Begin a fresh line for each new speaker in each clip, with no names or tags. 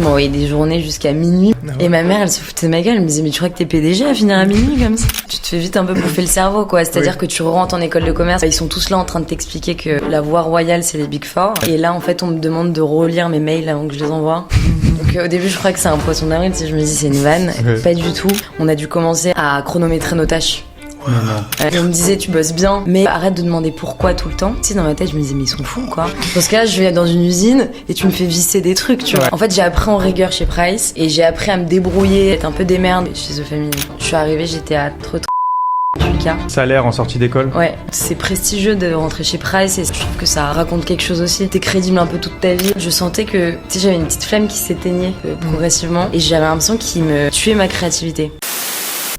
m'envoyait des journées jusqu'à minuit. Et ma mère, elle se foutait de ma gueule. Elle me disait, mais tu crois que t'es PDG à finir à minuit comme ça? Tu te fais vite un peu bouffer le cerveau, quoi. C'est-à-dire que tu rentres en école de commerce, ils sont tous là en train de t'expliquer que la voie royale, c'est les Big Four. Et là, en fait, on me demande de relire mes mails avant que je les envoie. Donc au début, je crois que c'est un poisson d'avril. Si je me dis, c'est une vanne. Pas du tout. On a dû commencer à chronométrer nos tâches. Et on me disait tu bosses bien mais arrête de demander pourquoi tout le temps. Tu sais, dans ma tête je me disais mais ils sont fous quoi. Parce que là je vais dans une usine et tu me fais visser des trucs tu vois. En fait j'ai appris en rigueur chez Price et j'ai appris à me débrouiller, être un peu des merdes chez The Family. Je suis arrivée, j'étais à 38K.
Salaire en sortie d'école.
Ouais, c'est prestigieux de rentrer chez Price et je trouve que ça raconte quelque chose aussi. T'es crédible un peu toute ta vie. Je sentais que, tu sais, j'avais une petite flamme qui s'éteignait progressivement et j'avais l'impression qu'il me tuait ma créativité.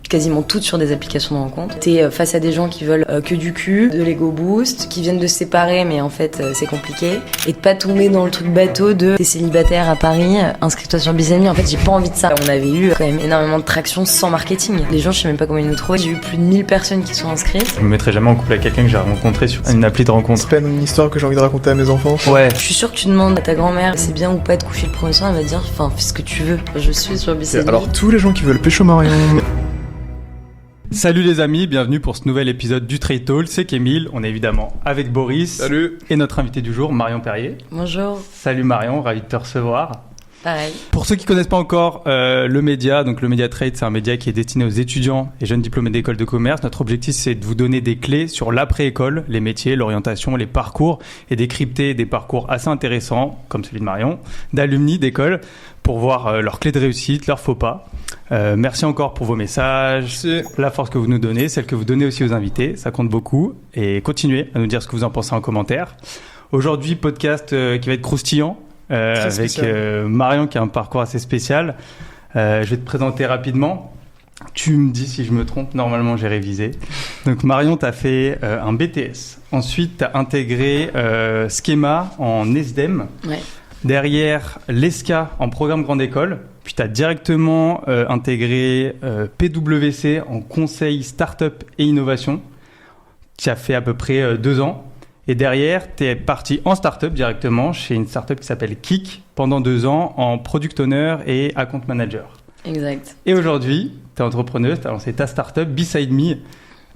Quasiment toutes sur des applications de rencontre. T'es face à des gens qui veulent que du cul, de l'ego boost, qui viennent de se séparer mais en fait c'est compliqué. Et de pas tomber dans le truc bateau de t'es célibataire à Paris, inscris-toi sur Bizami. En fait j'ai pas envie de ça. On avait eu quand même énormément de traction sans marketing. Les gens je sais même pas comment ils nous trouvaient. J'ai eu plus de 1000 personnes qui sont inscrites.
Je me mettrais jamais en couple avec quelqu'un que j'ai rencontré sur une appli de rencontre.
C'est pas une histoire que j'ai envie de raconter à mes enfants.
Ouais.
Je suis sûre que tu demandes à ta grand-mère c'est bien ou pas de coucher le premier soir, elle va dire enfin fais ce que tu veux. Je suis sur Bizami.
Alors tous les gens qui veulent pécho Marion.
Salut les amis, bienvenue pour ce nouvel épisode du Trade Talk, c'est Kémil, on est évidemment avec Boris.
Salut.
Et notre invité du jour, Marion Perrier.
Bonjour.
Salut Marion, ravi de te recevoir.
Pareil.
Pour ceux qui connaissent pas encore le média, donc le Média Trade, c'est un média qui est destiné aux étudiants et jeunes diplômés d'école de commerce. Notre objectif, c'est de vous donner des clés sur l'après-école, les métiers, l'orientation, les parcours et décrypter des parcours assez intéressants, comme celui de Marion, d'alumni d'école, pour voir leurs clés de réussite, leurs faux pas. Merci encore pour vos messages, la force que vous nous donnez, celle que vous donnez aussi aux invités, ça compte beaucoup. Et continuez à nous dire ce que vous en pensez en commentaire. Aujourd'hui, podcast qui va être croustillant. Avec Marion qui a un parcours assez spécial. Je vais te présenter rapidement. Tu me dis si je me trompe, normalement j'ai révisé. Donc Marion, tu as fait un BTS. Ensuite, tu as intégré Schema en ESDEM.
Ouais.
Derrière, l'ESCA en programme grande école. Puis tu as directement intégré PwC en conseil start-up et innovation. Tu as fait à peu près 2 ans. Et derrière, tu es parti en start-up directement chez une start-up qui s'appelle Kik pendant 2 ans en product owner et account manager.
Exact.
Et aujourd'hui, tu es entrepreneuse, tu as lancé ta start-up Beside Me,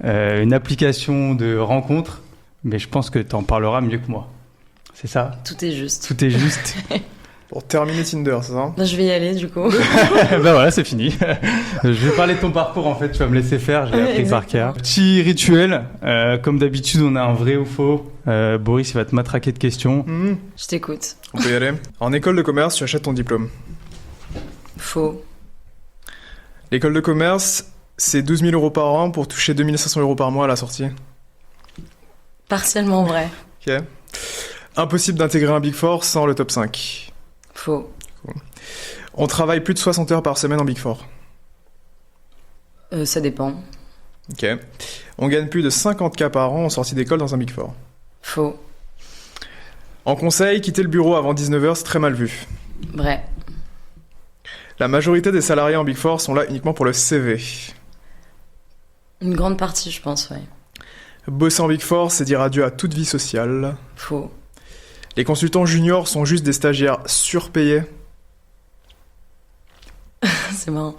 une application de rencontre, mais je pense que tu en parleras mieux que moi. C'est ça?
Tout est juste.
Tout est juste.
Pour terminer Tinder, c'est ça?
Je vais y aller du coup.
Ben voilà, c'est fini. Je vais parler de ton parcours en fait, tu vas me laisser faire, j'ai appris par cœur. Petit rituel, comme d'habitude on a un vrai ou faux. Boris il va te matraquer de questions.
Je t'écoute.
On peut y aller. En école de commerce, tu achètes ton diplôme.
Faux.
L'école de commerce, c'est 12 000 € par an pour toucher 2 500 € par mois à la sortie.
Partiellement vrai.
Ok. Impossible d'intégrer un Big Four sans le top 5.
Faux.
Cool. On travaille plus de 60 heures par semaine en Big Four.
Ça dépend.
Ok. On gagne plus de 50K par an en sortie d'école dans un Big Four.
Faux.
En conseil, quitter le bureau avant 19h, c'est très mal vu.
Vrai.
La majorité des salariés en Big Four sont là uniquement pour le CV.
Une grande partie, je pense, ouais.
Bosser en Big Four, c'est dire adieu à toute vie sociale.
Faux.
Les consultants juniors sont juste des stagiaires surpayés.
C'est marrant.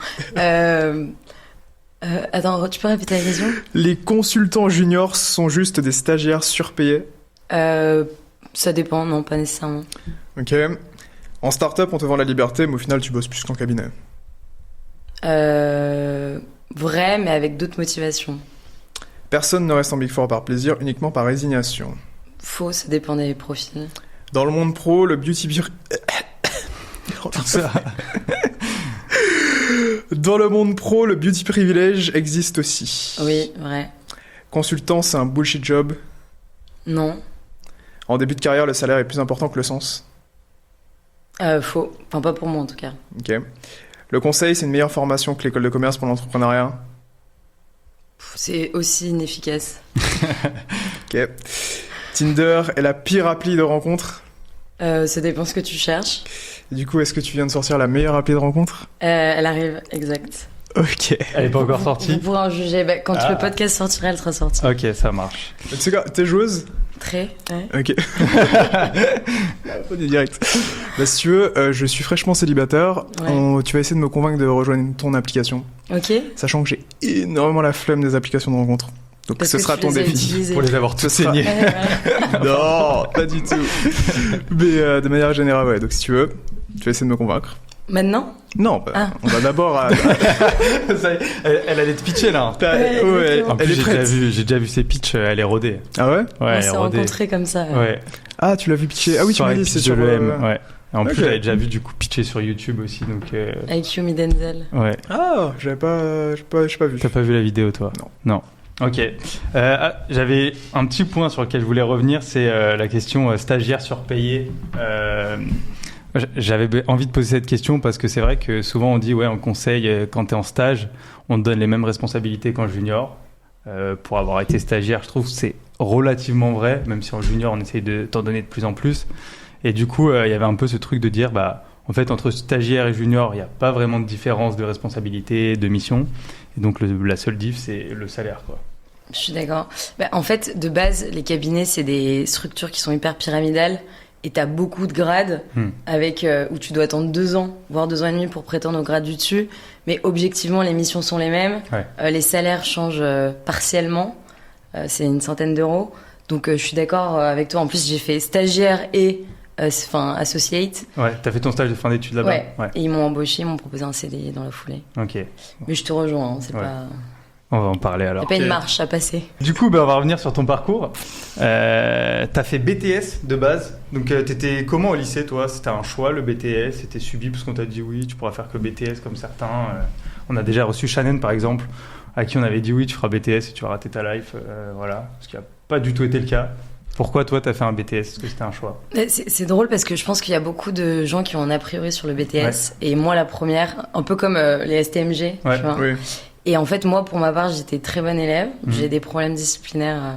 Attends, tu peux répéter la question?
Les consultants juniors sont juste des stagiaires surpayés.
Ça dépend, non, pas nécessairement.
Ok. En start-up, on te vend la liberté, mais au final, tu bosses plus qu'en cabinet.
Vrai, mais avec d'autres motivations.
Personne ne reste en Big Four par plaisir, uniquement par résignation.
Faux, ça dépend des profils.
Dans le monde pro, le beauty...
Tout ça.
Dans le monde pro, le beauty privilege existe aussi.
Oui, vrai.
Consultant, c'est un bullshit job.
Non.
En début de carrière, le salaire est plus important que le sens.
Faux. Enfin, pas pour moi, en tout cas.
Ok. Le conseil, c'est une meilleure formation que l'école de commerce pour l'entrepreneuriat.
C'est aussi inefficace.
Ok. Tinder est la pire appli de rencontre.
Ça dépend ce que tu cherches.
Et du coup, est-ce que tu viens de sortir la meilleure appli de rencontre?
Elle arrive, exact.
Ok.
Elle est pas encore
Vous
sortie?
pourrez en juger. Quand le podcast sortira, elle sera sortie.
Ok, ça marche.
Tu sais quoi, t'es joueuse?
Très, ouais.
Ok. On est direct. Si tu veux, je suis fraîchement célibataire.
Ouais.
Tu vas essayer de me convaincre de rejoindre ton application.
Ok.
Sachant que j'ai énormément la flemme des applications de rencontres. Donc
Parce
ce
que
sera
tu
ton
les as
défi.
utilisées.
Pour les avoir tous saignés.
Ouais.
Non, pas du tout. Mais de manière générale, ouais. Donc si tu veux, tu vas essayer de me convaincre.
Maintenant?
Non, on va d'abord.
Ça y est, elle allait te pitcher là.
Ouais,
En plus,
elle est prête.
j'ai déjà vu ses pitchs, elle est rodée.
Ah ouais?
Ouais,
On
elle est
s'est
rodée.
rencontrés comme ça.
Ouais.
Ah, tu l'as vu pitcher. Ah oui, tu m'as
Soirée
dit, c'est
pitch
sur
de l'EM, ouais. Et en
Ok.
plus, j'avais déjà vu du coup pitcher sur YouTube aussi, donc.
Avec Yumi Denzel.
Ouais.
Ah, j'ai pas vu.
T'as pas vu la vidéo, toi?
Non.
Ok. J'avais un petit point sur lequel je voulais revenir, c'est la question stagiaire surpayé. J'avais envie de poser cette question parce que c'est vrai que souvent on dit ouais en conseil quand t'es en stage, on te donne les mêmes responsabilités qu'en junior. Pour avoir été stagiaire, je trouve que c'est relativement vrai, même si en junior on essaye de t'en donner de plus en plus. Et du coup, il y avait un peu ce truc de dire en fait entre stagiaire et junior, il n'y a pas vraiment de différence de responsabilité, de mission. Et donc la seule diff, c'est le salaire, quoi.
Je suis d'accord. En fait, de base, les cabinets, c'est des structures qui sont hyper pyramidales. Et t'as beaucoup de grades avec où tu dois attendre 2 ans, voire 2 ans et demi pour prétendre au grade du dessus. Mais objectivement, les missions sont les mêmes.
Ouais.
Les salaires changent partiellement. C'est une centaine d'euros. Donc je suis d'accord avec toi. En plus, j'ai fait stagiaire et associate.
Ouais, t'as fait ton stage de fin d'études là-bas.
Ouais. Et ils m'ont embauché, ils m'ont proposé un CDI dans la foulée.
Ok.
Mais je te rejoins. C'est pas.
On va en parler alors.
Il n'y a pas une marche à passer.
Du coup, on va revenir sur ton parcours. T'as fait BTS de base. Donc, t'étais comment au lycée, toi? C'était un choix, le BTS? C'était subi parce qu'on t'a dit oui, tu pourras faire que BTS comme certains. On a déjà reçu Shannon, par exemple, à qui on avait dit oui, tu feras BTS et tu vas rater ta life. Voilà. Ce qui n'a pas du tout été le cas. Pourquoi toi, t'as fait un BTS? Est-ce que c'était un choix?
C'est drôle parce que je pense qu'il y a beaucoup de gens qui ont un a priori sur le BTS. Ouais. Et moi, la première, un peu comme les STMG, tu vois.
Oui.
Et en fait, moi, pour ma part, j'étais très bonne élève. J'ai des problèmes disciplinaires.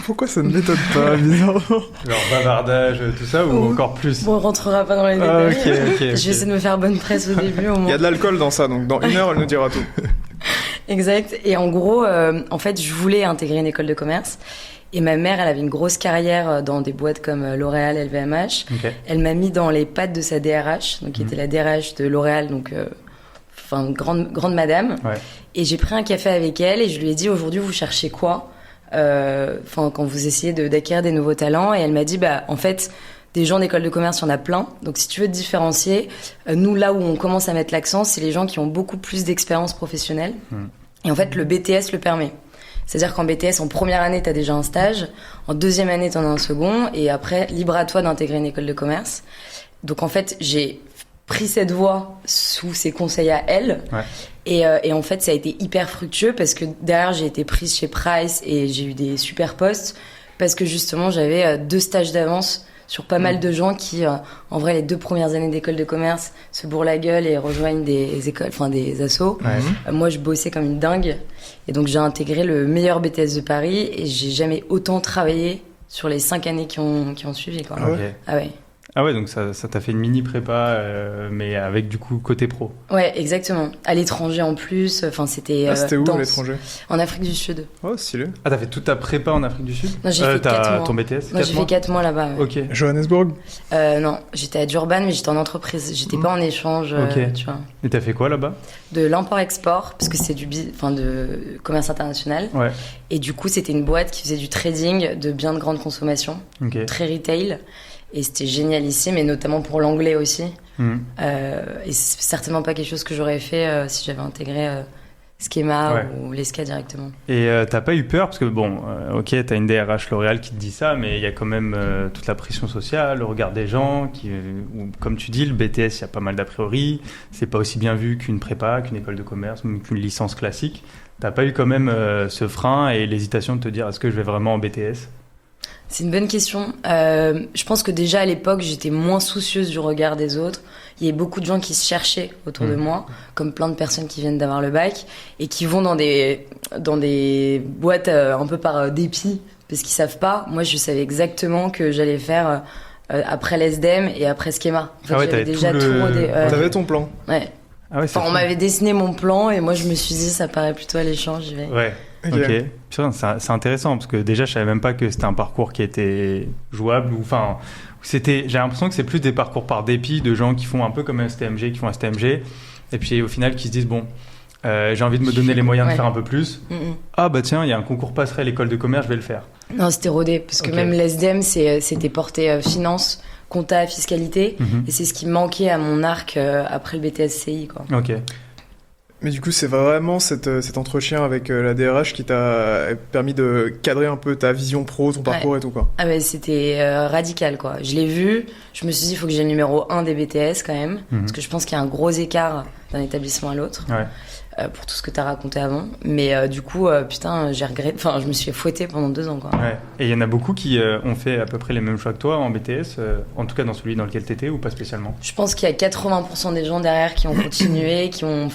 Pourquoi ça ne m'étonne pas, bizarrement?
Genre bavardage, tout ça, ou encore plus?
Bon, on rentrera pas dans les détails.
Ok.
Je vais essayer de me faire bonne presse au début, au moins.
Il y a de l'alcool dans ça, donc dans 1 heure, elle nous dira tout.
Exact. Et en gros, en fait, je voulais intégrer une école de commerce. Et ma mère, elle avait une grosse carrière dans des boîtes comme L'Oréal, LVMH.
Okay.
Elle m'a mis dans les pattes de sa DRH, donc qui était la DRH de L'Oréal, donc grande madame.
Ouais.
Et j'ai pris un café avec elle et je lui ai dit aujourd'hui vous cherchez quoi quand vous essayez d'acquérir des nouveaux talents. Et elle m'a dit en fait des gens d'école de commerce il y en a plein, donc si tu veux te différencier, nous là où on commence à mettre l'accent c'est les gens qui ont beaucoup plus d'expérience professionnelle. Et en fait le BTS le permet. C'est-à-dire qu'en BTS, en première année, t'as déjà un stage, en deuxième année, t'en as un second, et après, libre à toi d'intégrer une école de commerce. Donc en fait, j'ai pris cette voie sous ses conseils à elle, et en fait, ça a été hyper fructueux parce que derrière, j'ai été prise chez Price et j'ai eu des super postes parce que justement, j'avais 2 stages d'avance sur pas mal de gens qui, en vrai, les 2 premières années d'école de commerce se bourrent la gueule et rejoignent des écoles, des assos. Moi, je bossais comme une dingue. Et donc, j'ai intégré le meilleur BTS de Paris et j'ai jamais autant travaillé sur les 5 années qui ont suivi, quoi.
Okay.
Ah ouais.
Ah ouais, donc ça t'a fait une mini prépa, mais avec du coup côté pro.
Ouais, exactement. À l'étranger en plus, c'était
c'était où
dense.
à l'étranger?
En Afrique du Sud.
Oh, stylé.
Ah, t'as fait toute ta prépa en Afrique du Sud?
Non, j'ai fait 4 mois.
Ton BTS?
Non, j'ai fait 4 mois là-bas. Ouais.
Ok.
Johannesburg?
Non, j'étais à Durban, mais j'étais en entreprise. J'étais pas en échange, tu vois.
Et t'as fait quoi là-bas? De
l'import-export, parce que c'est de commerce international.
Ouais. Et
du coup, c'était une boîte qui faisait du trading de biens de grande consommation.
Okay.
Très retail. Et c'était génialissime, et notamment pour l'anglais aussi. Et c'est certainement pas quelque chose que j'aurais fait si j'avais intégré Schema ou l'ESCA directement.
Et t'as pas eu peur parce que ok, t'as une DRH L'Oréal qui te dit ça, mais il y a quand même toute la pression sociale, le regard des gens, où, comme tu dis, le BTS, il y a pas mal d'a priori, c'est pas aussi bien vu qu'une prépa, qu'une école de commerce, même qu'une licence classique. T'as pas eu quand même ce frein et l'hésitation de te dire est-ce que je vais vraiment en BTS?
C'est une bonne question. Je pense que déjà à l'époque, j'étais moins soucieuse du regard des autres. Il y avait beaucoup de gens qui se cherchaient autour de moi, comme plein de personnes qui viennent d'avoir le bac et qui vont dans des boîtes un peu par dépit parce qu'ils savent pas. Moi, je savais exactement que j'allais faire après l'ESDEM et après Schema. En fait, j'avais déjà tout rodé.
T'avais ton plan.
Ouais.
Ah ouais, c'est
Enfin, on
fou.
m'avait dessiné mon plan et moi je me suis dit ça paraît plutôt alléchant, j'y vais.
Ouais.
Ok.
Ok. Putain, c'est intéressant parce que déjà je savais même pas que c'était un parcours qui était jouable ou enfin j'ai l'impression que c'est plus des parcours par dépit de gens qui font un peu comme STMG, qui font STMG et puis au final qui se disent bon j'ai envie de me donner les moyens de
Ouais.
faire un peu plus. Ah bah tiens, il y a un concours passerelle école de commerce, je vais le faire.
Non, c'était rodé parce que
Ok.
même l'SDM c'était porté finance, compta, fiscalité et c'est ce qui manquait à mon arc après le BTS-CI quoi.
Ok.
Mais du coup, c'est vraiment cet entretien avec la DRH qui t'a permis de cadrer un peu ta vision pro, ton parcours et tout, quoi.
Ah bah c'était radical quoi. Je l'ai vu, je me suis dit il faut que j'ai le numéro 1 des BTS quand même parce que je pense qu'il y a un gros écart d'un établissement à l'autre.
Ouais.
Pour tout ce que t'as raconté avant. Mais du coup, putain, j'ai regretté. Enfin, je me suis fait fouetter pendant 2 ans, quoi.
Ouais. Et il y en a beaucoup qui ont fait à peu près les mêmes choix que toi en BTS, en tout cas dans celui dans lequel t'étais ou pas spécialement.
Je pense qu'il y a 80% des gens derrière qui ont continué, qui ont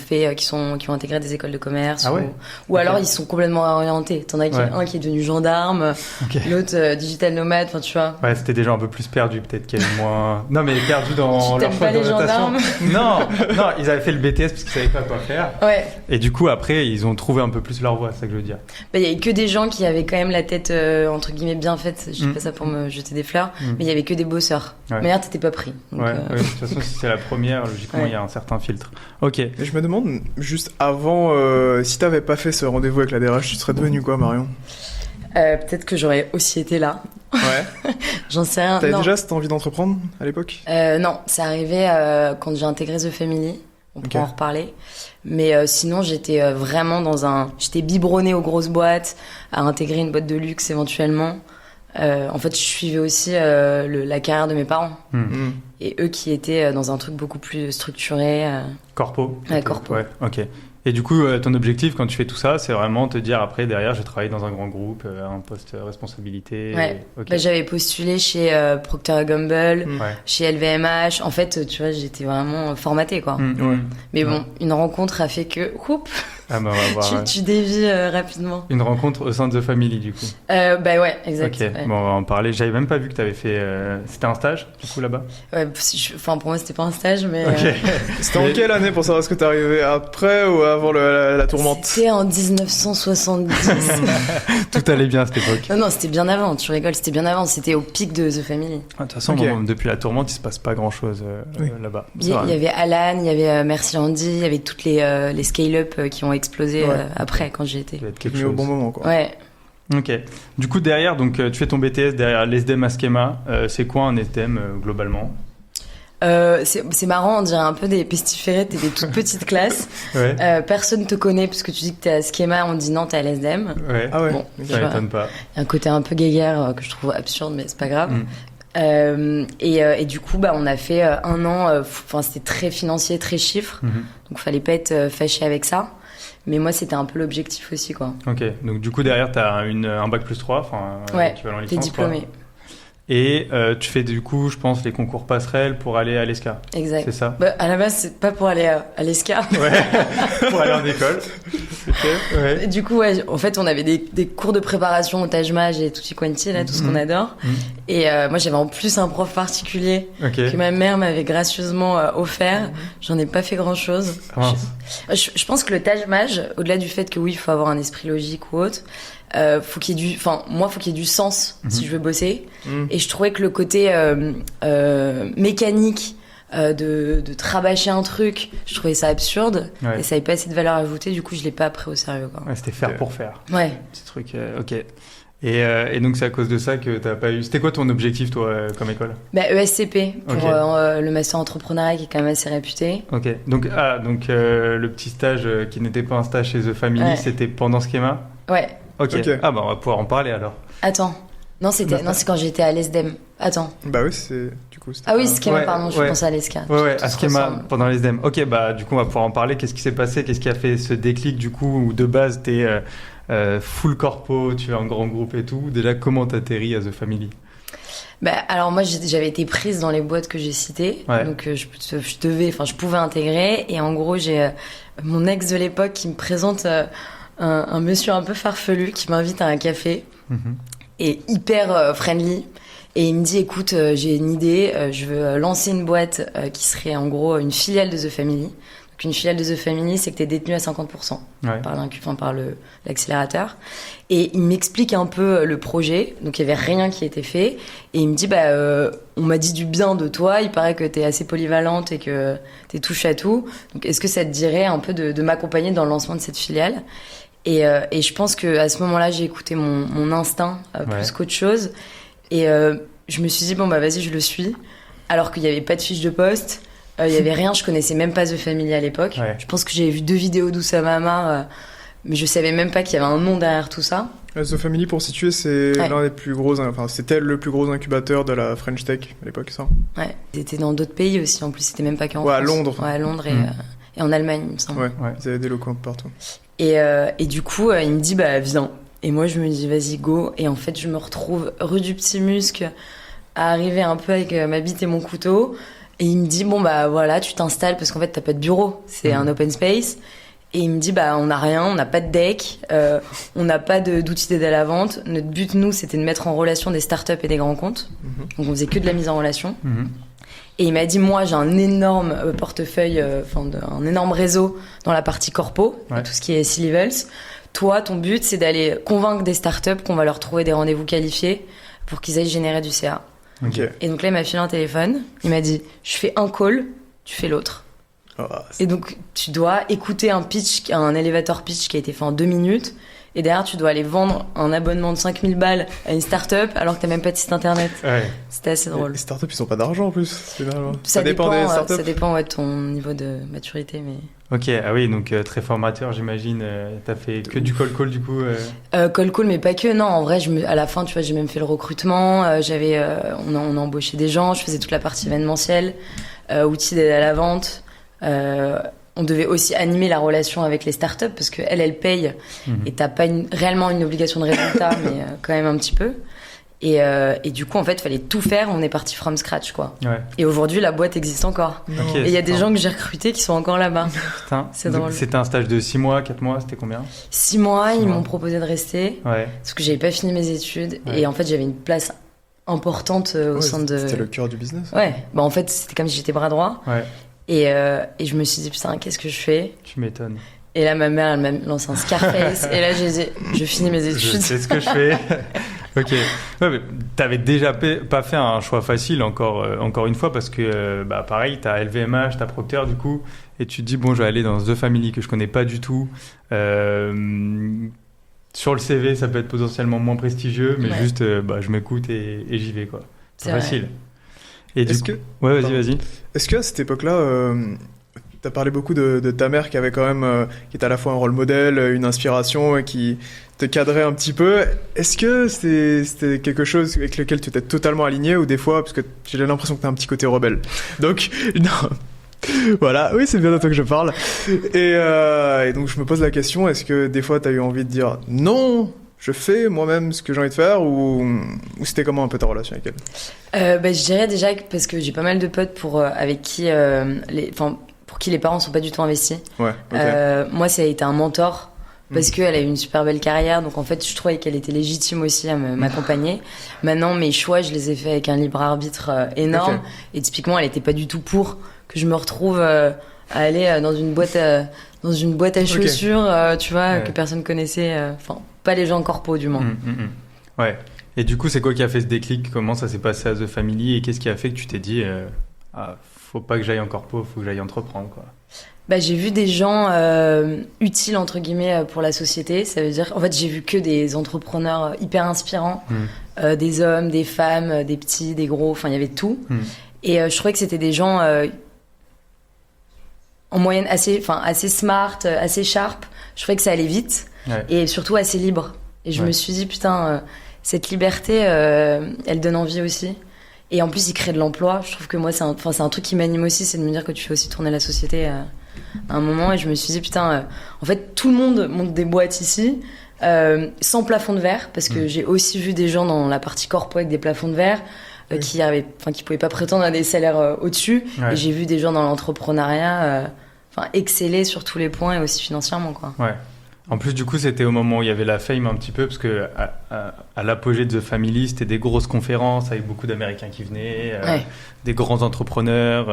intégré des écoles de commerce.
Ah ouais.
Ou alors ils sont complètement orientés. T'en as
Ouais.
un qui est devenu gendarme,
Ok.
l'autre digital nomade. Enfin, tu vois.
Ouais, c'était des gens un peu plus perdus, peut-être qu'il y avait moins. Non, mais perdus dans
Tu
leur
t'aimes
choix
pas les
d'orientation.
gendarmes
Non, ils avaient fait le BTS parce qu'ils savaient pas quoi faire.
Ouais.
Et du coup, après, ils ont trouvé un peu plus leur voie, c'est ça que je veux dire.
Bah, il y avait que des gens qui avaient quand même la tête entre guillemets bien faite. Je dis pas ça pour me jeter des fleurs, mais il y avait que des bosseurs.
Ouais.
Mais là, t'étais pas pris. Donc,
Ouais, ouais, de toute façon, si c'est la première, logiquement, il
Ouais.
y a un certain filtre. Ok.
Et je me demande, juste avant, si t'avais pas fait ce rendez-vous avec la DRH, tu serais devenu quoi, Marion?
Peut-être que j'aurais aussi été là.
Ouais.
J'en sais rien.
T'avais
Non.
déjà cette envie d'entreprendre à l'époque?
Non, c'est arrivé quand j'ai intégré The Family. On pourra en reparler. Mais sinon, j'étais vraiment j'étais biberonnée aux grosses boîtes, à intégrer une boîte de luxe éventuellement. En fait, je suivais aussi la carrière de mes parents.
Mm.
Et eux qui étaient dans un truc beaucoup plus structuré.
Corpo.
Ouais,
Ok.
corpo.
Ouais, ok. Et du coup, ton objectif quand tu fais tout ça, c'est vraiment te dire après, derrière, je vais travailler dans un grand groupe, un poste responsabilité.
Ouais.
Ok.
Bah, j'avais postulé chez Procter & Gamble,
Mm.
Ouais.
chez LVMH. En fait, tu vois, j'étais vraiment formatée, quoi.
Ouais.
Mais
Ouais.
bon, une rencontre a fait que,
Ah bah, on va voir. ouais.
tu dévies rapidement.
Une rencontre au sein de The Family, du coup.
Bah ouais, exact.
Ok,
Ouais.
bon, on va en parler. J'avais même pas vu que t'avais fait. C'était un stage, du coup, là-bas.
Ouais, enfin, pour moi, c'était pas un stage, mais.
Ok.
C'était en quelle année pour savoir est-ce que t'es arrivé après ou avant la tourmente?
C'était en 1970.
Tout allait bien à cette époque.
Non, c'était bien avant, tu rigoles, c'était bien avant, c'était au pic de The Family.
Ah, de toute façon,
Ok.
bon, depuis la tourmente, il se passe pas grand-chose
Oui.
là-bas.
Il y avait Alan, il y avait Merci Andy, il y avait toutes les scale-up qui ont explosé
Ouais.
Après, quand j'y étais.
Ça va être
T'es
quelque
venu au
chose.
bon moment, quoi.
Ouais.
Ok. Du coup, derrière, donc, tu fais ton BTS derrière l'SDM à Schema. C'est quoi un SDM globalement?
C'est marrant, on dirait un peu des pestiférés, t'es des toutes petites classes.
Ouais.
Personne te connaît parce que tu dis que t'es à Schema, on dit non, t'es à l'SDM.
Ouais.
Ah ouais.
Bon,
Ok.
tu
Ça
vois.
m'étonne pas.
Il y a un côté un peu guéguerre que je trouve absurde, mais c'est pas grave. Et du coup, bah, on a fait 1 an, enfin, c'était très financier, très chiffre.
Mhm.
Donc, fallait pas être fâché avec ça. Mais moi, c'était un peu l'objectif aussi, quoi.
Ok. Donc, du coup, derrière, t'as un bac plus 3, enfin,
Ouais,
équivalent
T'es
licence. quoi.
diplômé.
Et tu fais, du coup, je pense, les concours passerelles pour aller à l'ESCA.
Exact.
C'est ça?
Bah, à la base, c'est pas pour aller à l'ESCA.
Ouais. Pour aller en école. Ok. Ouais.
Et du coup, ouais, en fait, on avait des cours de préparation au Taj Mahal et tutti quanti, là, tout ce qu'on adore.
Mhm.
Et moi, j'avais en plus un prof particulier
Ok.
que ma mère m'avait gracieusement offert. J'en ai pas fait grand-chose.
Ah, mince.
Je pense que le Taj Mahal, au-delà du fait que oui, il faut avoir un esprit logique ou autre, faut qu'il y ait faut qu'il y ait du sens si je veux bosser.
Mm.
Et je trouvais que le côté mécanique de travailler un truc, je trouvais ça absurde
Ouais.
et ça avait pas assez de valeur ajoutée. Du coup, je l'ai pas pris au sérieux, quoi.
Ouais, c'était faire pour faire.
Ouais.
Petit truc. Ok. Et donc, c'est à cause de ça que t'as pas eu. C'était quoi ton objectif, toi, comme école?
Bah, ESCP pour
Ok.
le master entrepreneuriat qui est quand même assez réputé.
Ok. Donc, le petit stage qui n'était pas un stage chez The Family,
Ouais.
c'était pendant Schema?
Ouais.
Ok.
Ok.
Ah, bah, on va pouvoir en parler alors.
Attends. Non, c'est quand j'étais à l'ESDEM. Attends.
Bah oui, c'est du coup. c'était
Ah oui,
pas-
Schema,
Ouais,
pardon, je
ouais.
pensais à l'ESCA.
Ouais, ouais,
Tout
à
se
Schema
ressemble.
pendant les SDM. Ok, bah, du coup, on va pouvoir en parler. Qu'est-ce qui s'est passé? Qu'est-ce qui a fait ce déclic, du coup, où de base, t'es full corpo, tu es en grand groupe et tout? Déjà, comment t'atterris à The Family?
Bah, alors moi j'avais été prise dans les boîtes que j'ai citées,
Ouais.
donc je pouvais intégrer et en gros j'ai mon ex de l'époque qui me présente un monsieur un peu farfelu qui m'invite à un café
Mhm.
et hyper friendly et il me dit écoute j'ai une idée, je veux lancer une boîte qui serait en gros une filiale de The Family. Donc une filiale de The Family, c'est que t'es détenu à 50% par l'accélérateur. Et il m'explique un peu le projet. Donc il y avait rien qui était fait. Et il me dit, on m'a dit du bien de toi. Il paraît que t'es assez polyvalente et que t'es touche à tout. Donc est-ce que ça te dirait un peu de m'accompagner dans le lancement de cette filiale? Et je pense que à ce moment-là, j'ai écouté mon instinct plus qu'autre chose. Et je me suis dit, vas-y, je le suis. Alors qu'il n'y avait pas de fiche de poste. Il y avait rien, je connaissais même pas The Family à l'époque. Ouais. Je pense que j'avais vu 2 vidéos d'Oussama, mais je savais même pas qu'il y avait un nom derrière tout ça.
The Family, pour situer, c'est l'un des plus gros, c'était le plus gros incubateur de la French Tech à l'époque, ça.
Ouais, c'était dans d'autres pays aussi, en plus, c'était même pas qu'en France.
À Londres.
Ouais, à Londres et en Allemagne, il me semble.
Ouais, ils avaient des locaux partout.
Et du coup, il me dit, viens. Et moi, je me dis, vas-y, go. Et en fait, je me retrouve rue du Petit Musc, à arriver un peu avec ma bite et mon couteau. Et il me dit, voilà, tu t'installes parce qu'en fait, t'as pas de bureau. C'est un open space. Et il me dit, on n'a rien, on n'a pas de deck, on n'a pas d'outils d'aide à la vente. Notre but, nous, c'était de mettre en relation des startups et des grands comptes. Donc, on faisait que de la mise en relation. Et il m'a dit, moi, j'ai un énorme portefeuille, un énorme réseau dans la partie corpo, tout ce qui est C-levels. Toi, ton but, c'est d'aller convaincre des startups qu'on va leur trouver des rendez-vous qualifiés pour qu'ils aillent générer du CA.
Okay.
Et donc là, il m'a filé un téléphone. Il m'a dit, je fais un call, tu fais l'autre. Et donc, tu dois écouter un elevator pitch qui a été fait en 2 minutes. Et derrière, tu dois aller vendre un abonnement de 5000 balles à une start-up alors que t'as même pas de site internet. Ouais. C'était assez drôle.
Les startups, ils ont pas d'argent en plus.
Ça dépend des startups. Ça dépend de ton niveau de maturité, mais.
Ok, oui, donc très formateur, j'imagine. T'as fait que du call du coup
Call, mais pas que. Non, en vrai, à la fin, tu vois, j'ai même fait le recrutement. On a embauché des gens. Je faisais toute la partie événementielle, outils d'aide à la vente. On devait aussi animer la relation avec les startups parce qu'elles payent et t'as pas réellement une obligation de résultat, mais quand même un petit peu. Et du coup, en fait, il fallait tout faire. On est parti from scratch, quoi. Ouais. Et aujourd'hui, la boîte existe encore. Okay, et il y a des gens que j'ai recrutés qui sont encore là-bas.
Putain.
C'est drôle.
C'était un stage de 6 mois, 4 mois, c'était combien?
6 mois, ils m'ont proposé de rester. Ouais. Parce que j'avais pas fini mes études. Ouais. Et en fait, j'avais une place importante au sein de...
C'était le cœur du business.
Ouais. En fait, c'était comme si j'étais bras droit. Ouais. Et je me suis dit, putain, qu'est-ce que je fais?
Tu m'étonnes.
Et là, ma mère, elle m'a lancé un Scarface. Et là, j'ai dit, je finis mes études.
Je sais ce que je fais. Ok. Ouais, mais t'avais déjà pas fait un choix facile encore une fois parce que, pareil, t'as LVMH, t'as Procter, du coup, et tu te dis, bon, je vais aller dans The Family que je connais pas du tout. Sur le CV, ça peut être potentiellement moins prestigieux, mais juste, je m'écoute et j'y vais, quoi. C'est facile. Vrai. Et ouais, vas-y.
Est-ce qu'à cette époque-là, t'as parlé beaucoup de ta mère qui avait quand même, qui était à la fois un rôle modèle, une inspiration et qui te cadrait un petit peu. Est-ce que c'était quelque chose avec lequel tu étais totalement aligné ou des fois, parce que j'ai l'impression que t'as un petit côté rebelle. Donc, non. Voilà, oui, c'est bien de toi que je parle. Et donc, je me pose la question, est-ce que des fois t'as eu envie de dire non? Je fais moi-même ce que j'ai envie de faire ou c'était comment un peu ta relation avec elle?
Je dirais déjà parce que j'ai pas mal de potes avec qui pour qui les parents sont pas du tout investis. Ouais, okay. Moi, ça a été un mentor parce qu'elle a eu une super belle carrière, donc en fait, je trouvais qu'elle était légitime aussi à m'accompagner. Maintenant, mes choix, je les ai faits avec un libre arbitre énorme. Okay. Et typiquement, elle était pas du tout pour que je me retrouve à aller dans une boîte à chaussures, tu vois, que personne connaissait. Pas les gens corpo, du moins.
Ouais. Et du coup, c'est quoi qui a fait ce déclic? Comment ça s'est passé à The Family? Et qu'est-ce qui a fait que tu t'es dit faut pas que j'aille en corpo, faut que j'aille entreprendre, quoi?
J'ai vu des gens utiles, entre guillemets, pour la société. Ça veut dire... En fait, j'ai vu que des entrepreneurs hyper inspirants. Des hommes, des femmes, des petits, des gros. Enfin, il y avait tout. Et je trouvais que c'était des gens... en moyenne assez smart, assez sharp. Je trouvais que ça allait vite. Ouais. Et surtout assez libre. Et je me suis dit, putain, cette liberté, elle donne envie aussi. Et en plus, il crée de l'emploi. Je trouve que moi, c'est un truc qui m'anime aussi, c'est de me dire que tu fais aussi tourner la société à un moment. Et je me suis dit, putain, en fait, tout le monde monte des boîtes ici, sans plafond de verre, parce que j'ai aussi vu des gens dans la partie corpo avec des plafonds de verre, qui pouvaient pas prétendre à des salaires au-dessus. Ouais. Et j'ai vu des gens dans l'entrepreneuriat, exceller sur tous les points et aussi financièrement, quoi.
Ouais. En plus, du coup, c'était au moment où il y avait la fame un petit peu, parce que à l'apogée de The Family, c'était des grosses conférences avec beaucoup d'Américains qui venaient, des grands entrepreneurs,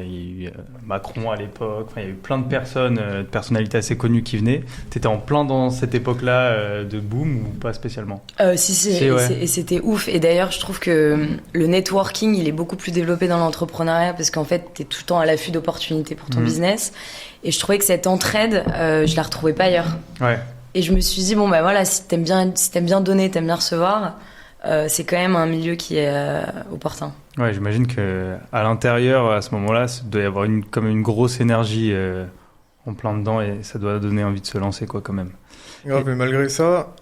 il y a eu Macron à l'époque, il y a eu plein de personnes, de personnalités assez connues qui venaient. T'étais en plein dans cette époque-là de boom ou pas spécialement?
Si, et c'était ouf. Et d'ailleurs, je trouve que le networking, il est beaucoup plus développé dans l'entrepreneuriat, parce qu'en fait, t'es tout le temps à l'affût d'opportunités pour ton business. Et je trouvais que cette entraide, je la retrouvais pas ailleurs.
Ouais.
Et je me suis dit, bon, bah voilà, si t'aimes bien donner, t'aimes bien recevoir, c'est quand même un milieu qui est opportun. Ouais,
j'imagine qu'à l'intérieur, à ce moment-là, il doit y avoir comme une grosse énergie en plein dedans et ça doit donner envie de se lancer, quoi, quand même.
Grave, mais malgré ça,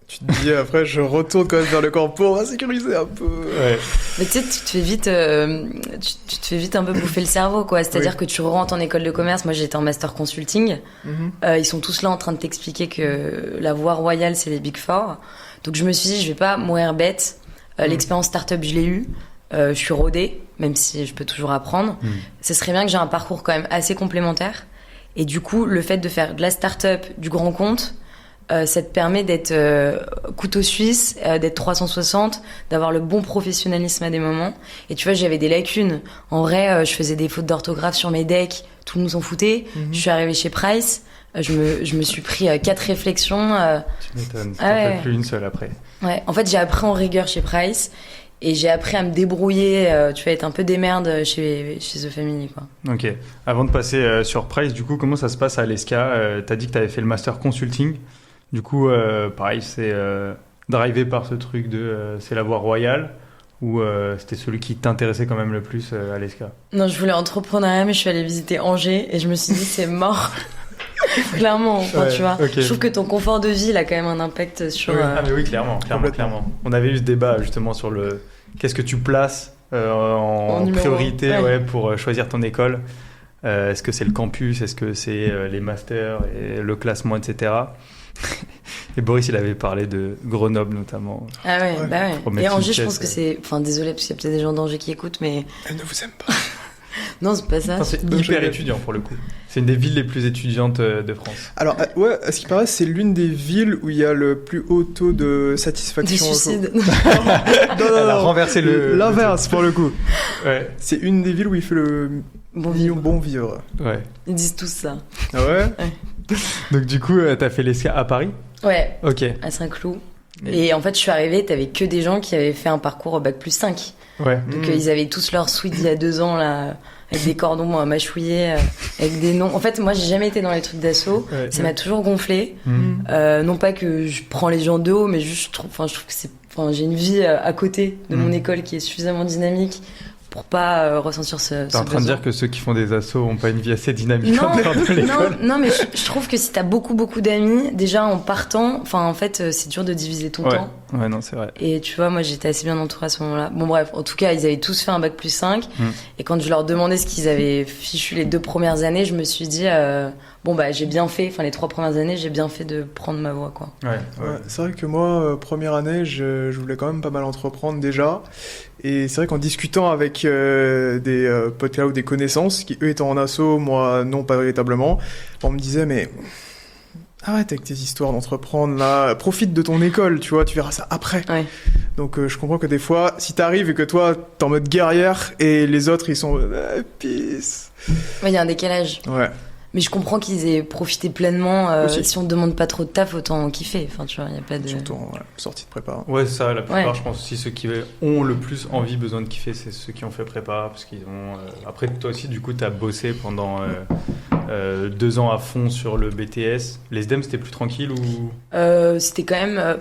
tu te dis après, je retourne quand même vers le camp pour sécuriser un peu. Ouais.
Mais tu sais, tu te fais vite un peu bouffer le cerveau, quoi. C'est-à-dire que tu rentres en école de commerce. Moi, j'étais en master consulting. Ils sont tous là en train de t'expliquer que la voie royale, c'est les Big Four. Donc, je me suis dit, je vais pas mourir bête. L'expérience startup, je l'ai eue. Je suis rodée, même si je peux toujours apprendre. Ce serait bien que j'ai un parcours quand même assez complémentaire. Et du coup, le fait de faire de la startup, du grand compte, ça te permet d'être couteau suisse, d'être 360, d'avoir le bon professionnalisme à des moments. Et tu vois, j'avais des lacunes. En vrai, je faisais des fautes d'orthographe sur mes decks, tout le monde s'en foutait. Je suis arrivée chez Price, je me suis pris 4 réflexions.
Tu m'étonnes, t'en fais plus une seule après.
Ouais, en fait, j'ai appris en rigueur chez Price. Et j'ai appris à me débrouiller, tu vois, être un peu démerde chez The Family, quoi.
Ok. Avant de passer sur Price, du coup, comment ça se passe à l'ESCA? T'as dit que t'avais fait le master consulting. Du coup, pareil, c'est drivé par ce truc de c'est la voie royale ou c'était celui qui t'intéressait quand même le plus à l'ESCA?
Non, je voulais entrepreneuriat, mais je suis allée visiter Angers et je me suis dit c'est mort. Clairement, enfin, tu vois. Okay. Je trouve que ton confort de vie, il a quand même un impact sur...
Ah mais oui, clairement. On avait eu ce débat justement sur le... Qu'est-ce que tu places en priorité pour choisir ton école? Est-ce que c'est le campus? Est-ce que c'est les masters et le classement, etc. Et Boris, il avait parlé de Grenoble notamment.
Ah ouais, bah ouais. Et Angers, je pense que c'est... Enfin, désolé, parce qu'il y a peut-être des gens d'Angers qui écoutent, mais...
Elle ne vous aime pas.
Non, c'est pas ça.
Enfin, c'est hyper étudiant pour le coup. C'est une des villes les plus étudiantes de France.
Alors, ouais, à ce qui paraît, c'est l'une des villes où il y a le plus haut taux de satisfaction.
Des suicides.
Non,
elle a renversé
l'inverse pour le coup.
Ouais.
C'est une des villes où il fait le bon vivre.
Ouais.
Ils disent tous ça.
Ah ouais.
Donc du coup, t'as fait l'ESCA à Paris?
Ouais.
Ok.
À Saint-Cloud. Et en fait, je suis arrivée, t'avais que des gens qui avaient fait un parcours Bac+5.
Ouais.
Donc ils avaient tous leur suite il y a 2 ans là, avec des cordons mâchouillés, avec des noms. En fait, moi j'ai jamais été dans les trucs d'assaut. Ça m'a toujours gonflé. Non pas que je prends les gens de haut, mais juste je trouve que c'est, j'ai une vie à côté de mon école qui est suffisamment dynamique pour pas ressentir ce
T'es en train de dire que ceux qui font des assos ont pas une vie assez dynamique en dehors de l'école?
Non, mais je trouve que si t'as beaucoup d'amis, déjà en partant, en fait, c'est dur de diviser ton temps.
Ouais, non, c'est vrai.
Et tu vois, moi, j'étais assez bien entourée à ce moment-là. Bon, bref, en tout cas, ils avaient tous fait un Bac+5. Et quand je leur demandais ce qu'ils avaient fichu les 2 premières années, je me suis dit, j'ai bien fait, les 3 premières années, j'ai bien fait de prendre ma voie, quoi.
Ouais, c'est vrai que moi, première année, je voulais quand même pas mal entreprendre déjà. Et c'est vrai qu'en discutant avec des potes là ou des connaissances, qui eux étaient en asso, moi non pas véritablement, on me disait mais arrête avec tes histoires d'entreprendre là, profite de ton école, tu vois, tu verras ça après.
Ouais.
Donc je comprends que des fois, si t'arrives et que toi t'es en mode guerrière et les autres ils sont peace.
Il y a un décalage.
Ouais.
Mais je comprends qu'ils aient profité pleinement. Si on te demande pas trop de taf, autant en kiffer. Tu vois, y a pas de...
Surtout en sortie de prépa.
Ouais, ça, la plupart, je pense aussi, ceux qui ont le plus besoin de kiffer, c'est ceux qui ont fait prépa. Parce qu'ils ont... Après, toi aussi, du coup, t'as bossé pendant 2 ans à fond sur le BTS. Les SDEM, c'était plus tranquille ou...
C'était quand même...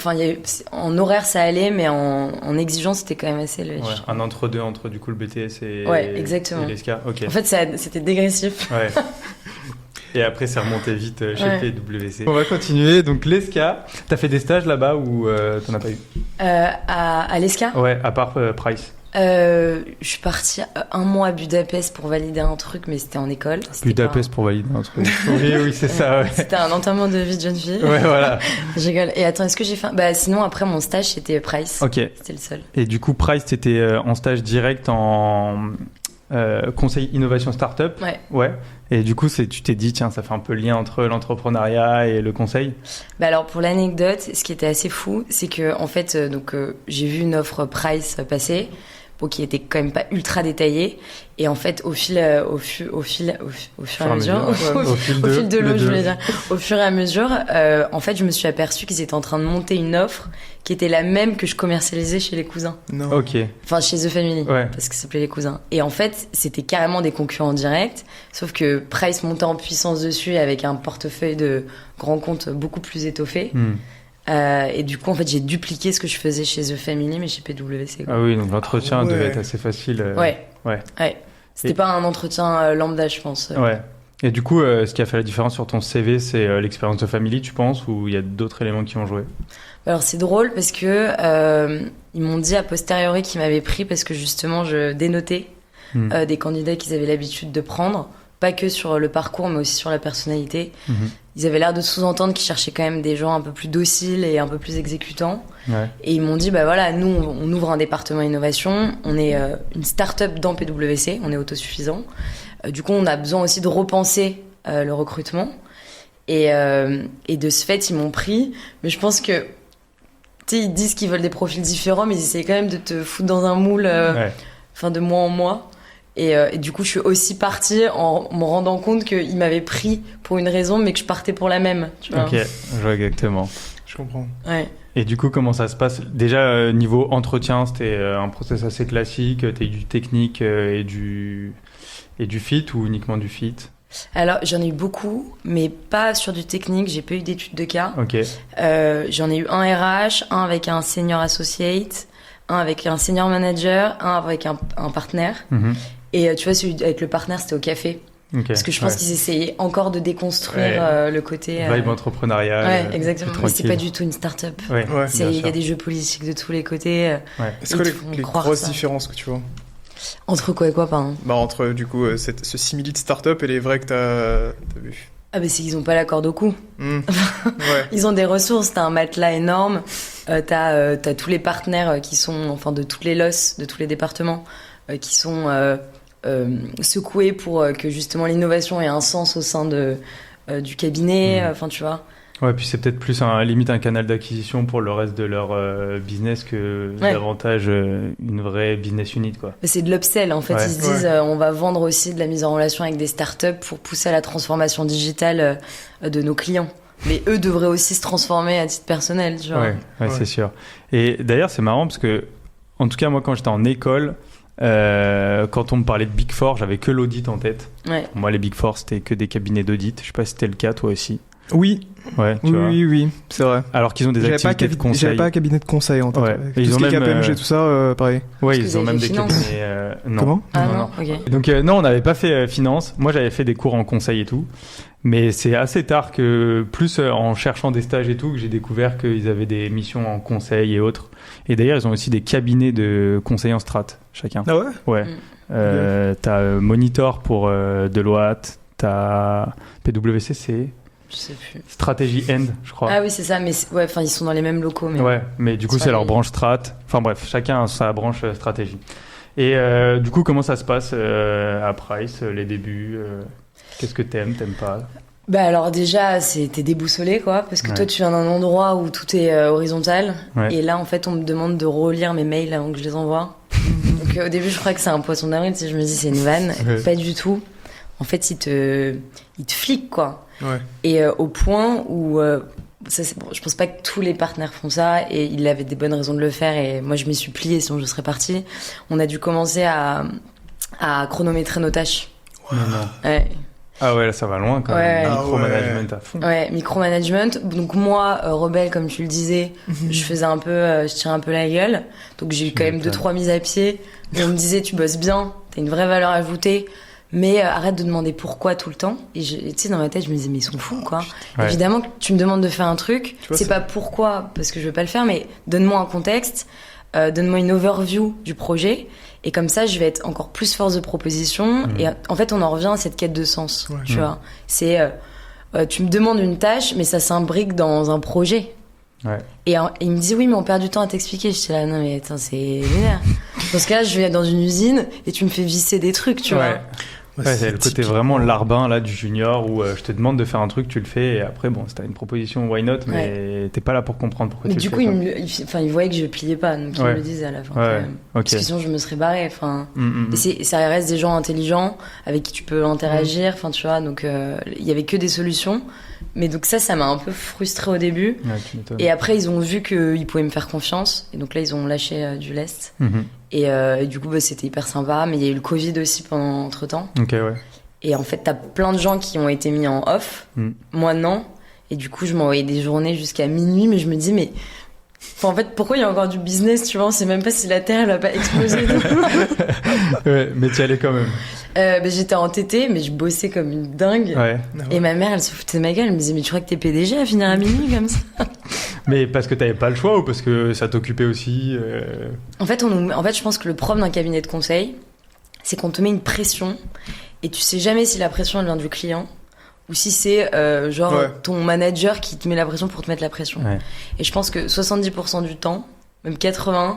en horaire, ça allait, mais en exigence, c'était quand même assez léger.
Ouais, un entre-deux entre, du coup, le BTS et l'ESCA. Okay.
En fait, c'était dégressif.
Ouais. Et après, c'est remonté vite chez PwC. On va continuer. Donc, l'ESCA, t'as fait des stages là-bas ou t'en as pas eu?
À l'ESCA?
Ouais, à part Price.
Je suis partie 1 mois à Budapest pour valider un truc, mais c'était en école.
Budapest pour valider un truc. oui, c'est ça. Ouais.
C'était un enterrement de vie de jeune fille.
Ouais, voilà.
Je rigole. Et attends, est-ce que j'ai fait... sinon, après mon stage, c'était Price.
Ok.
C'était le seul.
Et du coup, Price, t'étais en stage direct en conseil innovation startup. Ouais. Et du coup, tu t'es dit, tiens, ça fait un peu le lien entre l'entrepreneuriat et le conseil.
Bah alors, pour l'anecdote, ce qui était assez fou, c'est que, en fait, j'ai vu une offre Price passer, qui était quand même pas ultra détaillée. Et en fait, au fur et à mesure, au fur et à mesure, en fait, je me suis aperçue qu'ils étaient en train de monter une offre qui était la même que je commercialisais chez les cousins.
Non.
Ok.
Enfin, chez The Family, parce que ça s'appelait les cousins. Et en fait, c'était carrément des concurrents directs, sauf que Price montait en puissance dessus avec un portefeuille de grands comptes beaucoup plus étoffé. Et du coup, en fait, j'ai dupliqué ce que je faisais chez The Family, mais chez PwC.
Ah oui, donc l'entretien devait être assez facile.
Ouais. C'était pas un entretien lambda, je pense.
Ouais. Et du coup, ce qui a fait la différence sur ton CV, c'est l'expérience de Family, tu penses, ou il y a d'autres éléments qui ont joué?
Alors, c'est drôle parce que ils m'ont dit a posteriori qu'ils m'avaient pris parce que justement, je dénotais des candidats qu'ils avaient l'habitude de prendre. Pas que sur le parcours, mais aussi sur la personnalité. Ils avaient l'air de sous-entendre qu'ils cherchaient quand même des gens un peu plus dociles et un peu plus exécutants. Et ils m'ont dit, bah voilà, nous, on ouvre un département innovation, on est une start-up dans PwC, on est autosuffisant. Du coup, on a besoin aussi de repenser le recrutement. Et de ce fait, ils m'ont pris. Mais je pense que, tu sais, ils disent qu'ils veulent des profils différents, mais ils essayent quand même de te foutre dans un moule, de mois en mois. Et du coup, je suis aussi partie en me rendant compte qu'ils m'avaient pris pour une raison, mais que je partais pour la même. Tu vois.
Ok, je vois exactement.
Je comprends.
Ouais.
Et du coup, comment ça se passe? Déjà, niveau entretien, c'était un process assez classique. T'as eu du technique et du fit ou uniquement du fit?
Alors, j'en ai eu beaucoup, mais pas sur du technique. J'ai pas eu d'études de cas.
Ok.
J'en ai eu un RH, un avec un senior associate, un avec un senior manager, un avec un partenaire. Et tu vois, celui avec le partenaire, c'était au café. Parce que je pense qu'ils essayaient encore de déconstruire le côté...
vibe entrepreneuriat.
Ouais, exactement. Mais c'est pas du tout une start-up. Il y a des jeux politiques de tous les côtés.
Est-ce que les grosses différences que tu vois?
Entre quoi et quoi, pardon?
Entre, du coup, ce simili de start-up et les vrais que t'as vu.
Ah bah c'est qu'ils ont pas la corde au cou. Ils ont des ressources, t'as un matelas énorme, t'as tous les partenaires qui sont, de toutes les LOS, de tous les départements, qui sont secoués pour que justement l'innovation ait un sens au sein du cabinet, tu vois.
Ouais, puis c'est peut-être plus limite un canal d'acquisition pour le reste de leur business que davantage une vraie business unit, quoi.
C'est de l'upsell, en fait. Ils se disent, on va vendre aussi de la mise en relation avec des startups pour pousser à la transformation digitale de nos clients. Mais eux devraient aussi se transformer à titre personnel, tu vois.
Ouais, c'est sûr. Et d'ailleurs, c'est marrant parce que, en tout cas, moi, quand j'étais en école, quand on me parlait de Big Four, j'avais que l'audit en tête. Moi, les Big Four, c'était que des cabinets d'audit. Je sais pas si c'était le cas, toi aussi.
Oui. Oui, c'est vrai.
Alors qu'ils ont des activités de conseil.
J'avais pas un cabinet de conseil en tête.
Et ils ont même
KPMG, tout ça, pareil.
Ouais, ils ont même des cabinets. Non.
Comment?
Non. Okay.
Donc non, on n'avait pas fait finance. Moi, j'avais fait des cours en conseil et tout. Mais c'est assez tard que, plus en cherchant des stages et tout, que j'ai découvert qu'ils avaient des missions en conseil et autres. Et d'ailleurs, ils ont aussi des cabinets de conseil en strat, chacun.
Ah ouais?
Ouais. T'as Monitor pour Deloitte. T'as PwC, c'est...
Je sais plus.
Strategy End, je crois.
Ah oui, c'est ça, mais ils sont dans les mêmes locaux. Mais...
Ouais, mais du coup, c'est leur branche strat. Enfin bref, chacun a sa branche stratégie. Et du coup, comment ça se passe à Price, les débuts Qu'est-ce que t'aimes pas?
Bah alors déjà, t'es déboussolé, quoi, parce que toi, tu viens d'un endroit où tout est horizontal. Et là, en fait, on me demande de relire mes mails avant que je les envoie. Donc au début, je crois que c'est un poisson d'avril, je me dis c'est une vanne. Pas du tout. En fait, il te flique, quoi. Et au point où je pense pas que tous les partenaires font ça, et il avait des bonnes raisons de le faire, et moi je m'y suis pliée, sinon je serais partie. On a dû commencer à chronométrer nos tâches.
Ah ouais, là ça va loin quand même. Micromanagement à fond.
Ouais, micromanagement. Donc moi, rebelle comme tu le disais, je faisais un peu, je tirais un peu la gueule. Donc j'ai eu quand même 2-3 mises à pied. Et on me disait, tu bosses bien, t'as une vraie valeur ajoutée. Mais arrête de demander pourquoi tout le temps. Et tu sais, dans ma tête, je me disais, mais ils sont fous, quoi. Évidemment que tu me demandes de faire un truc, c'est pas pourquoi, parce que je veux pas le faire, mais donne-moi un contexte, donne-moi une overview du projet, et comme ça, je vais être encore plus force de proposition. Et en fait, on en revient à cette quête de sens, tu vois. C'est, tu me demandes une tâche, mais ça s'imbrique dans un projet. Et il me dit, oui, mais on perd du temps à t'expliquer. J'étais là, non, mais attends, c'est lunaire. Dans ce cas-là, je vais dans une usine et tu me fais visser des trucs, tu vois.
Ouais, c'est le côté vraiment larbin là du junior où je te demande de faire un truc, tu le fais et après bon, si t'as une proposition, why not, mais t'es pas là pour comprendre pourquoi
mais
tu
du
le
coup,
fais.
il voyait que je pliais pas, donc ils me le disaient à la fin. Quand même. Parce que sinon, je me serais barrée. Et ça reste des gens intelligents avec qui tu peux interagir. Enfin, tu vois, donc il y avait que des solutions. Mais donc ça m'a un peu frustrée au début.
Ouais, tu m'étonnes.
Et après, ils ont vu qu'ils pouvaient me faire confiance. Et donc là, ils ont lâché du lest. Et du coup, c'était hyper sympa. Mais il y a eu le Covid aussi entre-temps.
Ok, ouais.
Et en fait, t'as plein de gens qui ont été mis en off. Moi, non. Et du coup, je m'envoyais des journées jusqu'à minuit. Mais je me dis, mais... Enfin, en fait, pourquoi il y a encore du business, tu vois? On sait même pas si la Terre, elle va pas exploser.
Ouais, mais tu y allais quand même.
J'étais en TT, mais je bossais comme une dingue.
Ouais.
Et ma mère, elle se foutait de ma gueule. Elle me disait, mais tu crois que t'es PDG à finir à minuit comme ça?
Mais parce que t'avais pas le choix ou parce que ça t'occupait aussi
En fait, je pense que le problème d'un cabinet de conseil, c'est qu'on te met une pression et tu sais jamais si la pression elle vient du client ou si c'est ton manager qui te met la pression pour te mettre la pression. Ouais. Et je pense que 70% du temps, même 80%,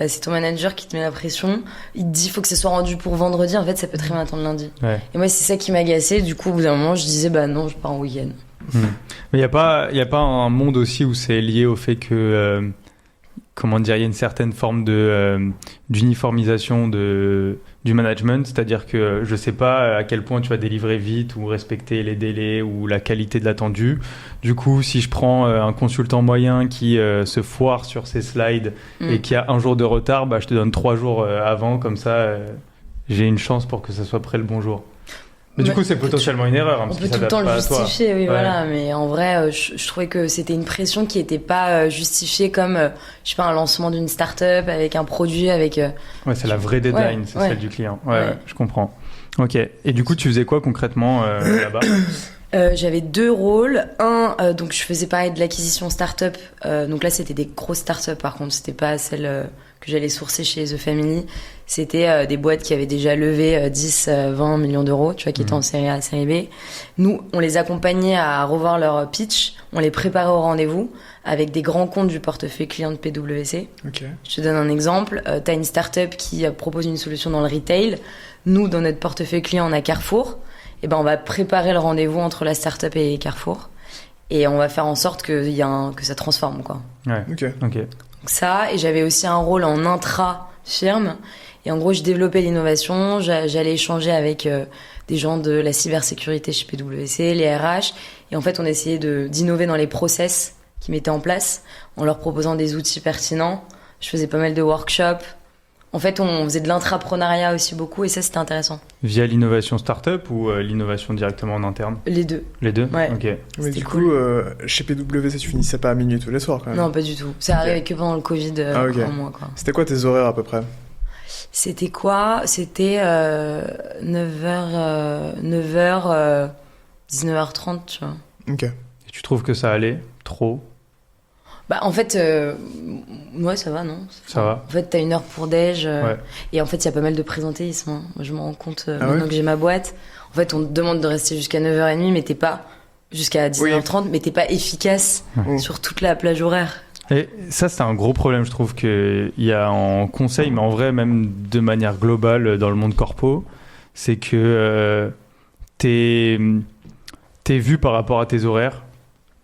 c'est ton manager qui te met la pression. Il te dit faut que ça soit rendu pour vendredi. En fait, ça peut très bien attendre lundi. Ouais. Et moi, c'est ça qui m'agaçait. Du coup, au bout d'un moment, je disais bah non, je pars en week-end.
Mais il y a pas un monde aussi où c'est lié au fait que il y a une certaine forme d'uniformisation du management, c'est-à-dire que je sais pas à quel point tu vas délivrer vite ou respecter les délais ou la qualité de l'attendu. Du coup, si je prends un consultant moyen qui se foire sur ses slides et qui a un jour de retard, bah je te donne 3 jours avant, comme ça j'ai une chance pour que ça soit prêt le bon jour. Mais du coup, c'est potentiellement une erreur.
On peut tout le temps le justifier, oui, voilà. Mais en vrai, je trouvais que c'était une pression qui n'était pas justifiée comme, je sais pas, un lancement d'une start-up avec un produit, avec...
Ouais, c'est la vraie deadline, c'est celle du client. Ouais, je comprends. Ok. Et du coup, tu faisais quoi concrètement là-bas?
J'avais 2 rôles. Donc je faisais pareil de l'acquisition start-up. Donc là, c'était des grosses start-up, par contre. C'était pas celle que j'allais sourcer chez The Family. C'était des boîtes qui avaient déjà levé 10, 20 millions d'euros, tu vois, qui étaient en série A, série B. Nous, on les accompagnait à revoir leur pitch. On les préparait au rendez-vous avec des grands comptes du portefeuille client de PwC. Okay. Je te donne un exemple. T'as une start-up qui propose une solution dans le retail. Nous, dans notre portefeuille client, on a Carrefour. Et ben, on va préparer le rendez-vous entre la start-up et Carrefour. Et on va faire en sorte que ça transforme, quoi.
Ouais. Ok.
Donc ça, et j'avais aussi un rôle en intra-firme. Et en gros, je développais l'innovation. J'allais échanger avec des gens de la cybersécurité chez PwC, les RH. Et en fait, on essayait d'innover dans les process qu'ils mettaient en place en leur proposant des outils pertinents. Je faisais pas mal de workshops. En fait, on faisait de l'intrapreneuriat aussi beaucoup et ça, c'était intéressant.
Via l'innovation start-up ou l'innovation directement en interne?
Les deux.
Les deux?
Ouais.
Ok.
Mais du coup, chez PwC, tu finissais pas à minuit tous les soirs quand même?
Non, pas du tout. Ça arrivait que pendant le Covid pour moi, quoi.
C'était quoi tes horaires à peu près?
C'était quoi? C'était 9h, 19h30, tu vois.
Ok.
Et tu trouves que ça allait trop?
Bah, en fait, ouais, ça va, non?
Ça va.
En fait, t'as 1 heure pour déj. Et en fait, il y a pas mal de présentéisme. Hein. Moi, je me rends compte maintenant que j'ai ma boîte. En fait, on te demande de rester jusqu'à 9h30, mais t'es pas jusqu'à 19h30, mais t'es pas efficace sur toute la plage horaire.
Et ça, c'est un gros problème, je trouve, qu'il y a en conseil, mais en vrai, même de manière globale dans le monde corpo, c'est que t'es vu par rapport à tes horaires.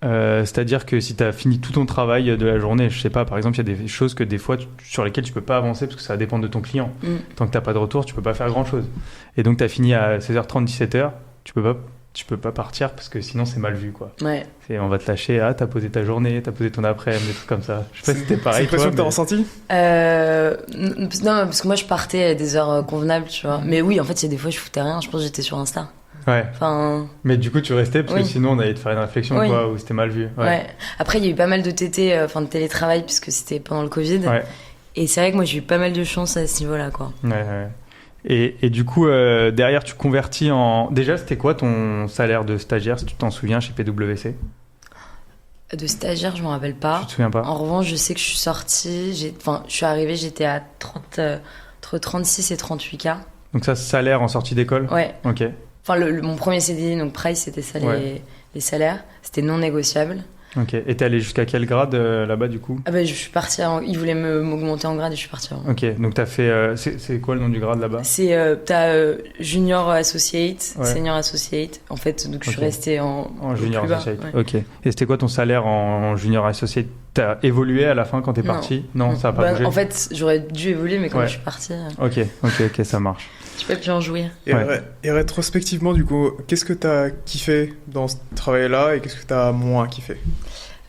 C'est-à-dire que si tu as fini tout ton travail de la journée, je sais pas, par exemple, il y a des choses que des fois sur lesquelles tu peux pas avancer parce que ça dépend de ton client. Tant que t'as pas de retour, tu peux pas faire grand-chose. Et donc, tu as fini à 16h30, 17h, tu peux pas partir parce que sinon c'est mal vu, quoi. Ouais. On va te lâcher, t'as posé ta journée, t'as posé ton après-midi, des trucs comme ça. Je sais pas si c'était pareil.
C'est l'impression que t'as ressenti?
Non, parce que moi je partais à des heures convenables, tu vois. Mais oui, en fait, il y a des fois je foutais rien, je pense que j'étais sur Insta.
Ouais. Mais du coup, tu restais parce que sinon on allait te faire une réflexion, quoi, ou c'était mal vu. Ouais. Après,
il y a eu pas mal de de télétravail puisque c'était pendant le Covid. Ouais. Et c'est vrai que moi j'ai eu pas mal de chance à ce niveau-là, quoi.
Ouais. Et du coup, derrière, tu convertis en... Déjà, c'était quoi ton salaire de stagiaire, si tu t'en souviens, chez PwC?
De stagiaire, je m'en rappelle pas.
Tu te souviens pas?
En revanche, je sais que je suis sortie, je suis arrivée, j'étais à entre 36 et 38K.
Donc ça, salaire en sortie d'école?
Ouais.
Ok.
Enfin, mon premier CDI, donc Price, c'était ça, les salaires. C'était non négociable.
Ok. Et t'es allé jusqu'à quel grade là-bas du coup?
Ah bah, je suis partie, ils voulaient m'augmenter en grade et je suis partie.
Ok, donc t'as fait. C'est quoi le nom du grade là-bas?
C'est t'as junior associate,
Ouais.
senior associate. En fait, donc je suis
Ok.
restée en
Junior
plus bas,
associate.
ouais.
Ok. Et c'était quoi ton salaire en junior associate? T'as évolué à la fin quand t'es parti? Non, ça a pas
Bah,
bougé.
en fait, j'aurais dû évoluer, mais quand
Ouais.
je suis partie,
Ok, ça marche.
j'ai pas pu en jouir.
Et rétrospectivement, du coup, qu'est-ce que t'as kiffé dans ce travail-là et qu'est-ce que t'as moins kiffé?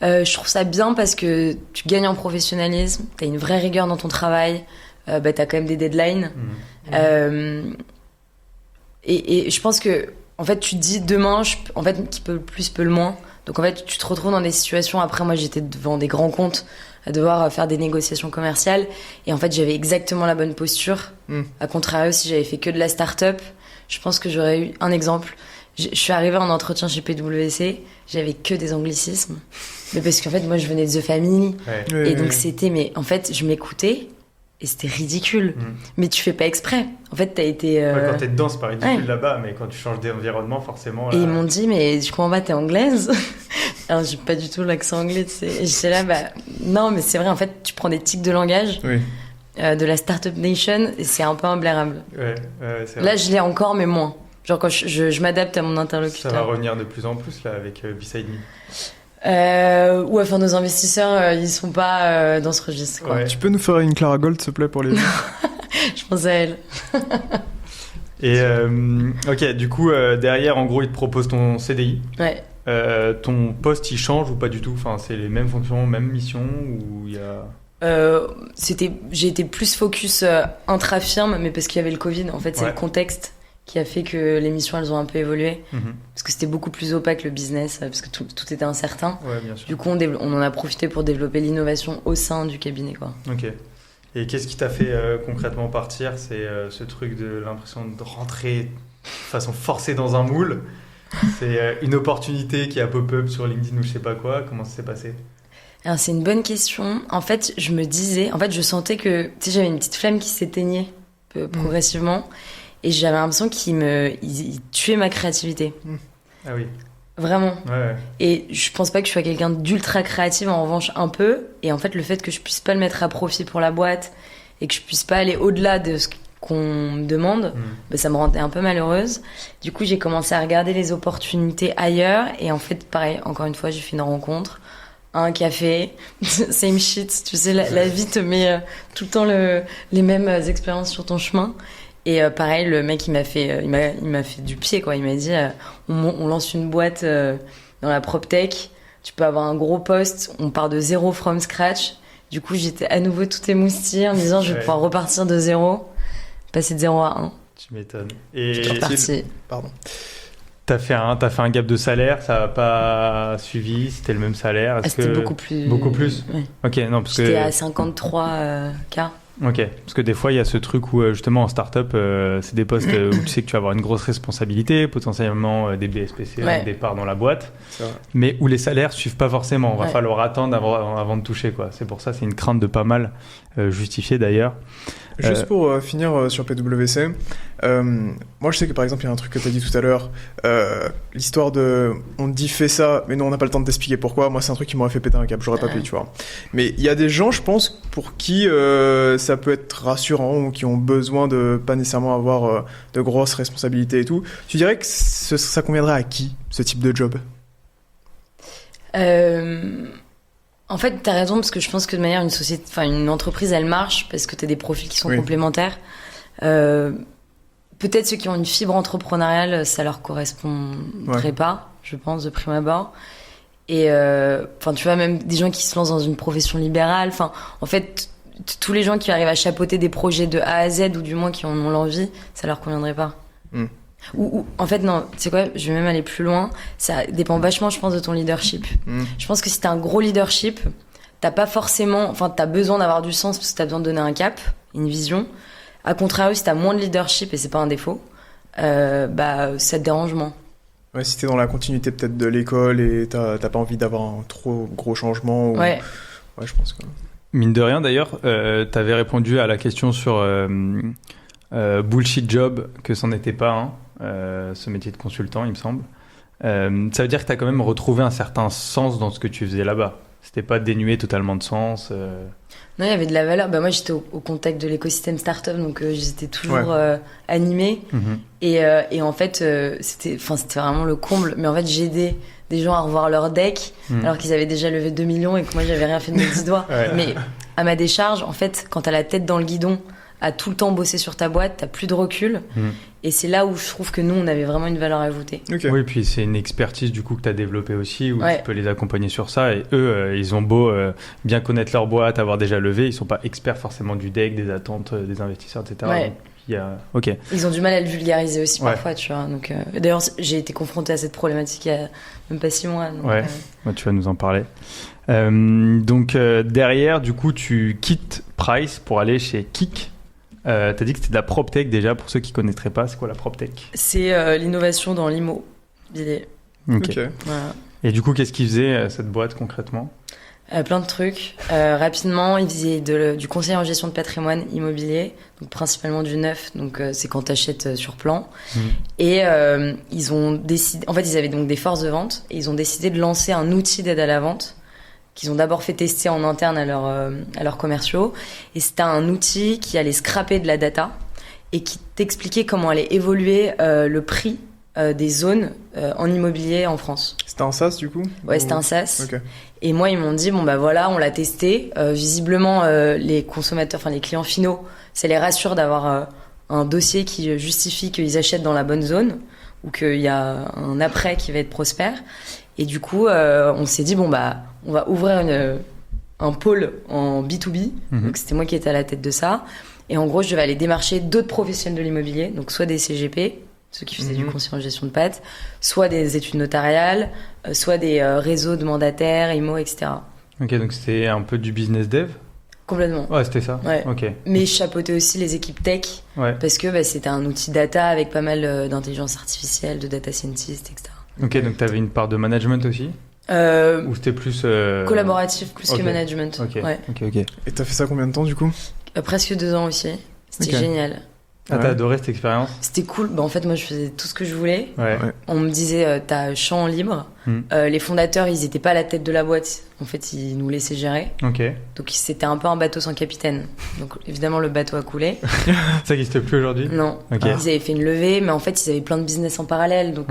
Je trouve ça bien parce que tu gagnes en professionnalisme, t'as une vraie rigueur dans ton travail, bah, t'as quand même des deadlines. Et je pense que, en fait, tu te dis demain, en fait, qui peut le plus peut le moins. Donc, en fait, tu te retrouves dans des situations. Après, moi, j'étais devant des grands comptes à devoir faire des négociations commerciales. Et en fait, j'avais exactement la bonne posture. À contrario, si j'avais fait que de la start-up, je pense que j'aurais eu un exemple. Je suis arrivée en entretien chez PwC, j'avais que des anglicismes. Mais parce qu'en fait, moi, je venais de The Family.
Ouais.
Et donc, c'était, mais en fait, je m'écoutais et c'était ridicule. Mais tu fais pas exprès. En fait, t'as été.
Quand t'es dedans, c'est pas ridicule
Ouais.
là-bas, mais quand tu changes d'environnement, forcément.
Et ils m'ont dit, mais je comprends pas, t'es anglaise? Alors, j'ai pas du tout l'accent anglais, tu sais. Et j'étais là, bah, non, mais c'est vrai, en fait, tu prends des tics de langage de la Startup Nation et c'est un peu imblairable.
Ouais, c'est vrai.
Là, je l'ai encore, mais moins. Genre, quand je m'adapte à mon
Ça
interlocuteur.
va revenir de plus en plus là avec Beside Me.
Ouais, enfin, nos investisseurs, ils sont pas dans ce registre, quoi.
Ouais.
Tu peux nous faire une Clara Gold, s'il te plaît, pour les...
Je pense à elle.
Et ok, du coup, derrière, en gros, ils te proposent ton CDI.
Ouais.
Ton poste, il change ou pas du tout? Enfin, c'est les mêmes fonctions, mêmes missions ou il y a...
J'ai été plus focus intra-firme, mais parce qu'il y avait le Covid. En fait, c'est le contexte qui a fait que les missions, elles ont un peu évolué. Parce que c'était beaucoup plus opaque, le business, parce que tout était incertain.
Ouais, bien sûr.
Du coup, on en a profité pour développer l'innovation au sein du cabinet, quoi.
Ok. Et qu'est-ce qui t'a fait concrètement partir? C'est ce truc de l'impression de rentrer de façon forcée dans un moule. C'est une opportunité qui a pop-up sur LinkedIn ou je sais pas quoi. Comment ça s'est passé?
Alors, c'est une bonne question. En fait, je me disais... En fait, je sentais que... Tu sais, j'avais une petite flamme qui s'éteignait progressivement. Et j'avais l'impression qu'il tuait ma créativité.
Ah oui.
Vraiment.
Ouais.
Et je pense pas que je sois quelqu'un d'ultra créatif, en revanche, un peu. Et en fait, le fait que je puisse pas le mettre à profit pour la boîte et que je puisse pas aller au-delà de ce qu'on me demande, bah, ça me rendait un peu malheureuse. Du coup, j'ai commencé à regarder les opportunités ailleurs. Et en fait, pareil, encore une fois, j'ai fait une rencontre. Un café, same shit. Tu sais, la vie te met tout le temps les mêmes expériences sur ton chemin. Et pareil, le mec, il m'a fait du pied, quoi. Il m'a dit, on lance une boîte dans la PropTech. Tu peux avoir un gros poste. On part de zéro from scratch. Du coup, j'étais à nouveau tout émoustillée en me disant, je vais pouvoir repartir de zéro, passer de 0 à 1.
Tu m'étonnes. Et
Je suis repartie.
Pardon.
t'as fait un gap de salaire, ça n'a pas suivi, c'était le même salaire.
C'était beaucoup plus.
Beaucoup plus.
Ouais.
Ok, non, parce
J'étais
que.
à 53K.
Ok, parce que des fois il y a ce truc où justement en start-up, c'est des postes où tu sais que tu vas avoir une grosse responsabilité, potentiellement des BSPC au départ dans la boîte, mais où les salaires suivent pas forcément. Va falloir attendre avant de toucher, quoi. C'est pour ça, c'est une crainte de pas mal, justifiée d'ailleurs.
Juste pour finir sur PwC, moi je sais que par exemple il y a un truc que tu as dit tout à l'heure, l'histoire de on te dit fais ça, mais non on n'a pas le temps de t'expliquer pourquoi. Moi c'est un truc qui m'aurait fait péter un câble, j'aurais pas pu, tu vois. Mais il y a des gens, je pense, pour qui ça peut être rassurant ou qui ont besoin de pas nécessairement avoir de grosses responsabilités et tout. Tu dirais que ça conviendrait à qui, ce type de job?
En fait, t'as raison, parce que je pense que de manière, une entreprise, elle marche parce que t'as des profils qui sont complémentaires. Peut-être ceux qui ont une fibre entrepreneuriale, ça leur correspondrait pas, je pense, de prime abord. Et tu vois, même des gens qui se lancent dans une profession libérale. Enfin, en fait, tous les gens qui arrivent à chapeauter des projets de A à Z, ou du moins qui en ont l'envie, ça leur conviendrait pas. Ou en fait, non, tu sais quoi, je vais même aller plus loin. Ça dépend vachement, je pense, de ton leadership. Je pense que si t'as un gros leadership, t'as pas forcément, t'as besoin d'avoir du sens parce que t'as besoin de donner un cap, une vision. À contrario, si t'as moins de leadership, et c'est pas un défaut, ça te dérange moins.
Ouais, si t'es dans la continuité peut-être de l'école et t'as pas envie d'avoir un trop gros changement. Ouais, je pense que.
Mine de rien, d'ailleurs, t'avais répondu à la question sur bullshit job, que c'en était pas un. Ce métier de consultant, il me semble. Ça veut dire que tu as quand même retrouvé un certain sens dans ce que tu faisais là-bas. C'était pas dénué totalement de sens.
Non, il y avait de la valeur. Bah, moi, j'étais au contact de l'écosystème startup, donc j'étais toujours animée. Et en fait, c'était vraiment le comble. Mais en fait, j'aidais des gens à revoir leur deck, alors qu'ils avaient déjà levé 2 millions et que moi, j'avais rien fait de mes 10 doigts. Mais à ma décharge, en fait, quand t'as la tête dans le guidon, à tout le temps bosser sur ta boîte, t'as plus de recul. Et c'est là où je trouve que nous, on avait vraiment une valeur ajoutée.
Oui, puis c'est une expertise du coup que tu as développée aussi, où tu peux les accompagner sur ça. Et eux, ils ont beau bien connaître leur boîte, avoir déjà levé, ils sont pas experts forcément du deck, des attentes des investisseurs, etc.
Ouais.
Donc,
Ils ont du mal à le vulgariser aussi parfois, tu vois. Donc, d'ailleurs, j'ai été confrontée à cette problématique il y a même pas 6 mois. Donc,
tu vas nous en parler. Donc derrière, du coup, tu quittes Price pour aller chez Kik. T'as dit que c'était de la PropTech déjà, pour ceux qui connaîtraient pas, c'est quoi la PropTech?
C'est l'innovation dans l'immobilier.
Ok.
Voilà.
Et du coup, qu'est-ce qu'ils faisaient cette boîte concrètement?
Plein de trucs. Rapidement, ils faisaient du conseil en gestion de patrimoine immobilier, donc principalement du neuf, donc c'est quand t'achètes sur plan. Et ils ont décidé, en fait, ils avaient donc des forces de vente, et ils ont décidé de lancer un outil d'aide à la vente qu'ils ont d'abord fait tester en interne à leurs commerciaux. Et c'était un outil qui allait scraper de la data et qui t'expliquait comment allait évoluer le prix des zones en immobilier en France.
C'était un SaaS du coup?
Ouais, c'était un SaaS.
Okay.
Et moi, ils m'ont dit, bon bah voilà, on l'a testé. Visiblement, les consommateurs, enfin les clients finaux, ça les rassure d'avoir un dossier qui justifie qu'ils achètent dans la bonne zone ou qu'il y a un après qui va être prospère. Et du coup, on s'est dit, bon bah, on va ouvrir un pôle en B2B. Donc c'était moi qui étais à la tête de ça. Et en gros, je vais aller démarcher d'autres professionnels de l'immobilier, donc soit des CGP, ceux qui faisaient du conseil en gestion de patte, soit des études notariales, soit des réseaux de mandataires, IMO, etc.
Ok, donc c'était un peu du business dev?
Complètement.
Ouais, c'était ça.
Ouais.
Ok.
Mais je chapeautais aussi les équipes tech, parce que c'était un outil data avec pas mal d'intelligence artificielle, de data scientist, etc.
Ok, donc tu avais une part de management aussi? Ou c'était plus...
collaboratif plus que management.
Ok.
Et t'as fait ça combien de temps du coup?
Presque 2 ans aussi. C'était génial.
Ah, t'as adoré cette expérience?
C'était cool. En fait, moi, je faisais tout ce que je voulais.
Ouais.
On me disait, t'as champ libre. Les fondateurs, ils étaient pas à la tête de la boîte. En fait, ils nous laissaient gérer.
Ok.
Donc, c'était un peu un bateau sans capitaine. Donc, évidemment, le bateau a coulé.
Ça n'existe plus aujourd'hui?
Non.
Okay.
Ils avaient fait une levée, mais en fait, ils avaient plein de business en parallèle. Donc,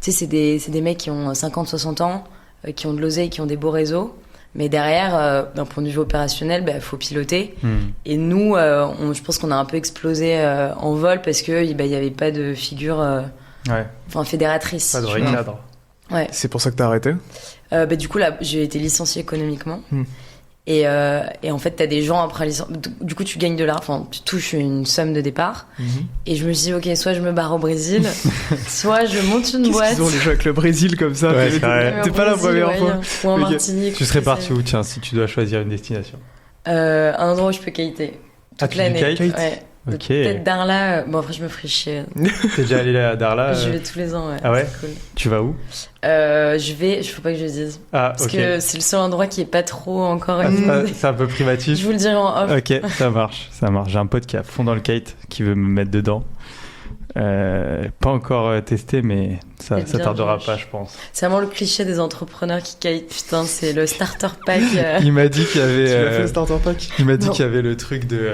tu sais, c'est des mecs qui ont 50, 60 ans, qui ont de l'oseille, qui ont des beaux réseaux. Mais derrière, d'un point de vue opérationnel, faut piloter. Et nous, je pense qu'on a un peu explosé en vol parce que y avait pas de figure fédératrice.
Pas de vrai cadre.
Ouais.
C'est pour ça que t'as arrêté?
Du coup, là, j'ai été licenciée économiquement. Et en fait, t'as des gens après du coup, tu gagnes de l'argent, tu touches une somme de départ. Et je me suis dit, ok, soit je me barre au Brésil, soit je monte une boîte.
Ils ont les jeux avec le Brésil comme ça.
Ouais,
t'es pas la première fois.
Ou en Martinique.
Tu serais parti où, tiens, si tu dois choisir une destination?
Un endroit où je peux kiter. Toute l'année. Ouais.
Ok.
Peut-être Darla. Bon, après, je me ferai chier.
T'es déjà allé à Darla?
Je vais tous les ans, ouais.
Ah ouais?
C'est cool.
Tu vas où?
Faut pas que je le dise.
Ah,
parce que c'est le seul endroit qui est pas trop encore.
C'est un peu privatif.
Je vous le dirai en off.
Ok, ça marche. J'ai un pote qui est à fond dans le kite, qui veut me mettre dedans. Pas encore testé, mais ça tardera pas, je pense.
C'est vraiment le cliché des entrepreneurs qui kitent. Putain, c'est le starter pack.
Il m'a dit qu'il y avait.
Tu l'as fait le starter pack?
Il m'a dit qu'il y avait le truc de.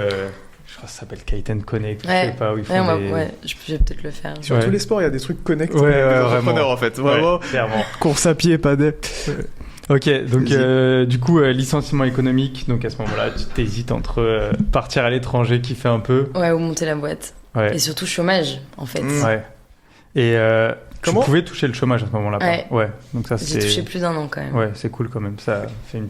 Je crois que ça s'appelle Kite and Connect. Je sais pas où ils font
je vais peut-être le faire.
Sur tous les sports, il y a des trucs connect.
Ouais,
des
entrepreneurs
vraiment. En fait. Vraiment.
Clairement.
Course à pied, pas des.
Ok, donc du coup, licenciement économique. Donc à ce moment-là, tu t'hésites entre partir à l'étranger, kiffer un peu.
Ouais, ou monter la boîte. Ouais. Et surtout chômage, en fait.
Ouais. Et tu pouvais toucher le chômage à ce moment-là. Ouais. Donc ça,
j'ai touché plus d'1 an quand même.
Ouais, c'est cool quand même. Ça fait un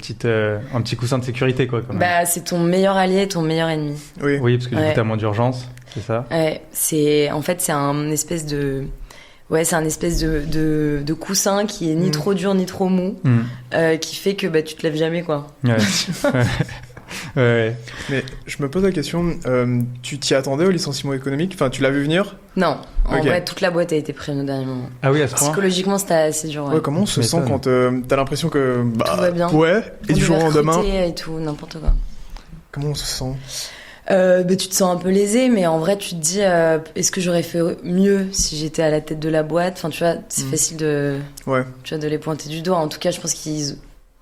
petit coussin de sécurité, quoi. Quand même.
C'est ton meilleur allié et ton meilleur ennemi.
Oui, parce que du coup, t'as moins d'urgence, c'est ça?
Ouais, c'est un espèce de. Ouais, c'est un espèce de coussin qui est ni trop dur ni trop mou, qui fait que tu te lèves jamais, quoi.
Ouais. Ouais.
Mais je me pose la question, tu t'y attendais au licenciement économique? Enfin, tu l'as vu venir?
Non, en vrai, toute la boîte a été prise au dernier moment.
Ah oui, à ce point?
Psychologiquement, c'était assez dur.
Ouais, comment on se sent quand t'as l'impression que
tout va bien?
Ouais, et du jour au lendemain.
Et tout, n'importe quoi.
Comment on se sent?
Tu te sens un peu lésé, mais en vrai, tu te dis, est-ce que j'aurais fait mieux si j'étais à la tête de la boîte? Enfin, tu vois, c'est facile de les pointer du doigt. En tout cas, je pense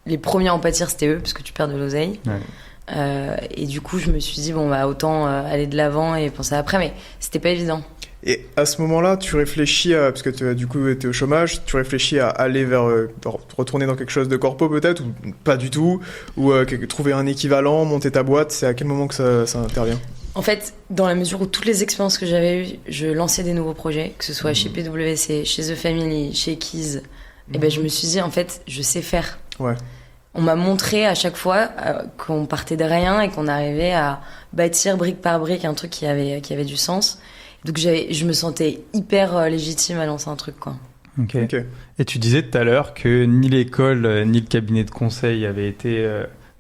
les premiers à en pâtir, c'était eux, parce que tu perds de l'oseille. Ouais. Et du coup, je me suis dit, autant aller de l'avant et penser après, mais c'était pas évident.
Et à ce moment-là, tu réfléchis parce que du coup, t'es au chômage, tu réfléchis à aller vers retourner dans quelque chose de corpo peut-être, ou pas du tout, ou trouver un équivalent, monter ta boîte. C'est à quel moment que ça intervient?
En fait, dans la mesure où toutes les expériences que j'avais eues, je lançais des nouveaux projets, que ce soit chez PwC, chez The Family, chez Keys, et je me suis dit, en fait, je sais faire.
Ouais.
On m'a montré à chaque fois qu'on partait de rien et qu'on arrivait à bâtir brique par brique un truc qui avait du sens. Donc je me sentais hyper légitime à lancer un truc, quoi.
Ok. Et tu disais tout à l'heure que ni l'école ni le cabinet de conseil avaient été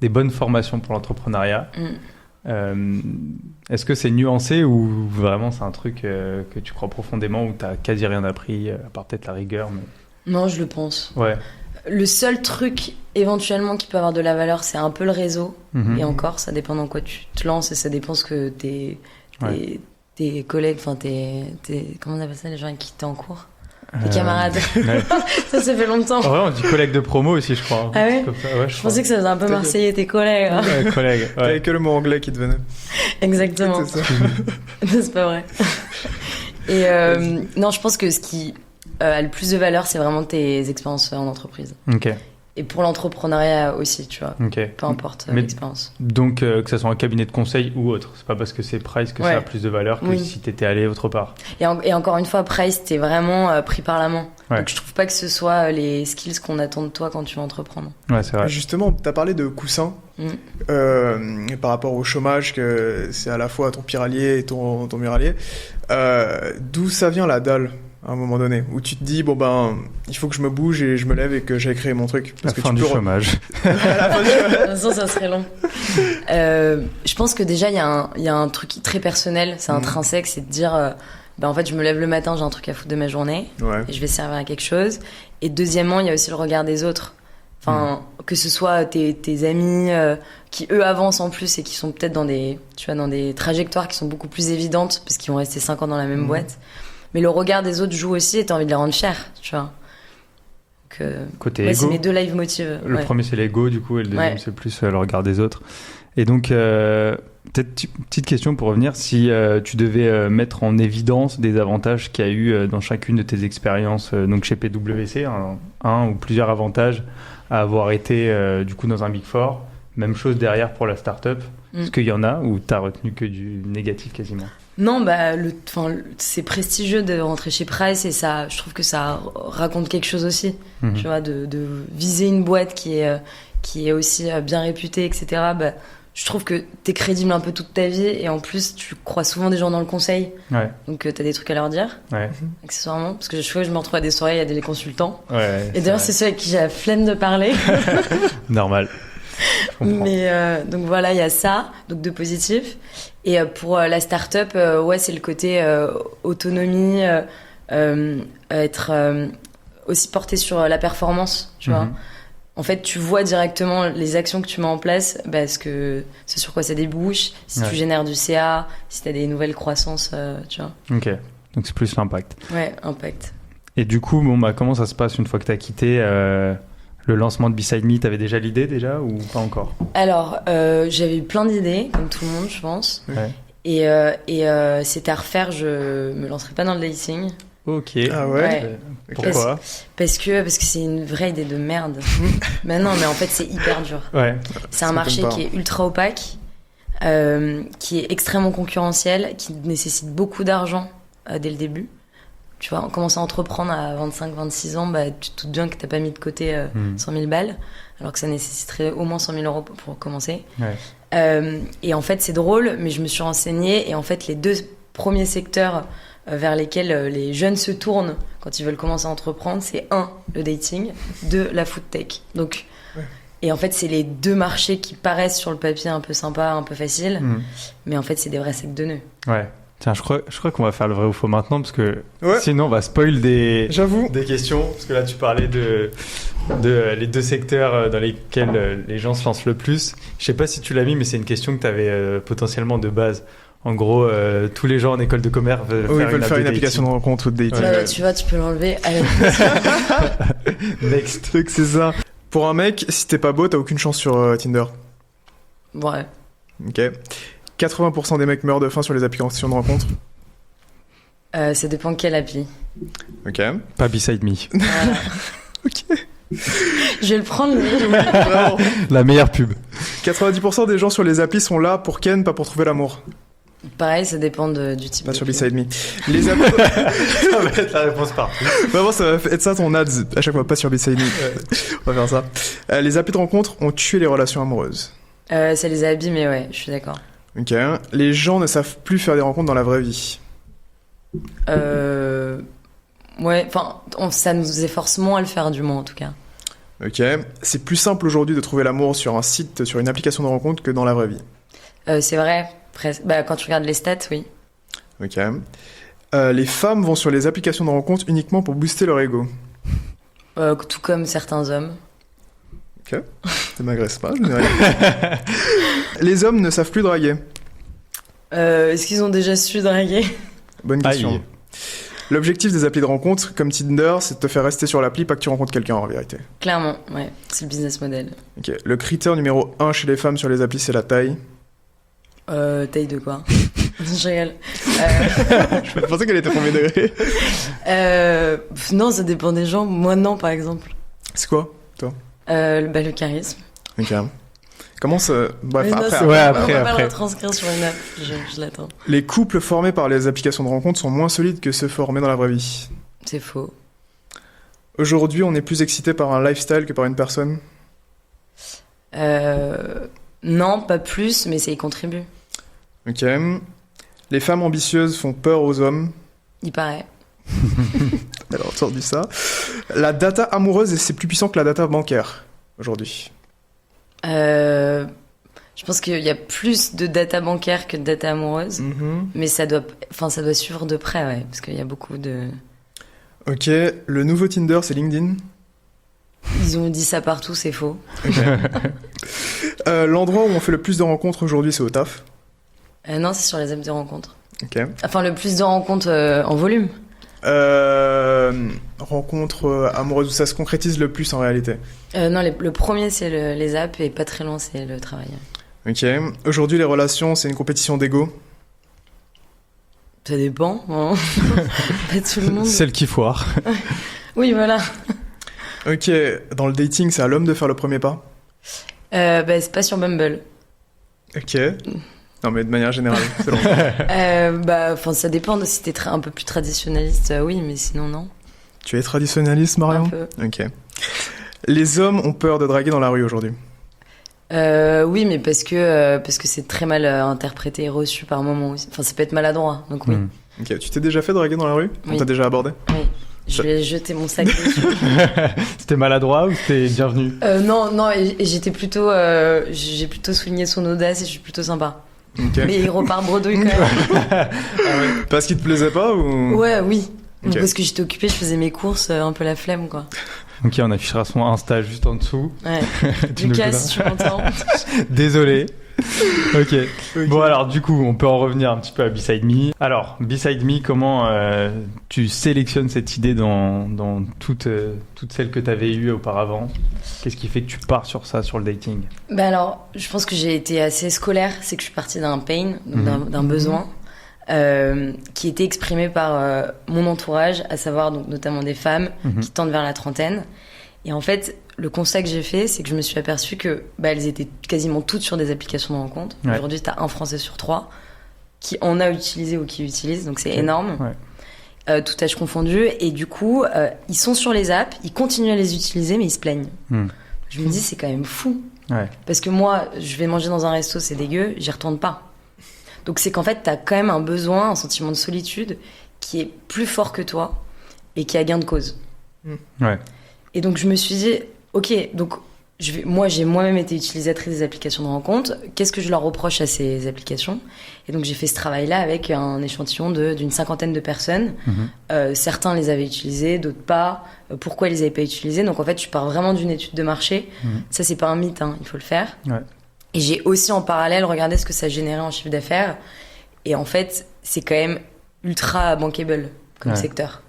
des bonnes formations pour l'entrepreneuriat. Est-ce que c'est nuancé ou vraiment c'est un truc que tu crois profondément, où t'as quasi rien appris, à part peut-être la rigueur, mais... Non,
je le pense.
Ouais.
Le seul truc éventuellement qui peut avoir de la valeur, c'est un peu le réseau. Et encore, ça dépend dans quoi tu te lances et ça dépend ce que tes collègues, enfin comment on appelle ça, les gens avec qui t'es en cours, tes camarades. Ouais. ça fait longtemps.
Ouais, on dit collègues de promo aussi, je crois.
Ah ouais,
comme ça. Ouais,
je pensais que ça faisait un peu marseillais, tes collègues. Hein.
Ouais, collègues. Ouais.
T'avais que le mot anglais qui te venait.
Exactement.
C'est ça.
C'est pas vrai. Et non, je pense que ce qui a le plus de valeur, c'est vraiment tes expériences en entreprise.
Ok.
Et pour l'entrepreneuriat aussi, tu vois.
Okay.
Peu importe l'expérience.
Donc, que ce soit un cabinet de conseil ou autre, c'est pas parce que c'est Price que ça a plus de valeur que si t'étais allé autre part.
Et encore une fois, Price, t'es vraiment pris par la main.
Ouais.
Donc, je trouve pas que ce soit les skills qu'on attend de toi quand tu veux entreprendre.
Ouais, c'est vrai.
Justement, t'as parlé de coussin par rapport au chômage, que c'est à la fois ton pire allié et ton meilleur allié. D'où ça vient la dalle? À un moment donné, où tu te dis, il faut que je me bouge et je me lève et que j'aille créer mon truc.
Parce que fin du chômage.
De toute façon, ça serait long. Je pense que déjà, il y a un truc très personnel, c'est intrinsèque, c'est de dire, en fait, je me lève le matin, j'ai un truc à foutre de ma journée, et je vais servir à quelque chose. Et deuxièmement, il y a aussi le regard des autres. Enfin, que ce soit tes amis qui, eux, avancent en plus et qui sont peut-être dans des trajectoires qui sont beaucoup plus évidentes, parce qu'ils vont rester 5 ans dans la même boîte. Mais le regard des autres joue aussi et t'as envie de les rendre chers, tu vois. Donc,
côté ego.
C'est mes deux live motives.
Le premier, c'est l'ego, du coup, et le deuxième, c'est plus le regard des autres. Et donc, peut-être petite question pour revenir, si tu devais mettre en évidence des avantages qu'il y a eu dans chacune de tes expériences, donc chez PwC, un ou plusieurs avantages à avoir été du coup dans un Big Four, même chose derrière pour la start-up. Est-ce qu'il y en a ou t'as retenu que du négatif quasiment? Non,
c'est prestigieux de rentrer chez Price et ça, je trouve que ça raconte quelque chose aussi. Tu vois, de viser une boîte qui est aussi bien réputée, etc. Je trouve que t'es crédible un peu toute ta vie et en plus, tu crois souvent des gens dans le conseil.
Ouais.
Donc, t'as des trucs à leur dire.
Ouais.
Accessoirement. Parce que je me retrouve à des soirées, il y a des consultants.
Ouais,
et d'ailleurs, c'est ceux avec qui j'ai la flemme de parler.
Normal.
Mais donc voilà, il y a ça, donc de positif. Et pour la start-up, c'est le côté autonomie, être aussi porté sur la performance, tu vois. En fait, tu vois directement les actions que tu mets en place, parce que c'est sur quoi ça débouche, si tu génères du CA, si tu as des nouvelles croissances, tu vois.
Ok, donc c'est plus l'impact.
Ouais, impact.
Et du coup, comment ça se passe une fois que tu as quitté le lancement de Beside Me? T'avais déjà l'idée ou pas encore?
Alors, j'avais eu plein d'idées, comme tout le monde, je pense.
Ouais.
Et c'était à refaire, je me lancerai pas dans le dating.
Ok.
Ah ouais.
Pourquoi?
Parce que c'est une vraie idée de merde. Mais non, mais en fait, c'est hyper dur.
Ouais.
C'est un marché qui est ultra opaque, qui est extrêmement concurrentiel, qui nécessite beaucoup d'argent dès le début. Tu vois, on commence à entreprendre à 25-26 ans, tu te doutes bien que t'as pas mis de côté 100 000 balles, alors que ça nécessiterait au moins 100 000 euros pour commencer.
Ouais.
Et en fait, c'est drôle, mais je me suis renseignée, et en fait, les 2 premiers secteurs vers lesquels les jeunes se tournent quand ils veulent commencer à entreprendre, c'est 1, le dating, 2, la food tech. Donc, et en fait, c'est les 2 marchés qui paraissent sur le papier un peu sympa, un peu facile, mais en fait, c'est des vrais sacs de nœuds.
Ouais. Tiens, je crois qu'on va faire le vrai ou faux maintenant, parce que sinon on va spoil des questions. Parce que là, tu parlais les deux secteurs dans lesquels les gens se lancent le plus. Je sais pas si tu l'as mis, mais c'est une question que tu avais potentiellement de base. En gros, tous les gens en école de commerce veulent
faire une application de rencontre ou de dating.
Ouais. Tu vois, tu peux l'enlever à la
Next.
C'est ça. Pour un mec, si t'es pas beau, t'as aucune chance sur Tinder.
Ouais.
Ok. 80% des mecs meurent de faim sur les applications de rencontre.
Ça dépend de quelle appli.
Ok.
Pas Beside Me.
Voilà.
Ok.
Je vais le prendre, lui.
Vraiment.
La meilleure pub.
90% des gens sur les applis sont là pour Ken, pas pour trouver l'amour.
Pareil, ça dépend du type.
Pas sur
d'appli.
Beside Me. Les applis...
Ça va être la réponse partout.
Vraiment, ça va être ça ton ad à chaque fois, pas sur Beside Me. On va faire ça. Les applis de rencontre ont tué les relations amoureuses.
Ça les a abîmés, ouais, je suis d'accord.
Ok. Les gens ne savent plus faire des rencontres dans la vraie vie.
Ouais, enfin, ça nous efforce moins à le faire, du moins, en tout cas.
Ok. C'est plus simple aujourd'hui de trouver l'amour sur un site, sur une application de rencontre que dans la vraie vie.
C'est vrai, quand tu regardes les stats, oui.
Ok. Les femmes vont sur les applications de rencontre uniquement pour booster leur ego.
Tout comme certains hommes.
Ok. Ça m'agresse pas, je n'ai rien. Les hommes ne savent plus draguer.
Est-ce qu'ils ont déjà su draguer?
Bonne question.
Aïe.
L'objectif des applis de rencontre, comme Tinder, c'est de te faire rester sur l'appli, pas que tu rencontres quelqu'un en vérité.
Clairement, ouais, c'est le business model.
Ok. Le critère numéro 1 chez les femmes sur les applis, c'est la taille.
Taille de quoi? Je rigole.
Je pensais qu'elle était premier degré.
Non, ça dépend des gens. Moi, non, par exemple.
C'est quoi, toi?
Le charisme.
Ok. Comment ça... Bref,
Mais non,
après,
c'est-
Ouais,
on
après,
va pas
après.
le retranscrire sur une app. Je l'attends.
Les couples formés par les applications de rencontre sont moins solides que ceux formés dans la vraie vie.
C'est faux.
Aujourd'hui, on est plus excité par un lifestyle que par une personne.
Non, pas plus, mais ça y contribue.
Ok. Les femmes ambitieuses font peur aux hommes.
Il paraît.
Elle a entendu ça. La data amoureuse, c'est plus puissant que la data bancaire, aujourd'hui.
Je pense qu'il y a plus de data bancaire que de data amoureuse, mais ça doit suivre de près, ouais, parce qu'il y a beaucoup de...
Ok. Le nouveau Tinder, c'est LinkedIn.
Ils ont dit ça partout, c'est faux.
L'endroit où on fait le plus de rencontres aujourd'hui, c'est au taf.
Non, c'est sur les apps de rencontre.
Ok.
Enfin, le plus de rencontres en volume.
Rencontres amoureuses où ça se concrétise le plus en réalité.
Non, le premier, c'est les apps, et pas très loin, c'est le travail.
Ok. Aujourd'hui, les relations, c'est une compétition d'ego.
Ça dépend, hein. Pas tout le monde.
Celle qui foire.
Oui, voilà.
Ok. Dans le dating, c'est à l'homme de faire le premier pas.
C'est pas sur Bumble.
Ok. Non, mais de manière générale, c'est long.
Ça dépend de si t'es un peu plus traditionnaliste, oui, mais sinon, non.
Tu es traditionnaliste, Marion?
Un peu.
Ok. Les hommes ont peur de draguer dans la rue aujourd'hui.
Oui, mais parce que c'est très mal interprété et reçu par moment aussi. Enfin, ça peut être maladroit, donc oui.
Ok. Tu t'es déjà fait draguer dans la rue? On
Oui.
t'a déjà abordé?
Oui. Je lui ai jeté mon sac dessus.
C'était maladroit ou c'était bienvenu?
Non, et j'étais plutôt... j'ai plutôt souligné son audace et je suis plutôt sympa.
Ok.
Mais il repart bredouille quand même.
Parce qu'il te plaisait pas ou?
Ouais, oui.
Ok.
Parce que j'étais occupée, je faisais mes courses, un peu la flemme, quoi.
Ok, on affichera son Insta juste en dessous.
Ouais.
Tu nous
Lucas,
fais
si tu m'entends.
Désolé. Ok.
Ok.
Bon alors du coup, on peut en revenir un petit peu à Beside Me. Alors, Beside Me, comment tu sélectionnes cette idée dans toutes celles que tu avais eues auparavant? Qu'est-ce qui fait que tu pars sur ça, sur le dating?
Alors, je pense que j'ai été assez scolaire. C'est que je suis partie d'un pain, donc d'un besoin, qui était exprimé par mon entourage, à savoir donc notamment des femmes qui tendent vers la trentaine. Et en fait, le constat que j'ai fait, c'est que je me suis aperçue que elles étaient quasiment toutes sur des applications de rencontre.
Ouais.
Aujourd'hui, t'as un Français sur 3 qui en a utilisé ou qui utilise, donc c'est énorme.
Ouais.
Tout âge confondu. Et du coup, ils sont sur les apps, ils continuent à les utiliser, mais ils se plaignent. Je me dis, c'est quand même fou.
Ouais.
Parce que moi, je vais manger dans un resto, c'est dégueu, j'y retourne pas. Donc c'est qu'en fait, t'as quand même un besoin, un sentiment de solitude qui est plus fort que toi et qui a gain de cause.
Ouais.
Et donc je me suis dit, ok, donc moi, j'ai moi-même été utilisatrice des applications de rencontre. Qu'est-ce que je leur reproche à ces applications ? Et donc, j'ai fait ce travail-là avec un échantillon d'une 50aine de personnes. Certains les avaient utilisés, d'autres pas. Pourquoi ils les avaient pas utilisés ? Donc, en fait, je pars vraiment d'une étude de marché. Ça, c'est pas un mythe, hein, il faut le faire. Ouais. Et j'ai aussi, en parallèle, regardé ce que ça générait en chiffre d'affaires. Et en fait, c'est quand même ultra bankable comme secteur.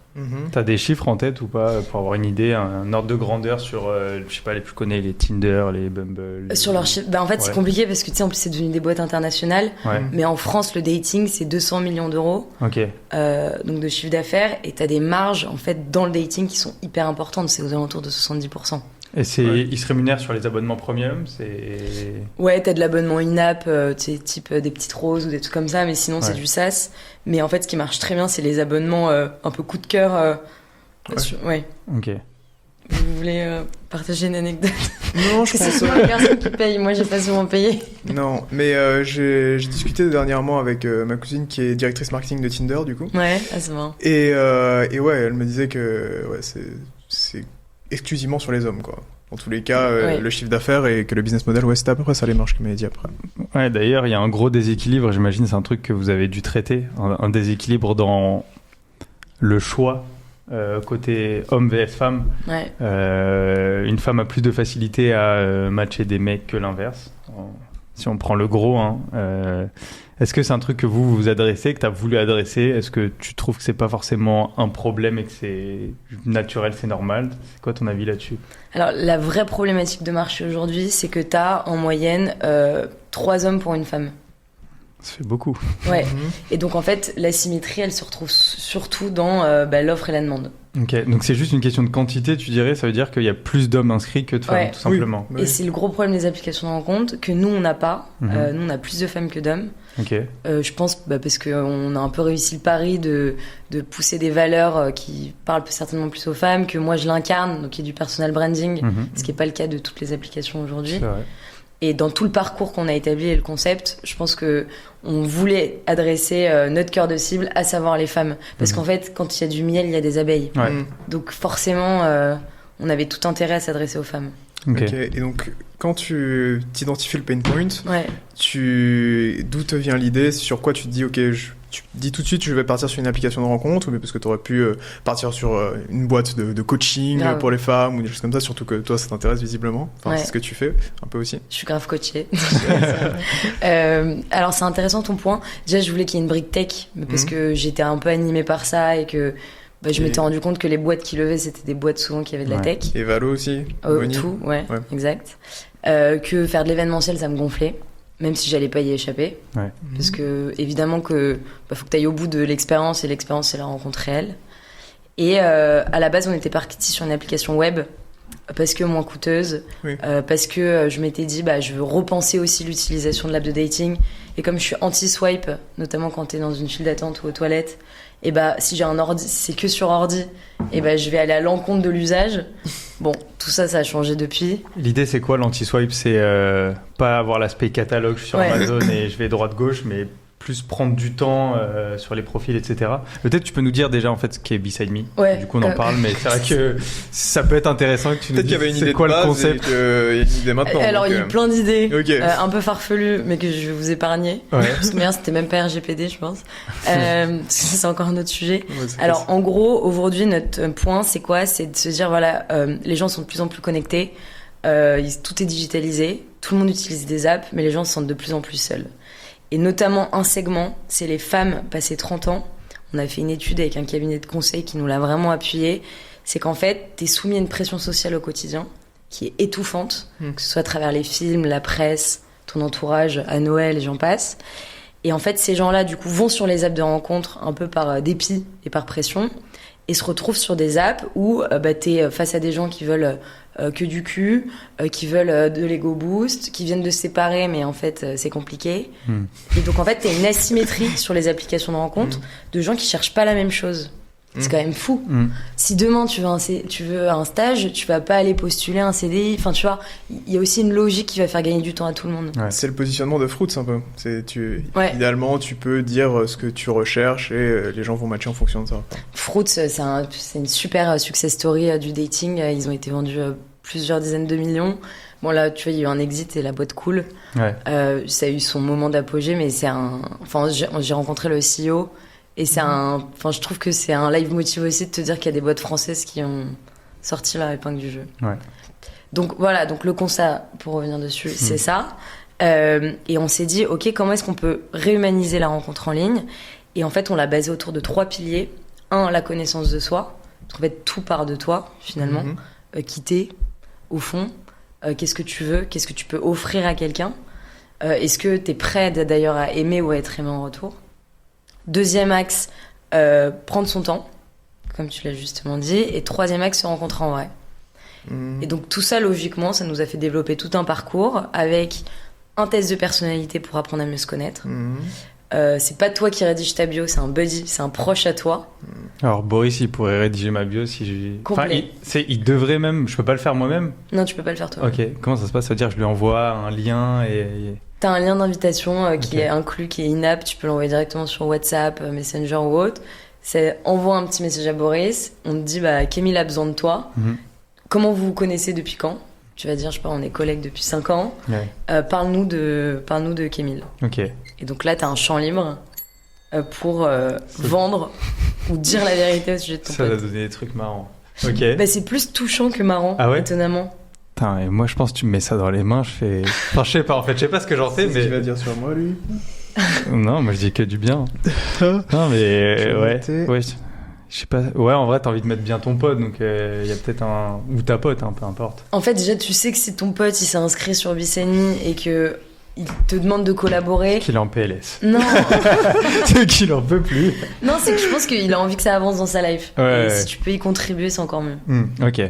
T'as des chiffres en tête ou pas pour avoir une idée, un ordre de grandeur sur, je sais pas, les plus connus, les Tinder, les Bumble
Sur leurs chiffres, en fait c'est compliqué parce que tu sais en plus c'est devenu des boîtes internationales, mais en France le dating c'est 200 millions d'euros, donc de chiffre d'affaires, et t'as des marges en fait dans le dating qui sont hyper importantes, c'est aux alentours de 70%.
Et ils se rémunèrent sur les abonnements premium,
Ouais, t'as de l'abonnement in-app, type des petites roses ou des trucs comme ça, mais sinon c'est du SaaS. Mais en fait, ce qui marche très bien, c'est les abonnements un peu coup de cœur.
Ok.
Vous voulez partager une anecdote ?
Non, je pense...
C'est souvent la personne qui paye, moi j'ai pas souvent payé.
Non, mais j'ai discuté dernièrement avec ma cousine qui est directrice marketing de Tinder, du coup.
Ouais, c'est marrant.
Et ouais, elle me disait que c'est exclusivement sur les hommes, quoi. Dans tous les cas, le chiffre d'affaires et que le business model, c'était à peu près ça les marges qu'elle m'avait dit après.
Ouais, d'ailleurs, il y a un gros déséquilibre, j'imagine, c'est un truc que vous avez dû traiter, un déséquilibre dans le choix côté homme vs femme. Ouais. Une femme a plus de facilité à matcher des mecs que l'inverse. Si on prend le gros, hein. Est-ce que c'est un truc que vous adressez, que tu as voulu adresser ? Est-ce que tu trouves que c'est pas forcément un problème et que c'est naturel, c'est normal ? C'est quoi ton avis là-dessus ?
Alors, la vraie problématique de marché aujourd'hui, c'est que tu as en moyenne 3 hommes pour une femme.
Ça fait beaucoup.
Ouais. Et donc, en fait, l'asymétrie, elle se retrouve surtout dans l'offre et la demande. Ok,
donc c'est juste une question de quantité, tu dirais ? Ça veut dire qu'il y a plus d'hommes inscrits que de femmes, tout simplement.
Oui. Et c'est le gros problème des applications de rencontre, que nous, on n'a pas. Nous, on a plus de femmes que d'hommes. Je pense parce qu'on a un peu réussi le pari de pousser des valeurs qui parlent certainement plus aux femmes, que moi, je l'incarne, donc il y a du personal branding, ce qui n'est pas le cas de toutes les applications aujourd'hui. C'est vrai. Et dans tout le parcours qu'on a établi et le concept, je pense que on voulait adresser notre cœur de cible, à savoir les femmes. Parce qu'en fait, quand il y a du miel, il y a des abeilles. Ouais. Donc forcément, on avait tout intérêt à s'adresser aux femmes.
Ok. Et donc, quand tu t'identifies le pain point, d'où te vient l'idée ? Sur quoi tu te dis, ok, tu dis tout de suite, je vais partir sur une application de rencontre, mais parce que tu aurais pu partir sur une boîte de coaching pour les femmes ou des choses comme ça, surtout que toi, ça t'intéresse visiblement. Enfin, c'est ce que tu fais un peu aussi.
Je suis grave coachée. Alors, c'est intéressant ton point. Déjà, je voulais qu'il y ait une brique tech, parce que j'étais un peu animée par ça et que je m'étais rendu compte que les boîtes qui levaient, c'était des boîtes souvent qui avaient de la tech.
Et Valo aussi.
Tout, exact. Que faire de l'événementiel, ça me gonflait. Même si j'allais pas y échapper. Ouais. Parce que, évidemment, faut que tu ailles au bout de l'expérience, et l'expérience, c'est la rencontre réelle. Et à la base, on était parti sur une application web, parce que moins coûteuse, parce que je m'étais dit, je veux repenser aussi l'utilisation de l'app de dating. Et comme je suis anti-swipe, notamment quand t'es dans une file d'attente ou aux toilettes, et si j'ai un ordi, si c'est que sur ordi, je vais aller à l'encontre de l'usage. Bon, tout ça, ça a changé depuis.
L'idée, c'est quoi l'anti-swipe ? C'est pas avoir l'aspect catalogue sur Amazon et je vais droite-gauche, mais plus prendre du temps sur les profils, etc. Peut-être tu peux nous dire déjà en fait ce qu'est Beside Me. Ouais, du coup, on en parle, mais c'est vrai que ça peut être intéressant que tu nous dises c'est quoi le concept.
Il y a une idée maintenant.
Alors, il y a eu plein d'idées, un peu farfelues, mais que je vais vous épargner. Ouais. Parce que c'était même pas RGPD, je pense. Parce que c'est encore un autre sujet. Ouais, alors, en gros, aujourd'hui, notre point, c'est quoi ? C'est de se dire, les gens sont de plus en plus connectés. Tout est digitalisé. Tout le monde utilise des apps, mais les gens se sentent de plus en plus seuls. Et notamment un segment, c'est les femmes passées 30 ans. On a fait une étude avec un cabinet de conseil qui nous l'a vraiment appuyé. C'est qu'en fait, t'es soumis à une pression sociale au quotidien qui est étouffante, que ce soit à travers les films, la presse, ton entourage, à Noël et j'en passe. Et en fait, ces gens-là, du coup, vont sur les apps de rencontre un peu par dépit et par pression et se retrouvent sur des apps où t'es face à des gens qui veulent que du cul, qui veulent de l'ego boost, qui viennent de se séparer, mais en fait, c'est compliqué. Et donc, en fait, t'as une asymétrie sur les applications de rencontre de gens qui cherchent pas la même chose. C'est quand même fou. Si demain, tu veux un stage, tu vas pas aller postuler un CDI. Enfin, tu vois, il y a aussi une logique qui va faire gagner du temps à tout le monde.
Ouais. C'est le positionnement de Fruits, un peu. Idéalement, tu peux dire ce que tu recherches et les gens vont matcher en fonction de ça.
Fruits, c'est une super success story du dating. Ils ont été vendus plusieurs dizaines de millions. Bon, là, tu vois, il y a eu un exit et la boîte cool.
Ouais.
Ça a eu son moment d'apogée, mais j'ai rencontré le CEO et je trouve que c'est un live motive aussi de te dire qu'il y a des boîtes françaises qui ont sorti leur épingle du jeu.
Ouais.
Donc voilà, donc le constat, pour revenir dessus, c'est ça. Et on s'est dit, ok, comment est-ce qu'on peut réhumaniser la rencontre en ligne? Et en fait, on l'a basé autour de 3 piliers. 1, la connaissance de soi. En fait, tout part de toi, finalement. Qui t'es, au fond. Qu'est-ce que tu veux? Qu'est-ce que tu peux offrir à quelqu'un? Est-ce que t'es prêt d'ailleurs à aimer ou à être aimé en retour? 2e axe, prendre son temps, comme tu l'as justement dit. Et 3e axe, se rencontrer en vrai. Et donc tout ça, logiquement, ça nous a fait développer tout un parcours avec un test de personnalité pour apprendre à mieux se connaître. C'est pas toi qui rédige ta bio, c'est un buddy, c'est un proche à toi.
Alors Boris, il pourrait rédiger ma bio si j'ai...
Complet.
Il devrait même... Je peux pas le faire moi-même?
Non, tu peux pas le faire toi.
Ok, comment ça se passe? Ça veut dire que je lui envoie un lien et...
T'as un lien d'invitation qui est inclus, qui est in-app, tu peux l'envoyer directement sur WhatsApp, Messenger ou autre. C'est envoie un petit message à Boris, on te dit Kémil a besoin de toi. Comment vous vous connaissez depuis quand? Tu vas dire, je sais pas, on est collègues depuis 5 ans.
Ouais.
Parle-nous de Kémil.
Ok.
Et donc là, t'as un champ libre pour vendre ou dire la vérité au sujet de ton
Ça va
pote.
donner des trucs marrants. Ok.
C'est plus touchant que marrant,
Ah ouais?
étonnamment.
Putain, et moi je pense que tu me mets ça dans les mains, je fais... Enfin, je sais pas, en fait, je sais pas ce que j'en sais,
C'est ce
mais...
qu'il va dire sur moi, lui.
Non, moi je dis que du bien. Non, mais ouais. Je sais pas. Ouais, en vrai, t'as envie de mettre bien ton pote, donc il y a peut-être un... Ou ta pote, hein, peu importe.
En fait, déjà, tu sais que c'est ton pote, il s'est inscrit sur Biceni et que il te demande de collaborer.
Qu'il est en PLS.
Non,
C'est qu'il en peut plus.
non, c'est que je pense qu'il a envie que ça avance dans sa life.
Ouais,
Et si tu peux y contribuer, c'est encore mieux.
Ok.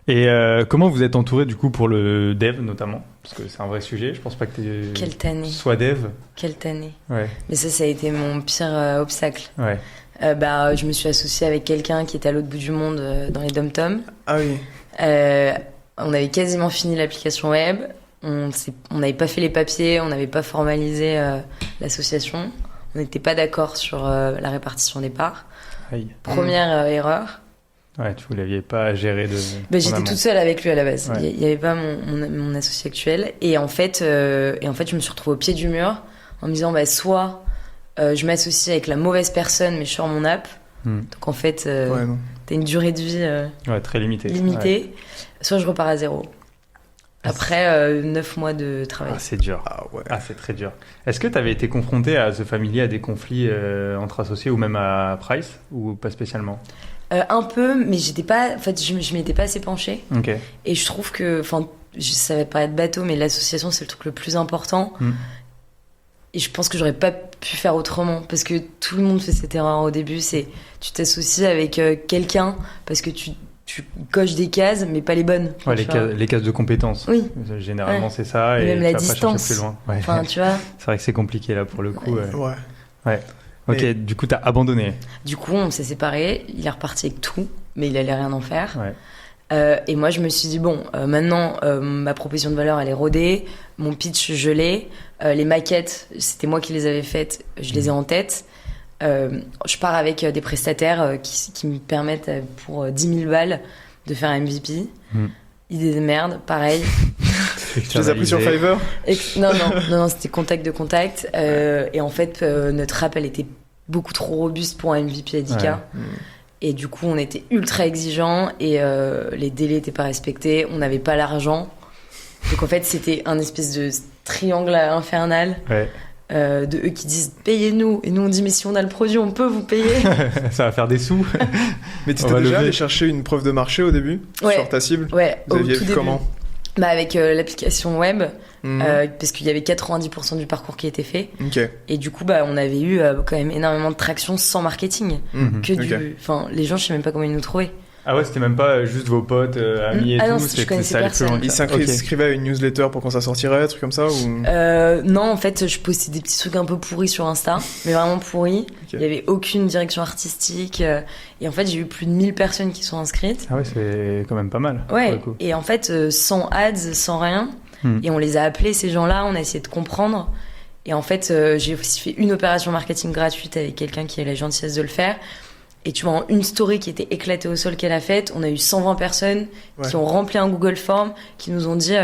Et comment vous êtes entouré du coup pour le dev notamment? Parce que c'est un vrai sujet, je pense pas que
Quelle tannée,
sois dev.
quelle tannée.
Ouais,
Mais ça a été mon pire obstacle.
ouais.
Je me suis associée avec quelqu'un qui était à l'autre bout du monde dans les dom-toms.
Ah oui.
On avait quasiment fini l'application web. On n'avait pas fait les papiers, on n'avait pas formalisé l'association. On n'était pas d'accord sur la répartition des parts.
Aïe.
Première erreur.
Ouais, vous l'aviez pas géré de...
J'étais toute seule avec lui à la base.
Ouais.
Il n'y avait pas mon associé actuel. Et en fait, je me suis retrouvée au pied du mur en me disant, soit je m'associe avec la mauvaise personne, mais je sors mon app. Donc en fait, t'as une durée de vie
Ouais, très limitée.
limitée. Soit je repars à zéro. Après 9 mois de travail.
Ah, c'est dur.
Ah ouais.
Ah, c'est très dur. Est-ce que tu avais été confronté à The Family, à des conflits entre associés ou même à Price, ou pas spécialement?
Un peu, mais j'étais pas. En fait, je m'y étais pas assez penchée.
Ok.
Et je trouve que, ça va paraître bateau, mais l'association c'est le truc le plus important. Et je pense que j'aurais pas pu faire autrement, parce que tout le monde fait cette erreur au début. C'est tu t'associes avec quelqu'un parce que tu coches des cases, mais pas les bonnes.
Ouais, les cases de compétences.
Oui.
Généralement, c'est ça.
Et même la
tu vas pas chercher
distance.
plus loin. Ouais.
Enfin, tu vois.
C'est vrai que c'est compliqué là pour le coup.
Ouais.
Ok,
Mais-
du coup, t'as abandonné.
Du coup, on s'est séparés. Il est reparti avec tout, mais il allait rien en faire.
Ouais.
Et moi, je me suis dit, maintenant, ma proposition de valeur, elle est rodée. Mon pitch, je l'ai. Les maquettes, c'était moi qui les avais faites. Je les ai en tête. Je pars avec des prestataires qui me permettent, pour 10 000 balles, de faire un MVP. Idée de merde, pareil.
Tu les as pris sur Fiverr?
Non, c'était contact de contact. Et en fait, notre app, elle était beaucoup trop robuste pour un MVP à 10K.
Ouais.
Et du coup, on était ultra exigeants et les délais n'étaient pas respectés. On n'avait pas l'argent. Donc en fait, c'était un espèce de triangle infernal.
Ouais.
De eux qui disent payez-nous, et nous on dit mais si on a le produit on peut vous payer.
Ça va faire des sous.
Mais tu
On
t'es
va
déjà
lever.
allé chercher une preuve de marché au début?
Ouais.
Sur ta cible?
Ouais,
Vous
au
aviez
tout
fait
début.
comment?
Avec l'application web,
Mhm.
parce qu'il y avait 90% du parcours qui était fait,
Ok.
et du coup on avait eu quand même énormément de traction sans marketing.
Mhm.
Enfin, les gens, je sais même pas comment ils nous trouvaient.
Ah ouais, c'était même pas juste vos potes, amis et
Ah non,
tout.
je connaissais
ça allait plus
personne.
loin que
Ils
ça.
s'inscrivaient à une newsletter pour quand ça sortirait, un truc comme ça ou...
Non, en fait, je postais des petits trucs un peu pourris sur Insta, mais vraiment pourris.
Ok.
Il y avait aucune direction artistique, et en fait, j'ai eu plus de 1000 personnes qui sont inscrites.
Ah ouais, c'est quand même pas mal. pour
Ouais,
le coup.
et en fait, sans ads, sans rien.
Hmm.
Et on les a appelés, ces gens-là, on a essayé de comprendre. Et en fait, j'ai aussi fait une opération marketing gratuite avec quelqu'un qui a la gentillesse de le faire. Et tu vois, en une story qui était éclatée au sol qu'elle a faite, on a eu 120 personnes qui ont rempli un Google Form, qui nous ont dit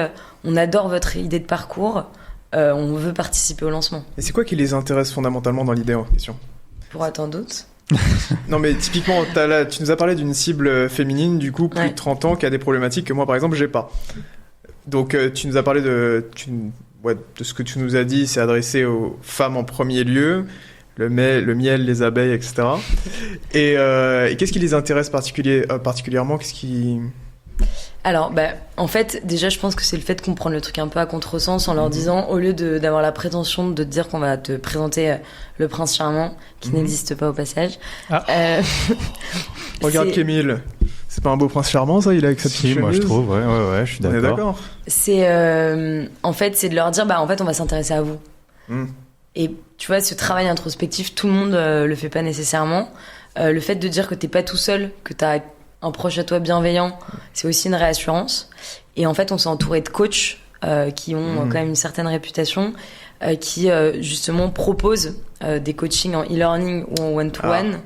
on adore votre idée de parcours, on veut participer au lancement.
Et c'est quoi qui les intéresse fondamentalement dans l'idée en question ?
Pour attendre d'autres.
Non mais typiquement, tu nous as parlé d'une cible féminine, du coup, plus de 30 ans, qui a des problématiques que moi, par exemple, j'ai pas. Donc tu nous as parlé de ce que tu nous as dit, c'est adressé aux femmes en premier lieu, le miel, les abeilles, etc. Et qu'est-ce qui les intéresse particulièrement ?
Alors, en fait, déjà, je pense que c'est le fait qu'on prend le truc un peu à contresens en leur disant, au lieu d'avoir la prétention de te dire qu'on va te présenter le prince charmant, qui n'existe pas au passage.
Regarde Kémil. C'est pas un beau prince charmant, ça, il a avec sa petite chemise.
Moi je trouve, ouais, je suis d'accord.
On est d'accord.
C'est, en fait, c'est de leur dire, en fait, on va s'intéresser à vous. Et tu vois, ce travail introspectif, tout le monde le fait pas nécessairement. Le fait de dire que t'es pas tout seul, que t'as un proche à toi bienveillant, c'est aussi une réassurance. Et en fait, on s'est entouré de coachs qui ont quand même une certaine réputation, qui justement proposent des coachings en e-learning ou en one-to-one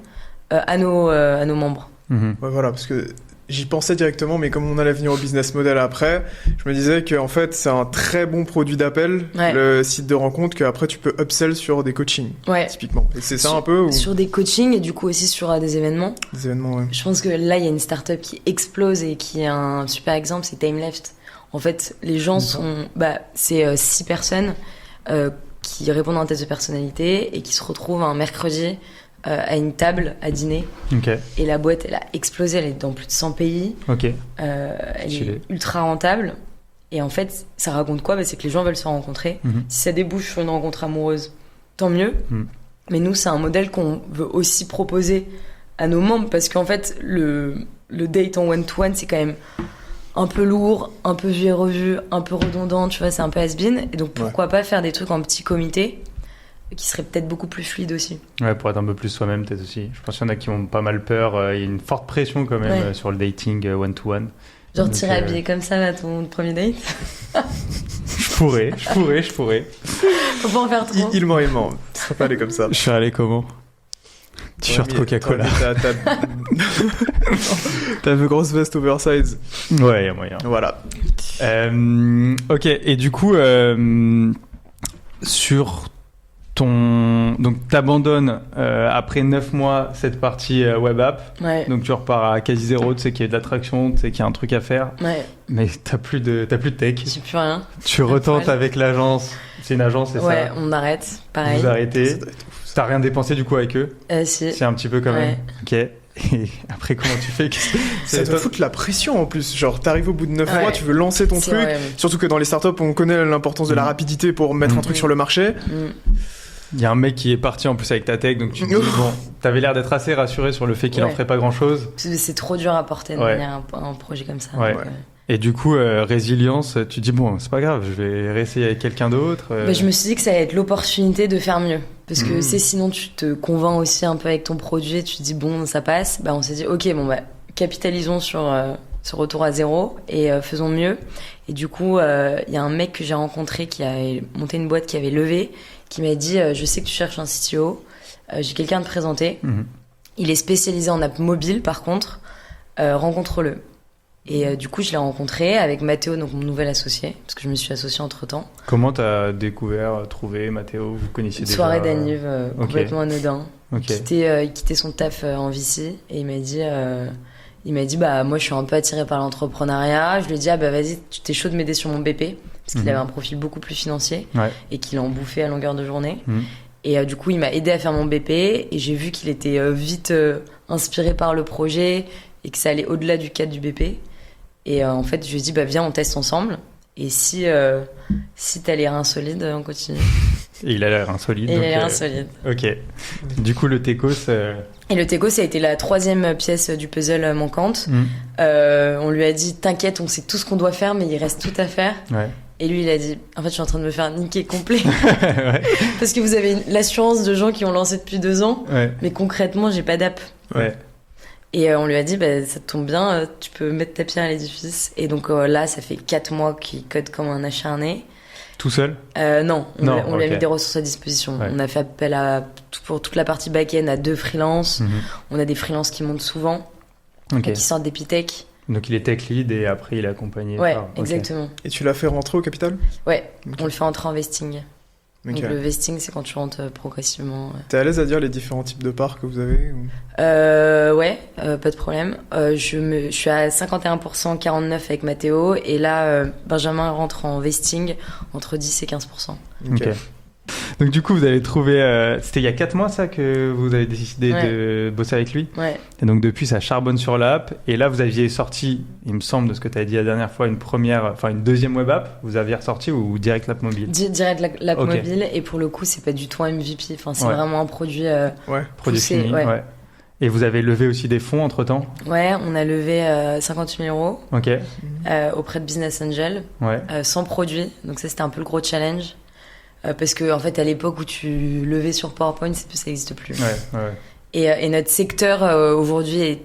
à nos membres.
Ouais, voilà, parce que j'y pensais directement, mais comme on allait venir au business model après, je me disais qu'en fait, c'est un très bon produit d'appel, le site de rencontre, qu'après tu peux upsell sur des coachings, typiquement. Et c'est ça un peu
sur des coachings et du coup aussi sur des événements.
Des événements, ouais.
Je pense que là, il y a une start-up qui explose et qui est un super exemple, c'est TimeLeft. En fait, les gens c'est 6 personnes qui répondent à un test de personnalité et qui se retrouvent un mercredi à une table à dîner. Et la boîte, elle a explosé, elle est dans plus de 100 pays. Elle est ultra rentable. Et en fait, ça raconte quoi ? C'est que les gens veulent se rencontrer. Si ça débouche sur une rencontre amoureuse, tant mieux. Mais nous, c'est un modèle qu'on veut aussi proposer à nos membres parce qu'en fait, le date en one-to-one, c'est quand même un peu lourd, un peu vu et revu, un peu redondant, tu vois, c'est un peu has-been. Et donc, pourquoi pas faire des trucs en petit comité qui serait peut-être beaucoup plus fluide aussi.
Ouais, pour être un peu plus soi-même peut-être aussi. Je pense qu'il y en a qui ont pas mal peur. Il y a une forte pression quand même sur le dating one-to-one.
Genre t'irais habillé comme ça à ton premier date.
Je pourrais.
Faut pas en faire trop.
Il ment. Tu serais pas allé comme ça.
Je serais allé comment ? T-shirt Coca-Cola.
T'as une grosse veste oversize.
Ouais, il y a moyen.
Voilà.
Ok, et du coup, sur donc t'abandonnes après 9 mois cette partie web app, donc tu repars à quasi zéro, tu sais qu'il y a de l'attraction, tu sais qu'il y a un truc à faire, mais t'as plus de tech.
J'ai plus rien.
Tu retentes avec l'agence, c'est une agence, c'est ça ?
Ouais, on arrête, pareil.
Vous arrêtez. T'as rien dépensé du coup avec eux ?
Si.
C'est un petit peu quand même. Ok. Et après, comment tu fais ?
Ça te fout de la pression en plus. Genre, t'arrives au bout de 9 mois, tu veux lancer ton truc. Surtout que dans les startups, on connaît l'importance de la rapidité pour mettre un truc sur le marché.
Il y a un mec qui est parti en plus avec ta tech, donc tu te dis, bon, t'avais l'air d'être assez rassuré sur le fait qu'il en ferait pas grand chose.
C'est trop dur à porter de manière un projet comme ça.
Donc, et du coup, résilience, tu dis, bon, c'est pas grave, je vais réessayer avec quelqu'un d'autre.
Je me suis dit que ça allait être l'opportunité de faire mieux. Parce que sinon tu te convaincs aussi un peu avec ton produit, tu te dis, bon, ça passe. On s'est dit, ok, capitalisons sur ce retour à zéro et faisons mieux. Et du coup, il y a un mec que j'ai rencontré qui a monté une boîte qui avait levé, qui m'a dit je sais que tu cherches un CTO, j'ai quelqu'un à te présenter. Il est spécialisé en app mobile par contre, rencontre-le. Et du coup, je l'ai rencontré avec Mathéo, donc mon nouvel associé, parce que je me suis associée entre-temps.
Comment t'as découvert, trouvé Mathéo ? Vous connaissiez déjà ?
Soirée d'anniv, complètement anodin. Il quittait son taf en VC et il m'a dit moi je suis un peu attiré par l'entrepreneuriat. Je lui ai dit vas-y, tu t'es chaud de m'aider sur mon BP, parce qu'il avait un profil beaucoup plus financier et qu'il en bouffait à longueur de journée. Et du coup, il m'a aidé à faire mon BP et j'ai vu qu'il était vite inspiré par le projet et que ça allait au-delà du cadre du BP. Et en fait, je lui ai dit viens, on teste ensemble. Et si t'as les reins solides, on continue.
Et il a l'air insolide.
Il a l'air insolide.
Ok. Du coup, le Techos...
Et le Techos, ça a été la 3e pièce du puzzle manquante. On lui a dit, t'inquiète, on sait tout ce qu'on doit faire, mais il reste tout à faire. Et lui, il a dit, en fait, je suis en train de me faire niquer complet. Parce que vous avez l'assurance de gens qui ont lancé depuis 2 ans. Mais concrètement, j'ai pas d'app. Et on lui a dit, ça te tombe bien, tu peux mettre ta pierre à l'édifice. Et donc là, ça fait 4 mois qu'il code comme un acharné.
Tout seul?
Non, on lui a
ok.
mis des ressources à disposition.
Ouais.
On a fait appel pour toute la partie back-end à 2 freelances.
Mhm.
On a des freelances qui montent souvent,
Ok.
qui sortent d'Epitech.
Donc il est tech lead et après il est accompagné
Ouais,
par... ok.
exactement.
Et tu l'as fait rentrer au capital?
Ouais,
Ok.
on le fait entrer en vesting.
Ok.
Donc le vesting, c'est quand tu rentres progressivement.
T'es à l'aise à dire les différents types de parts que vous avez ou...
Ouais, pas de problème. Je suis à 51%, 49% avec Mathéo. Et là, Benjamin rentre en vesting entre 10 et 15%.
Ok. Donc du coup, vous avez trouvé... c'était il y a 4 mois ça que vous avez décidé
Ouais.
de bosser avec lui.
Ouais.
Et donc depuis, ça charbonne sur l'app. Et là, vous aviez sorti, il me semble, de ce que tu as dit la dernière fois, une deuxième web app. Vous aviez ressorti ou direct l'app mobile?
Direct l'app
Ok.
mobile. Et pour le coup, c'est pas du tout un MVP. Enfin, c'est
Ouais.
vraiment un produit
Ouais.
Produit
poussé.
fini,
Ouais.
ouais. Et vous avez levé aussi des fonds entre-temps?
Ouais, on a levé 50 000 euros
Ok,
auprès de Business Angel,
ouais.
sans produit. Donc ça, c'était un peu le gros challenge. Parce que en fait, à l'époque où tu levais sur PowerPoint, ça n'existe plus.
Ouais.
Et notre secteur aujourd'hui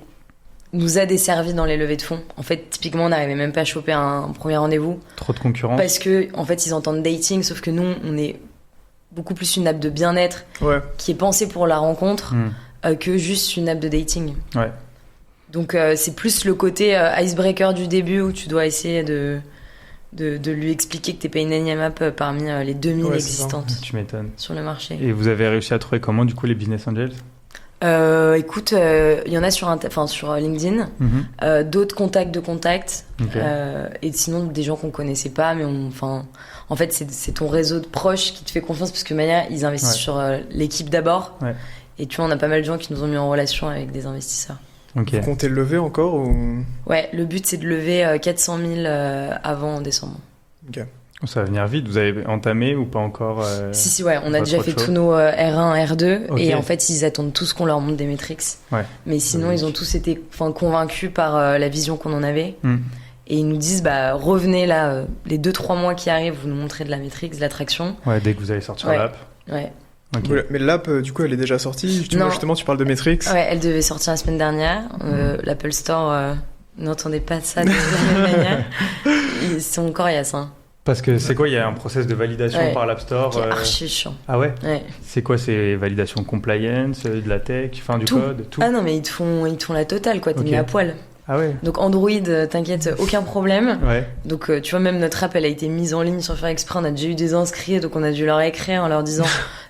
nous a desservi dans les levées de fonds. En fait, typiquement, on n'arrivait même pas à choper un premier rendez-vous
Trop de concurrence.
parce que en fait, ils entendent dating, sauf que nous, on est beaucoup plus une app de bien-être
Ouais.
qui est pensée pour la rencontre que juste une app de dating.
Ouais.
Donc c'est plus le côté icebreaker du début où tu dois essayer de lui expliquer que t'es pas une énième app parmi les 2000
Ouais, c'est ça.
existantes
Tu m'étonnes.
sur le marché.
Et vous avez réussi à trouver comment, du coup, les business angels?
Écoute, il y en a sur LinkedIn, d'autres contacts de contacts,
Ok.
et sinon des gens qu'on connaissait pas, mais en fait c'est ton réseau de proches qui te fait confiance parce que de manière ils investissent
Ouais.
sur l'équipe d'abord,
Ouais.
et tu vois on a pas mal de gens qui nous ont mis en relation avec des investisseurs.
Ok.
Vous comptez le lever encore ou...
Ouais, le but c'est de lever 400 000 avant décembre.
Ok.
Ça va venir vite. Vous avez entamé ou pas encore?
Si, ouais, on a
pas
déjà
trop de
fait
choses.
tous nos R1, R2,
Ok.
et en fait, ils attendent tous qu'on leur montre des métriques.
Ouais.
Mais sinon,
Logique.
ils ont tous été convaincus par la vision qu'on en avait.
Hmm.
Et ils nous disent, bah, revenez là, les 2-3 mois qui arrivent, vous nous montrez de la métrique, de l'attraction.
Ouais, dès que vous allez sortir
Ouais.
l'app.
Ouais.
Ok.
Mais l'app, du coup, elle est déjà sortie.
Non.
Justement, tu parles de Metrics.
Ouais, elle devait sortir la semaine dernière. L'Apple Store n'entendait pas ça de la même manière. Ils sont coriaces, hein.
Parce que c'est quoi? Il y a un process de validation
Ouais.
par l'App Store.
Qui est archi chiant.
Ah ouais?
Ouais.
C'est quoi? C'est validation compliance, de la tech, fin du
Tout.
code, tout?
Ah non, mais ils te font la totale, quoi. T'es
Ok.
mis à poil.
Ah ouais?
Donc Android, t'inquiète, aucun problème.
Ouais.
Donc tu vois, même notre app, elle a été mise en ligne sans faire exprès. On a déjà eu des inscrits, donc on a dû leur écrire en leur disant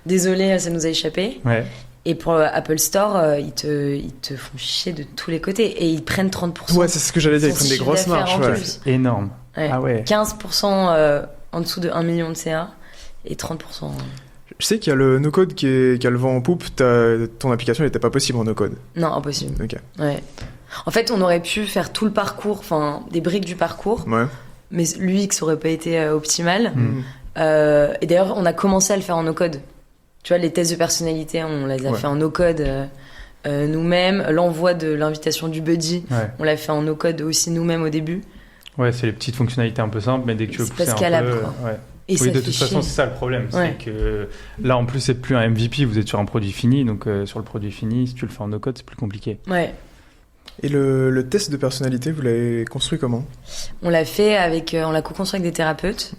désolé, ça nous a échappé.
Ouais.
Et pour Apple Store, ils te font chier de tous les côtés et ils prennent 30%.
Ouais, c'est ce que j'allais dire. Ils
Son
prennent des
chiffre
grosses
d'affaires
marges.
en
Ouais.
plus.
Énorme.
Ouais.
Ah ouais.
15% en dessous de 1 million de CA et 30%.
Je sais qu'il y a le no-code qui a le vent en poupe. Ton application n'était pas possible en no-code.
Non, impossible.
Ok.
Ouais. En fait, on aurait pu faire tout le parcours, enfin des briques du parcours,
Ouais.
mais l'UX aurait pas été optimal.
Mm.
Et d'ailleurs, on a commencé à le faire en no-code. Tu vois, les tests de personnalité, on les a
Ouais.
fait en no-code nous-mêmes. L'envoi de l'invitation du buddy,
Ouais.
on l'a fait en no-code aussi nous-mêmes au début.
Ouais, c'est les petites fonctionnalités un peu simples, mais dès que tu veux
C'est
pousser
pas
un
scalable,
peu...
quoi.
Ouais.
Et
Oui,
ça
de
fait
toute
chier.
façon, c'est ça le problème.
Ouais.
C'est que là, en plus, c'est plus un MVP, vous êtes sur un produit fini. Donc, sur le produit fini, si tu le fais en no-code, c'est plus compliqué.
Ouais.
Et le test de personnalité, vous l'avez construit comment?
On l'a fait on l'a co-construit avec des thérapeutes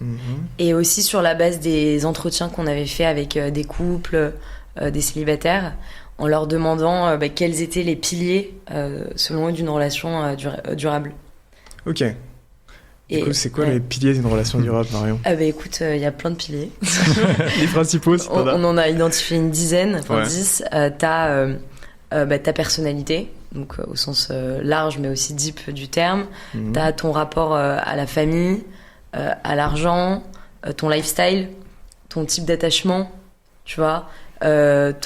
et aussi sur la base des entretiens qu'on avait fait avec des couples, des célibataires, en leur demandant quels étaient les piliers selon eux d'une relation durable.
Ok. Du coup, c'est quoi
ouais.
les piliers d'une relation durable, Marion?
Ah bah écoute, il y a plein de piliers.
Les principaux, c'est pas
On en a identifié une dizaine, enfin
Ouais.
10. T'as ta personnalité, donc au sens large mais aussi deep du terme. T'as ton rapport à la famille, à l'argent, ton lifestyle, ton type d'attachement, tu vois, le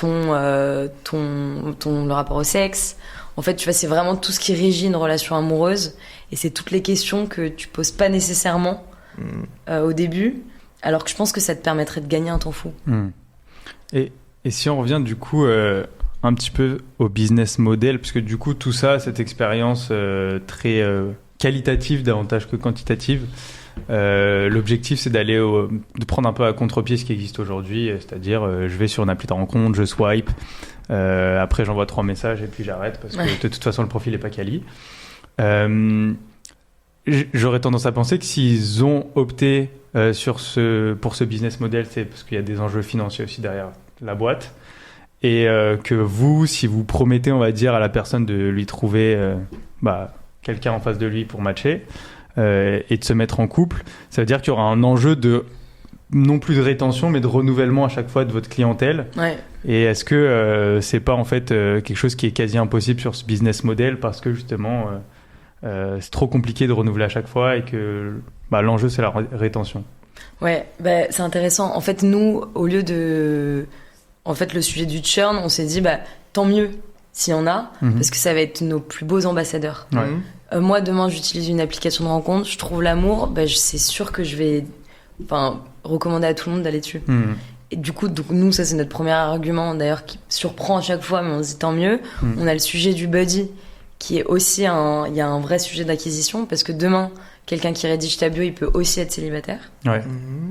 rapport au sexe. En fait, tu vois, c'est vraiment tout ce qui régit une relation amoureuse. Et c'est toutes les questions que tu poses pas nécessairement au début, alors que je pense que ça te permettrait de gagner un temps fou.
Mm. Et si on revient du coup un petit peu au business model, parce que du coup, tout ça, cette expérience très qualitative davantage que quantitative, l'objectif c'est de prendre un peu à contre-pied ce qui existe aujourd'hui, c'est-à-dire je vais sur une appli de rencontre, je swipe, après j'envoie 3 messages et puis j'arrête parce que
Ouais.
de toute façon le profil n'est pas quali. j'aurais tendance à penser que s'ils ont opté pour ce business model, c'est parce qu'il y a des enjeux financiers aussi derrière la boîte. Et que vous, si vous promettez, on va dire, à la personne de lui trouver quelqu'un en face de lui pour matcher et de se mettre en couple, ça veut dire qu'il y aura un enjeu de non plus de rétention, mais de renouvellement à chaque fois de votre clientèle.
Ouais.
Et est-ce que c'est pas en fait quelque chose qui est quasi impossible sur ce business model parce que justement c'est trop compliqué de renouveler à chaque fois et que l'enjeu c'est la rétention.
Ouais, c'est intéressant. En fait, nous, au lieu de... En fait, le sujet du churn, on s'est dit, tant mieux s'il y en a, parce que ça va être nos plus beaux ambassadeurs.
Ouais.
Moi, demain, j'utilise une application de rencontre, je trouve l'amour, c'est sûr que je vais recommander à tout le monde d'aller dessus. Et du coup, nous, ça, c'est notre premier argument, d'ailleurs, qui surprend à chaque fois, mais on se dit tant mieux. On a le sujet du buddy, qui est aussi il y a un vrai sujet d'acquisition, parce que demain, quelqu'un qui rédige ta bio, il peut aussi être célibataire.
Ouais.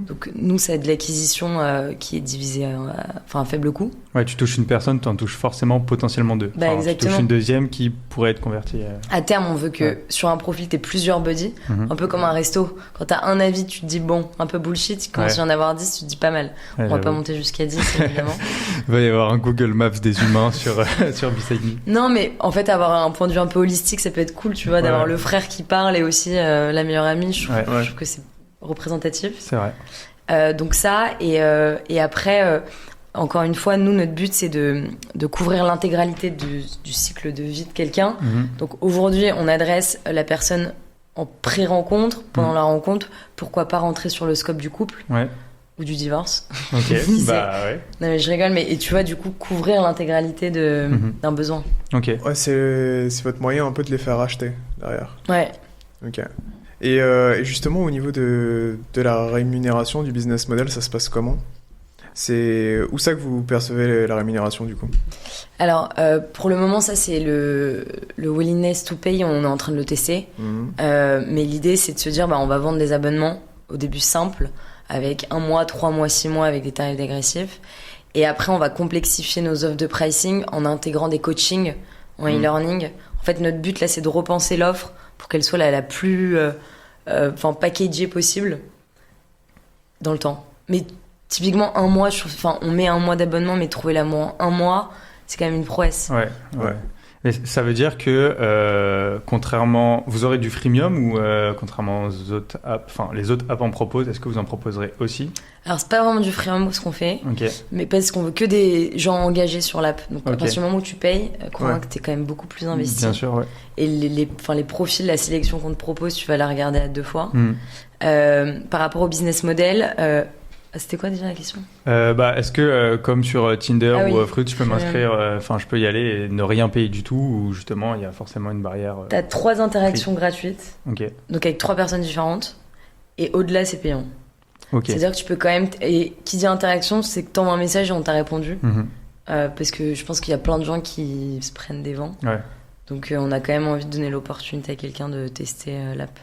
Donc nous, ça a de l'acquisition qui est divisée à faible coût.
Ouais, tu touches une personne, tu en touches forcément potentiellement deux.
Exactement.
Tu touches une deuxième qui pourrait être convertie.
À terme, on veut que sur un profil, tu aies plusieurs buddies, un peu comme un resto. Quand tu as un avis, tu te dis bon, un peu bullshit. Quand il y en a avoir 10, tu te dis pas mal. On va pas monter jusqu'à 10, évidemment.
Il va y avoir un Google Maps des humains sur Beside Me.
Non, mais en fait, avoir un point de vue un peu holistique, ça peut être cool, tu vois, d'avoir le frère qui parle et aussi la meilleure amie. Je trouve que c'est représentatif.
C'est vrai.
Donc ça, et après, encore une fois, nous, notre but, c'est de couvrir l'intégralité du cycle de vie de quelqu'un. Donc aujourd'hui, on adresse la personne en pré-rencontre, pendant la rencontre, pourquoi pas rentrer sur le scope du couple ou du divorce.
Ok, ouais.
Non mais je rigole, mais et tu vois, du coup, couvrir l'intégralité d'un besoin.
Ok.
Ouais, c'est votre moyen un peu de les faire acheter derrière.
Ouais.
Ok. Et justement, au niveau de la rémunération du business model, ça se passe comment ? C'est où ça que vous percevez la rémunération du coup ?
Alors, pour le moment, ça c'est le willingness to pay, on est en train de le tester. Mais l'idée, c'est de se dire, on va vendre des abonnements au début simples, avec 1 mois, 3 mois, 6 mois, avec des tarifs dégressifs. Et après, on va complexifier nos offres de pricing en intégrant des coachings en e-learning. En fait, notre but là, c'est de repenser l'offre pour qu'elle soit la plus packagée possible dans le temps. Mais typiquement, 1 mois, on met 1 mois d'abonnement, mais trouver l'amour en 1 mois, c'est quand même une prouesse.
Ouais. Mais ça veut dire que, contrairement, vous aurez du freemium ou contrairement aux autres apps, les autres apps en proposent, est-ce que vous en proposerez aussi ?
Alors, c'est pas vraiment du freemium ce qu'on fait,
okay.
Mais parce qu'on veut que des gens engagés sur l'app. Donc, à partir du moment où tu payes, crois que t'es quand même beaucoup plus investi.
Bien sûr, ouais.
Et les profils, la sélection qu'on te propose, tu vas la regarder à 2 fois. Par rapport au business model, c'était quoi déjà la question ?
Est-ce que comme sur Tinder ou Fruit, je peux m'inscrire, je peux y aller et ne rien payer du tout, ou justement il y a forcément une barrière
T'as 3 interactions gratuites, donc avec 3 personnes différentes, et au-delà c'est payant. C'est-à-dire que tu peux quand même... Et qui dit interaction, c'est que t'envoies un message et on t'a répondu, parce que je pense qu'il y a plein de gens qui se prennent des vents. Donc on a quand même envie de donner l'opportunité à quelqu'un de tester l'app.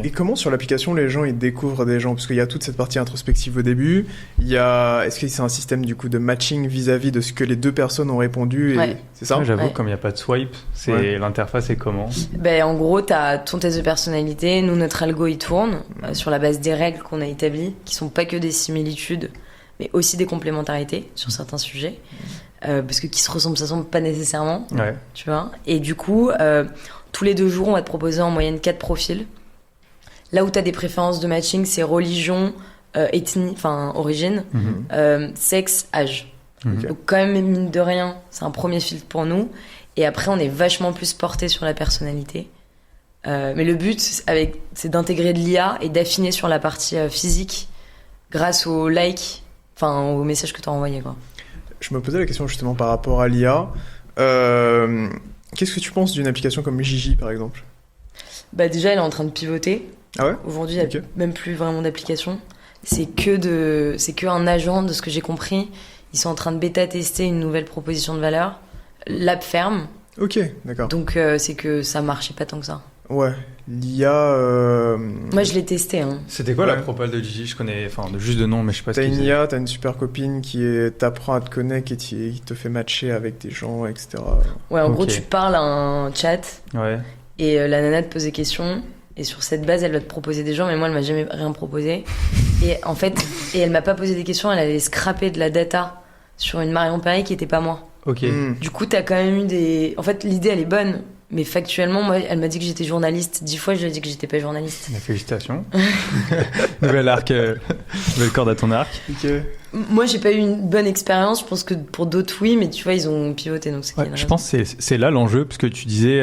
Et comment sur l'application les gens ils découvrent des gens ? Parce qu'il y a toute cette partie introspective au début. Est-ce que c'est un système du coup de matching vis-à-vis de ce que les 2 personnes ont répondu et... C'est ça ?
J'avoue, comme il n'y a pas de swipe, l'interface est comment ?
En gros, t'as ton test de personnalité. Nous, notre algo il tourne sur la base des règles qu'on a établies, qui sont pas que des similitudes, mais aussi des complémentarités sur certains sujets. Parce que qui se ressemblent, ça semble pas nécessairement. Tu vois ? Et du coup, tous les 2 jours, on va te proposer en moyenne 4 profils. Là où tu as des préférences de matching, c'est religion, ethnie, origine, sexe, âge. Donc quand même, mine de rien, c'est un premier filtre pour nous. Et après, on est vachement plus porté sur la personnalité. Mais le but, c'est d'intégrer de l'IA et d'affiner sur la partie physique grâce aux likes, aux messages que tu as envoyés.
Je me posais la question justement par rapport à l'IA. Qu'est-ce que tu penses d'une application comme Gigi, par exemple ?
Déjà, elle est en train de pivoter.
Ah ouais ?
Aujourd'hui, il n'y a même plus vraiment d'application. C'est que un agent, de ce que j'ai compris. Ils sont en train de bêta-tester une nouvelle proposition de valeur. L'app ferme.
Ok, d'accord.
Donc, c'est que ça marchait pas tant que ça.
Ouais, l'IA...
Moi, je l'ai testé.
C'était quoi la propale de Gigi ? Je connais, juste de nom, mais je sais pas ce qu'il faisait.
T'as une IA, t'as une super copine qui t'apprend à te connecter et qui te fait matcher avec des gens, etc.
Ouais, en gros, tu parles à un chat.
Ouais.
Et la nana te pose des questions. Et sur cette base, elle va te proposer des gens, mais moi, elle m'a jamais rien proposé. Et en fait, elle m'a pas posé des questions, elle allait scraper de la data sur une Marion Perry qui était pas moi.
Ok.
Du coup, t'as quand même eu des... En fait, l'idée, elle est bonne. Mais factuellement, moi, elle m'a dit que j'étais journaliste. 10 fois, je lui ai dit que j'étais pas journaliste.
Félicitations. Nouvel arc, nouvelle corde à ton arc.
Ok.
Moi, j'ai pas eu une bonne expérience. Je pense que pour d'autres, oui, mais tu vois, ils ont pivoté. Donc c'est
Je pense que c'est là l'enjeu, parce que tu disais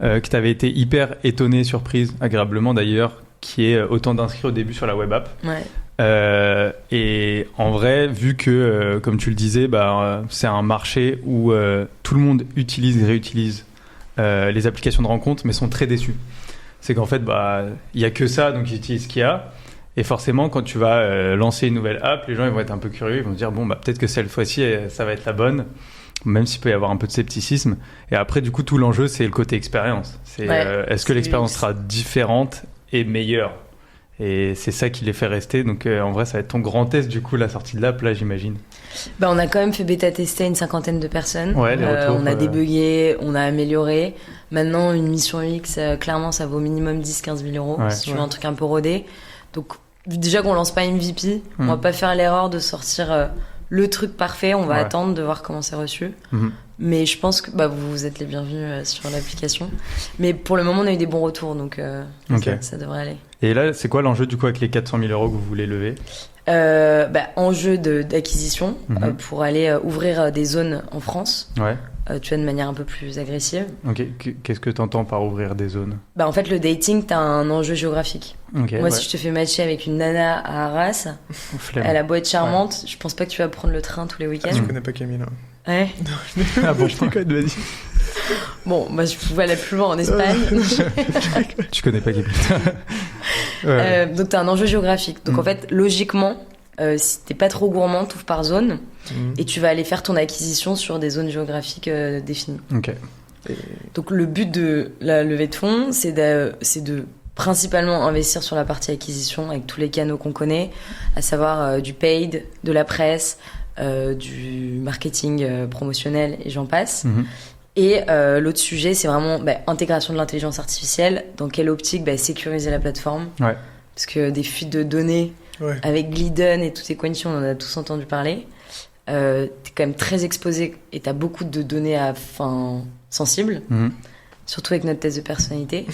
que tu avais été hyper étonné, surprise, agréablement d'ailleurs, qu'il y ait autant d'inscrits au début sur la web app.
Ouais.
Et en vrai, vu que, comme tu le disais, c'est un marché où tout le monde utilise et réutilise les applications de rencontre, mais sont très déçus. C'est qu'en fait, il y a que ça, donc ils utilisent ce qu'il y a. Et forcément, quand tu vas lancer une nouvelle app, les gens ils vont être un peu curieux, ils vont se dire peut-être que cette fois-ci, ça va être la bonne, même s'il peut y avoir un peu de scepticisme. Et après, du coup, tout l'enjeu, c'est le côté expérience. Est-ce que l'expérience sera différente et meilleure ? Et c'est ça qui les fait rester. Donc en vrai, ça va être ton grand test, du coup, la sortie de l'app, là, j'imagine.
On a quand même fait bêta-tester une 50aine de personnes.
Ouais, les retours,
on a débugué, on a amélioré. Maintenant, une mission UX, clairement, ça vaut minimum 10-15 000 euros si tu veux un truc un peu rodé. Donc, déjà qu'on lance pas MVP, on va pas faire l'erreur de sortir le truc parfait. On va attendre de voir comment c'est reçu. Mais je pense que vous êtes les bienvenus sur l'application. Mais pour le moment, on a eu des bons retours, donc ça devrait aller.
Et là, c'est quoi l'enjeu du coup avec les 400 000 euros que vous voulez lever ?
Enjeu d'acquisition pour aller ouvrir des zones en France.
Ouais.
Tu vois, de manière un peu plus agressive.
Ok. Qu'est-ce que tu entends par ouvrir des zones ?
En fait, le dating, t'as un enjeu géographique.
Okay,
Moi, si je te fais matcher avec une nana à Arras, elle a beau être charmante, je pense pas que tu vas prendre le train tous les week-ends.
Je connais pas Camille, là.
Ouais.
Ah bon, je déconne, vas-y.
Bon, je pouvais aller plus loin en Espagne.
Tu connais pas Camille.
Donc, t'as un enjeu géographique. Donc, en fait, logiquement, si t'es pas trop gourmand, t'ouvres par zone et tu vas aller faire ton acquisition sur des zones géographiques définies.
Ok.
Donc, le but de la levée de fonds, c'est de principalement investir sur la partie acquisition avec tous les canaux qu'on connaît, à savoir du paid, de la presse, du marketing promotionnel et j'en passe. Et l'autre sujet, c'est vraiment intégration de l'intelligence artificielle. Dans quelle optique ? Sécuriser la plateforme.
Ouais.
Parce que des fuites de données avec Glidden et toutes ces conditions, on en a tous entendu parler. T'es quand même très exposé et t'as beaucoup de données sensibles. Surtout avec notre test de personnalité.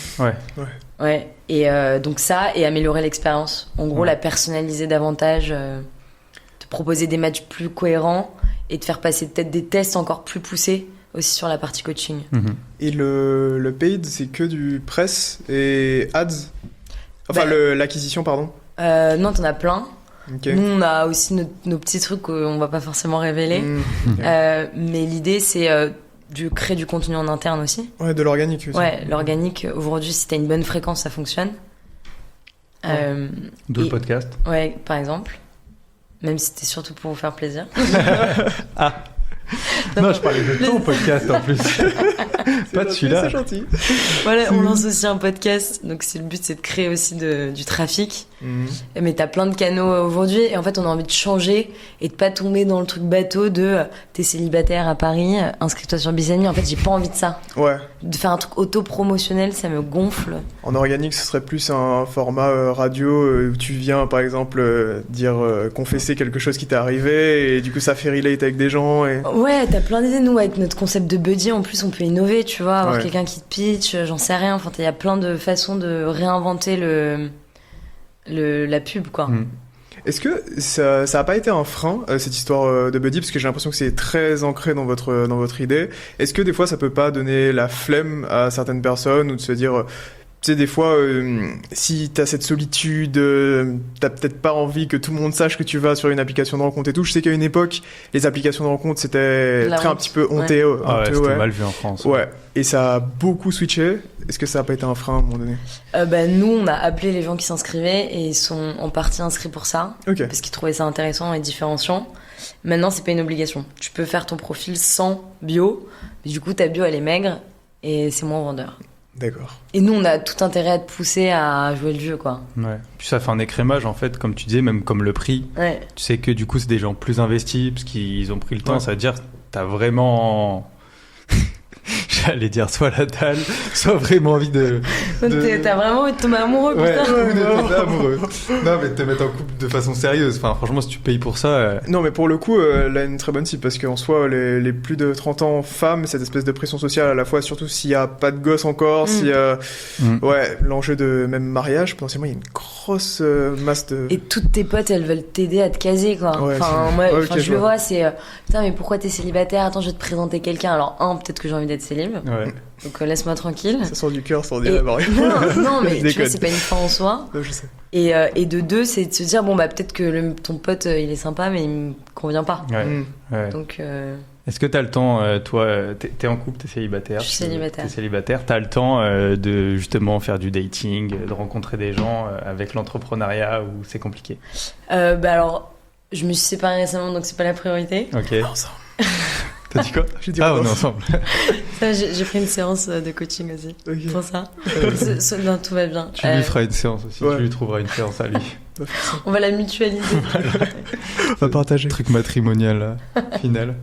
Ouais. Et donc ça, et améliorer l'expérience. En gros, la personnaliser davantage, te proposer des matchs plus cohérents et te faire passer peut-être des tests encore plus poussés aussi sur la partie coaching.
Et le paid, c'est que du presse et ads ? Enfin, l'acquisition, pardon.
Non, t'en as plein.
Okay.
Nous, on a aussi nos petits trucs qu'on va pas forcément révéler. Mais l'idée, c'est de créer du contenu en interne aussi. Ouais,
de l'organique aussi.
Ouais, l'organique. Aujourd'hui, si t'as une bonne fréquence, ça fonctionne.
D'où le podcast.
Ouais, par exemple. Même si c'était surtout pour vous faire plaisir.
Non, je parlais de ton podcast en plus. Pas de celui-là.
C'est gentil.
Voilà, on lance aussi un podcast. Donc, le but, c'est de créer aussi du trafic. Mais t'as plein de canaux aujourd'hui. Et en fait, on a envie de changer et de pas tomber dans le truc bateau de t'es célibataire à Paris, inscris-toi sur Bizanime. En fait, j'ai pas envie de ça.
Ouais.
De faire un truc auto-promotionnel, ça me gonfle.
En organique, ce serait plus un format radio où tu viens, par exemple, confesser quelque chose qui t'est arrivé et du coup, ça fait relate avec des gens.
Ouais, t'as plein d'idées. Nous, avec notre concept de buddy, en plus, on peut innover, tu vois, avoir quelqu'un qui te pitch, j'en sais rien. Enfin, il y a plein de façons de réinventer la pub, quoi.
Est-ce que ça a pas été un frein, cette histoire de buddy, parce que j'ai l'impression que c'est très ancré dans votre idée. Est-ce que des fois, ça peut pas donner la flemme à certaines personnes ou de se dire... Tu sais, des fois, si t'as cette solitude, t'as peut-être pas envie que tout le monde sache que tu vas sur une application de rencontre et tout. Je sais qu'à une époque, les applications de rencontre, c'était un petit peu honteux.
C'était mal vu en France.
Ouais. Et ça a beaucoup switché. Est-ce que ça a pas été un frein à un moment donné ?
Nous, on a appelé les gens qui s'inscrivaient et ils sont en partie inscrits pour ça. Parce qu'ils trouvaient ça intéressant et différenciant. Maintenant, c'est pas une obligation. Tu peux faire ton profil sans bio. Mais du coup, ta bio, elle est maigre et c'est moins vendeur.
D'accord.
Et nous, on a tout intérêt à te pousser à jouer le jeu, quoi.
Ouais. Puis ça fait un écrémage, en fait, comme tu disais, même comme le prix.
Ouais.
Tu sais que du coup, c'est des gens plus investis, parce qu'ils ont pris le temps. Ça veut dire, t'as vraiment... Je J'allais dire soit la dalle, soit vraiment envie de...
T'as vraiment envie de tomber amoureux,
Ouais,
putain.
ou de tomber amoureux. Non, mais de te mettre en couple de façon sérieuse. Enfin, franchement, si tu payes pour ça...
Non, mais pour le coup, elle a une très bonne cible parce qu'en soi, les plus de 30 ans femmes, cette espèce de pression sociale à la fois, surtout s'il y a pas de gosse encore, s'il y a, ouais, l'enjeu de même mariage, potentiellement, il y a une grosse masse de...
Et toutes tes potes, elles veulent t'aider à te caser, quoi.
Ouais,
enfin, moi,
ouais,
enfin,
ok,
je
je
le
vois.
vois, c'est putain, mais pourquoi t'es célibataire? Attends, je vais te présenter quelqu'un. Alors, peut-être que j'ai envie d'être célib,
Ouais.
donc laisse-moi tranquille.
Ça sort du cœur, sans
Et-
dire Mario.
non, mais
Je
tu vois,
déconne.
c'est pas une fin en soi.
Non, je sais.
Et de deux, c'est de se dire, bon, bah, peut-être que ton pote, il est sympa, mais il me convient pas.
Ouais.
Mm.
Ouais.
Donc,
Est-ce que t'as le temps, toi, t'es en couple, t'es célibataire?
Je suis célibataire.
T'es célibataire, t'as le temps de justement faire du dating, de rencontrer des gens avec l'entrepreneuriat ou c'est compliqué?
bah, alors, je me suis séparée récemment, donc c'est pas la priorité.
Ok.
Ensemble.
T'as dit quoi?
J'ai dit
Ah, on
ensemble.
est ensemble.
Ça, j'ai pris une séance de coaching aussi.
Ok.
Pour ça. Non, tout va bien.
Tu lui feras une séance aussi,
ouais.
tu lui trouveras une séance à lui.
On va la mutualiser.
On va partager.
Truc matrimonial, final.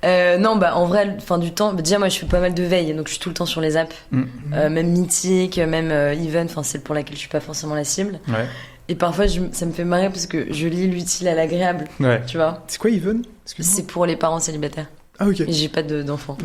Non, bah en vrai, fin du temps, bah, déjà moi je fais pas mal de veille, donc je suis tout le temps sur les apps, même Mythique, même Even, enfin celle pour laquelle je suis pas forcément la cible.
Ouais.
Et parfois ça me fait marrer parce que je lis l'utile à l'agréable,
Ouais.
tu vois.
C'est quoi, Even? Excuse-moi.
C'est pour les parents célibataires.
Ah, ok.
Et j'ai pas d'enfants.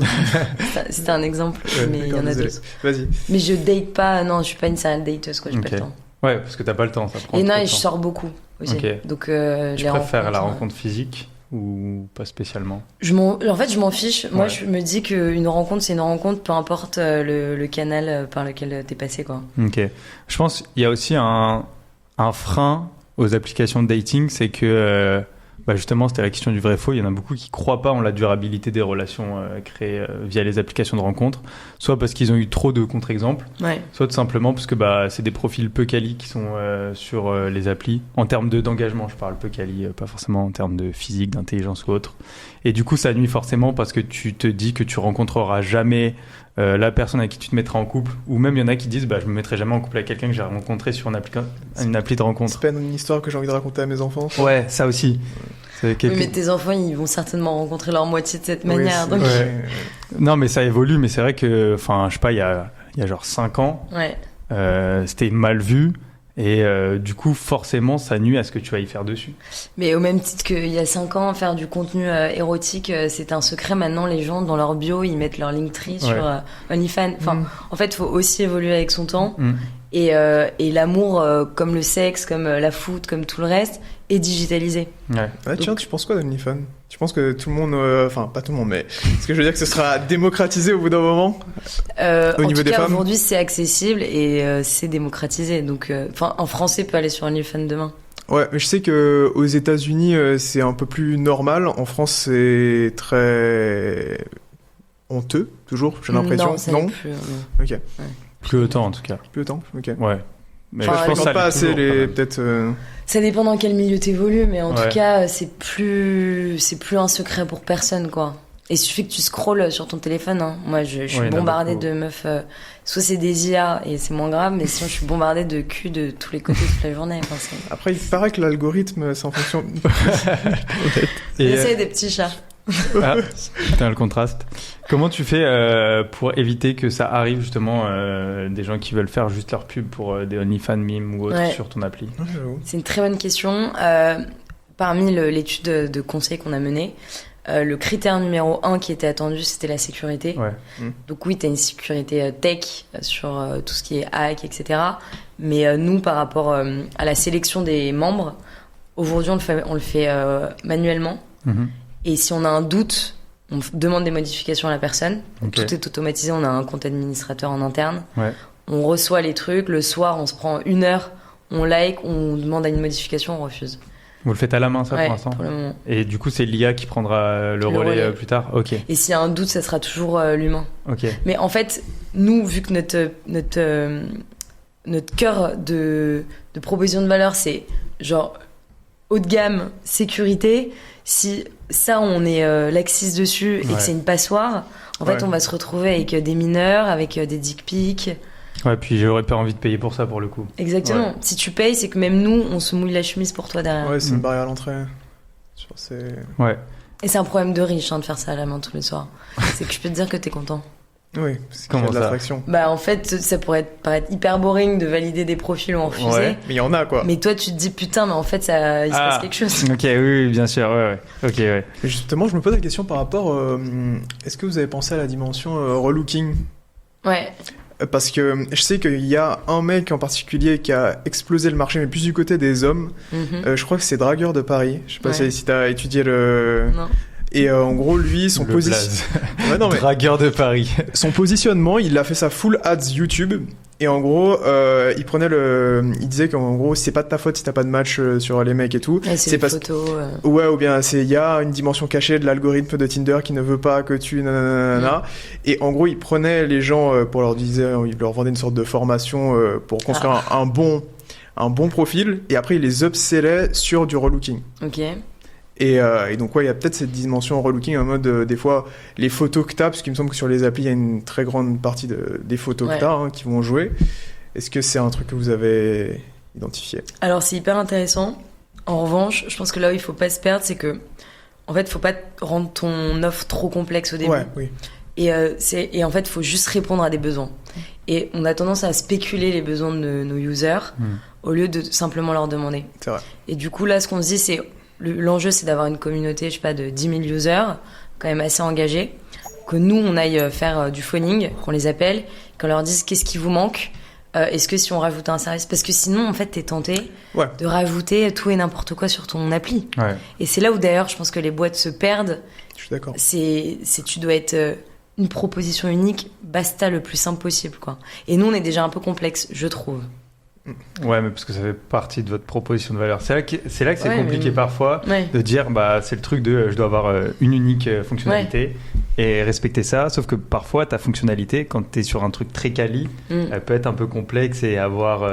C'était un exemple,
Ouais,
mais il y
d'accord,
en a
désolé.
d'autres.
Vas-y.
Mais je date pas, non, je suis pas une serial dateuse, quoi, j'ai pas
Ok.
le temps.
Ouais, parce que t'as pas le temps, ça prend
Et
trop
non,
de
et je
temps.
sors beaucoup aussi.
Ok.
Donc
Tu
les
préfères la
rencontres,
rencontre physique ou pas spécialement?
En fait, je m'en fiche. Moi,
Ouais.
je me dis qu'une rencontre, c'est une rencontre, peu importe le canal par lequel t'es passé, quoi.
Ok. Je pense qu'il y a aussi un frein aux applications de dating, c'est que bah justement, c'était la question du vrai-faux. Il y en a beaucoup qui croient pas en la durabilité des relations créées via les applications de rencontres, soit parce qu'ils ont eu trop de contre-exemples,
Ouais.
soit tout simplement parce que bah, c'est des profils peu quali qui sont sur les applis. En termes d'engagement, je parle peu quali, pas forcément en termes de physique, d'intelligence ou autre. Et du coup, ça nuit forcément parce que tu te dis que tu rencontreras jamais la personne avec qui tu te mettras en couple. Ou même, il y en a qui disent, bah, je me mettrai jamais en couple avec quelqu'un que j'ai rencontré sur une appli de rencontre.
C'est pas une histoire que j'ai envie de raconter à mes enfants.
Ouais, ça aussi. C'est
Oui, mais tes enfants, ils vont certainement rencontrer leur moitié de cette
Oui,
manière.
c'est-
Donc...
Ouais. Non, mais ça évolue, mais c'est vrai que, enfin, je sais pas, il y a genre 5 ans,
Ouais.
c'était mal vu. Et du coup, forcément, ça nuit à ce que tu vas y faire dessus.
Mais au même titre qu'il y a 5 ans, faire du contenu érotique, c'était un secret. Maintenant, les gens, dans leur bio, ils mettent leur Linktree sur OnlyFans. Enfin, en fait, il faut aussi évoluer avec son temps. Et l'amour, comme le sexe, comme la foot, comme tout le reste, est digitalisé.
Ouais.
Ah, tiens, tu penses quoi d'OnlyFans? Tu penses que tout le monde, enfin pas tout le monde, mais est-ce que je veux dire que ce sera démocratisé au bout d'un moment? Au
En
niveau
tout
des
cas,
femmes
aujourd'hui, c'est accessible et c'est démocratisé. Donc, enfin, un Français peut aller sur OnlyFans demain.
Ouais, mais je sais que aux États-Unis c'est un peu plus normal. En France, c'est très honteux, toujours. J'ai l'impression.
Non, ça n'est plus.
Ok.
Plus autant, en tout cas.
Plus autant. Ok.
Ouais. Mais
Enfin,
je pense que ça
pas
l'est
assez
toujours, quand
les
même.
peut-être.
Ça dépend dans quel milieu t'évolues, mais en
Ouais.
tout cas, c'est plus un secret pour personne, quoi. Et il suffit que tu scrolles sur ton téléphone. Hein. Moi, je suis
Ouais, il y en a
bombardée
beaucoup.
de meufs. Soit c'est des IA et c'est moins grave, mais sinon je suis bombardée de cul de tous les côtés toute la journée. Enfin,
Après, il paraît que l'algorithme, c'est en fonction.
Et,
J'essaie des petits chats.
Ah, putain, le contraste. Comment tu fais pour éviter que ça arrive justement des gens qui veulent faire juste leur pub pour des OnlyFans memes ou autre
Ouais.
sur ton appli?
Ouais, j'avoue.
C'est une très bonne question. Parmi l'étude de conseil qu'on a menée, le critère numéro 1 qui était attendu, c'était la sécurité.
Ouais.
Donc oui, tu as une sécurité tech sur tout ce qui est hack, etc. Mais nous, par rapport à la sélection des membres, aujourd'hui, on le fait manuellement.
Mhm.
Et si on a un doute, on demande des modifications à la personne.
Ok.
Tout est automatisé, on a un compte administrateur en interne.
Ouais.
On reçoit les trucs, le soir, on se prend 1 heure, on like, on demande à une modification, on refuse.
Vous le faites à la main, ça,
Ouais,
pour l'instant?
pour le moment.
Et du coup, c'est l'IA qui prendra le relais
relais.
plus tard? Ok.
Et s'il y a un doute, ça sera toujours l'humain.
Ok.
Mais en fait, nous, vu que notre cœur de proposition de valeur, c'est genre haut de gamme, sécurité, si ça, on est laxiste dessus et
Ouais.
que c'est une passoire, en fait,
Ouais.
on va se retrouver avec des mineurs, avec des dick pics.
Ouais, puis j'aurais pas envie de payer pour ça, pour le coup.
Exactement.
Ouais.
Si tu payes, c'est que même nous, on se mouille la chemise pour toi derrière.
Ouais, c'est une barrière à l'entrée. Je pense que c'est.
Ouais.
Et c'est un problème de riche hein, de faire ça à la main tous les soirs. C'est que je peux te dire que t'es content.
Oui, c'est
Comment
de
ça
l'attraction.
Bah en fait, ça pourrait paraître hyper boring de valider des profils ou en refuser.
Ouais.
Mais il y en a, quoi.
Mais toi, tu te dis putain, mais en fait, il se passe quelque chose.
Ok, oui, bien sûr, ouais. Ok, ouais.
Mais justement, je me pose la question par rapport... est-ce que vous avez pensé à la dimension relooking?
Ouais.
Parce que je sais qu'il y a un mec en particulier qui a explosé le marché, mais plus du côté des hommes. Je crois que c'est Dragueur de Paris. Je sais pas
Ouais.
si t'as étudié le...
Non.
Et en gros, lui, son
Le blaze.
Ouais, non, mais
Dragueur de Paris.
son positionnement, il a fait sa full ads YouTube. Et en gros, il disait qu'en gros, c'est pas de ta faute si t'as pas de match sur les mecs et tout.
Ouais, c'est des
parce
photos.
Ouais, ou bien il y a une dimension cachée de l'algorithme de Tinder qui ne veut pas que tu nanana. Et en gros, il prenait les gens pour il leur vendait une sorte de formation pour construire un bon profil. Et après, il les upsellait sur du relooking.
Ok.
Et donc, ouais, il y a peut-être cette dimension relooking en mode, des fois, les photos que t'as, parce qu'il me semble que sur les applis, il y a une très grande partie des photos que t'as qui vont jouer. Est-ce que c'est un truc que vous avez identifié?
Alors, c'est hyper intéressant. En revanche, je pense que là où il faut pas se perdre, c'est que, en fait, faut pas rendre ton offre trop complexe au début.
Ouais, oui.
Et en fait, il faut juste répondre à des besoins. Et on a tendance à spéculer les besoins de nos users au lieu de simplement leur demander.
C'est vrai.
Et du coup, là, ce qu'on se dit, c'est l'enjeu, c'est d'avoir une communauté, je sais pas, de 10 000 users, quand même assez engagés, que nous, on aille faire du phoning, qu'on les appelle, qu'on leur dise qu'est-ce qui vous manque, est-ce que si on rajoute un service, parce que sinon, en fait, t'es tenté de rajouter tout et n'importe quoi sur ton appli.
Ouais.
Et c'est là où, d'ailleurs, je pense que les boîtes se perdent.
Je suis d'accord.
C'est tu dois être une proposition unique, basta le plus simple possible, quoi. Et nous, on est déjà un peu complexe, je trouve.
Ouais, mais parce que ça fait partie de votre proposition de valeur. C'est là que c'est
Ouais,
compliqué
mais...
parfois
Ouais.
de dire, bah, c'est le truc de je dois avoir une unique fonctionnalité et respecter ça. Sauf que parfois, ta fonctionnalité, quand tu es sur un truc très quali, elle peut être un peu complexe et avoir,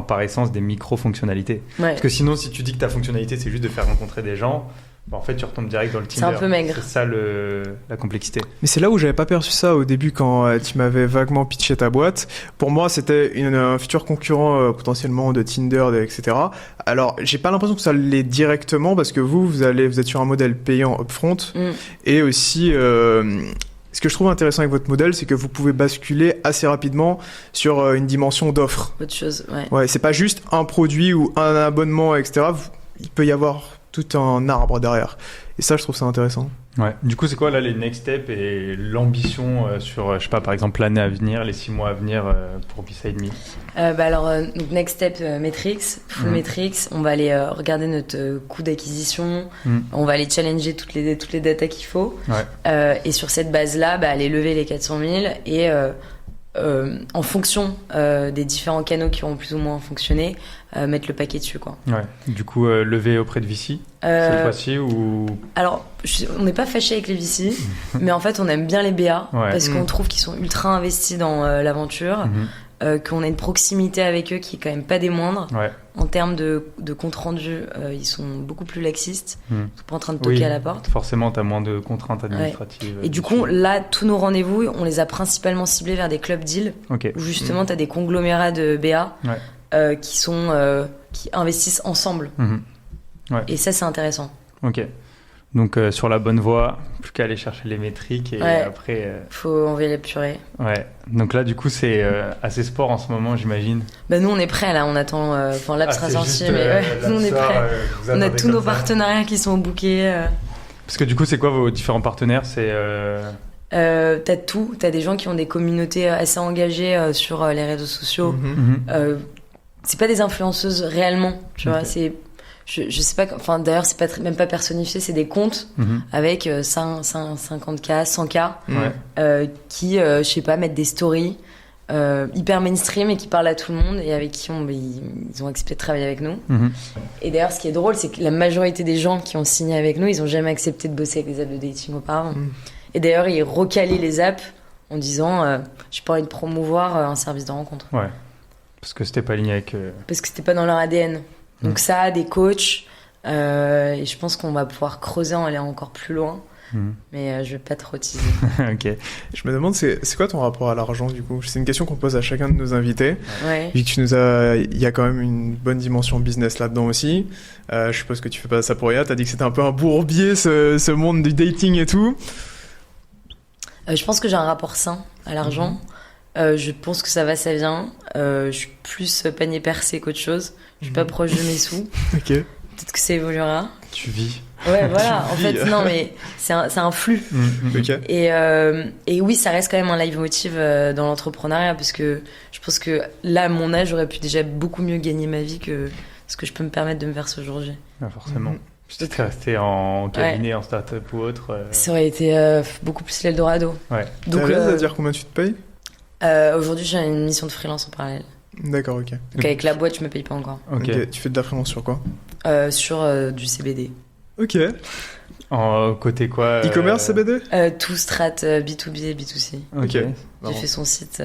par essence, des micro-fonctionnalités.
Ouais.
Parce que sinon, si tu dis que ta fonctionnalité, c'est juste de faire rencontrer des gens, bah, en fait, tu retombes direct dans le Tinder.
C'est un peu maigre.
C'est ça la complexité.
Mais c'est là où j'avais pas perçu ça au début quand tu m'avais vaguement pitché ta boîte. Pour moi, c'était un futur concurrent potentiellement de Tinder, etc. Alors, j'ai pas l'impression que ça l'est directement parce que vous êtes sur un modèle payant upfront et aussi. Ce que je trouve intéressant avec votre modèle, c'est que vous pouvez basculer assez rapidement sur une dimension d'offre.
Autre chose, ouais.
Ouais, c'est pas juste un produit ou un abonnement, etc. Il peut y avoir tout un arbre derrière. Et ça, je trouve ça intéressant.
Ouais. Du coup, c'est quoi là les next steps et l'ambition sur, je sais pas, par exemple, l'année à venir, les 6 mois à venir pour Beside Me?
Donc next step metrics, full metrics. On va aller regarder notre coût d'acquisition. On va aller challenger toutes les datas qu'il faut.
Ouais.
Et sur cette base-là, aller lever les 400 000 et en fonction des différents canaux qui auront plus ou moins fonctionné, mettre le paquet dessus, quoi.
Ouais. Du coup, lever auprès de VC cette fois-ci ou...
Alors, on n'est pas fâché avec les VC, mais en fait, on aime bien les BA parce qu'on trouve qu'ils sont ultra investis dans l'aventure, qu'on a une proximité avec eux qui est quand même pas des moindres.
Ouais.
En termes de compte rendu, ils sont beaucoup plus laxistes. Ils sont pas en train de toquer à la porte.
Forcément, tu as moins de contraintes administratives.
Et du coup, là, tous nos rendez-vous, on les a principalement ciblés vers des club deals où justement, tu as des conglomérats de BA qui investissent ensemble.
Ouais.
Et ça, c'est intéressant.
Ok. Donc, sur la bonne voie, plus qu'à aller chercher les métriques et après...
Faut envoyer la purée.
Ouais. Donc là, du coup, c'est assez sport en ce moment, j'imagine.
Bah, nous, on est prêts, là. On attend... l'app sera sorti, mais nous, on est prêts. On a tous nos partenariats qui sont bookés.
Parce que du coup, c'est quoi vos différents partenaires?
T'as tout. T'as des gens qui ont des communautés assez engagées sur les réseaux sociaux. C'est pas des influenceuses réellement, tu vois. C'est... Je sais pas, enfin d'ailleurs c'est pas même pas personnifié, c'est des comptes avec 50K, 100K qui, je sais pas, mettent des stories hyper mainstream et qui parlent à tout le monde et avec qui ils ont accepté de travailler avec nous. Et d'ailleurs ce qui est drôle, c'est que la majorité des gens qui ont signé avec nous, ils ont jamais accepté de bosser avec des apps de dating auparavant. Et d'ailleurs ils recalaient les apps en disant j'ai pas envie de promouvoir un service de rencontre. Ouais.
Parce que c'était pas aligné avec...
Parce que c'était pas dans leur ADN. Donc ça, des coachs, et je pense qu'on va pouvoir creuser en aller encore plus loin, mais je vais pas trop teaser.
Ok.
Je me demande, c'est quoi ton rapport à l'argent du coup? C'est une question qu'on pose à chacun de nos invités.
Ouais.
Vu que il y a quand même une bonne dimension business là-dedans aussi. Je suppose que tu fais pas ça pour rien. T'as dit que c'était un peu un bourbier ce monde du dating et tout.
Je pense que j'ai un rapport sain à l'argent. Je pense que ça va, ça vient. Je suis plus panier percé qu'autre chose. Je suis pas proche de mes sous.
Ok.
Peut-être que ça évoluera.
Tu vis.
Ouais, voilà. En
Tu
fait,
vis.
non, mais c'est un flux.
Ok.
Et oui, ça reste quand même un leitmotiv dans l'entrepreneuriat, parce que je pense que là, à mon âge, j'aurais pu déjà beaucoup mieux gagner ma vie que ce que je peux me permettre de me verser aujourd'hui.
Ah, forcément. Si t'étais resté en cabinet, en start-up ou autre.
Ça aurait été beaucoup plus l'Eldorado.
Ouais.
Donc,
Donc,
t'es à l'aise à dire combien tu te payes?
aujourd'hui, j'ai une mission de freelance en parallèle.
D'accord, ok.
Donc, avec la boîte, je me paye pas encore.
Ok.
Ok. Tu fais de la freelance sur quoi?
Sur du CBD.
Ok.
En côté quoi
E-commerce, CBD?
Tout strat B2B et B2C.
Ok.
Ok.
J'ai fait son site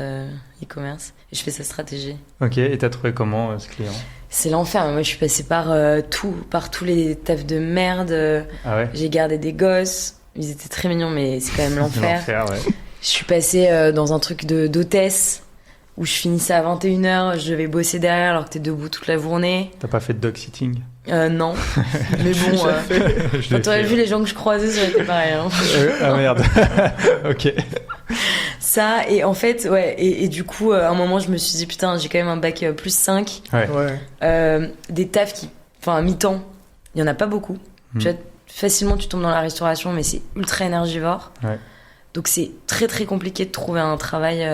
e-commerce et je fais sa stratégie.
Ok. Et t'as trouvé comment ce client?
C'est l'enfer. Moi, je suis passée par tous les tafs de merde.
Ah ouais.
J'ai gardé des gosses. Ils étaient très mignons, mais c'est quand même l'enfer.
Ouais.
Je suis passée dans un truc d'hôtesse où je finissais à 21h, je devais bosser derrière alors que t'es debout toute la journée.
T'as pas fait de dog sitting?
Non. Mais bon,
Je
quand
l'ai
t'aurais
fait,
vu les gens que je croisais, ça aurait été pareil. Hein.
Ah merde. Ok.
Ça, et en fait, ouais, et du coup, à un moment, je me suis dit, putain, j'ai quand même un bac plus 5.
Ouais.
Ouais.
Des tafs qui, enfin, à mi-temps, il y en a pas beaucoup. Tu vois, facilement, tu tombes dans la restauration, mais c'est ultra énergivore.
Ouais.
Donc, c'est très, très compliqué de trouver un travail.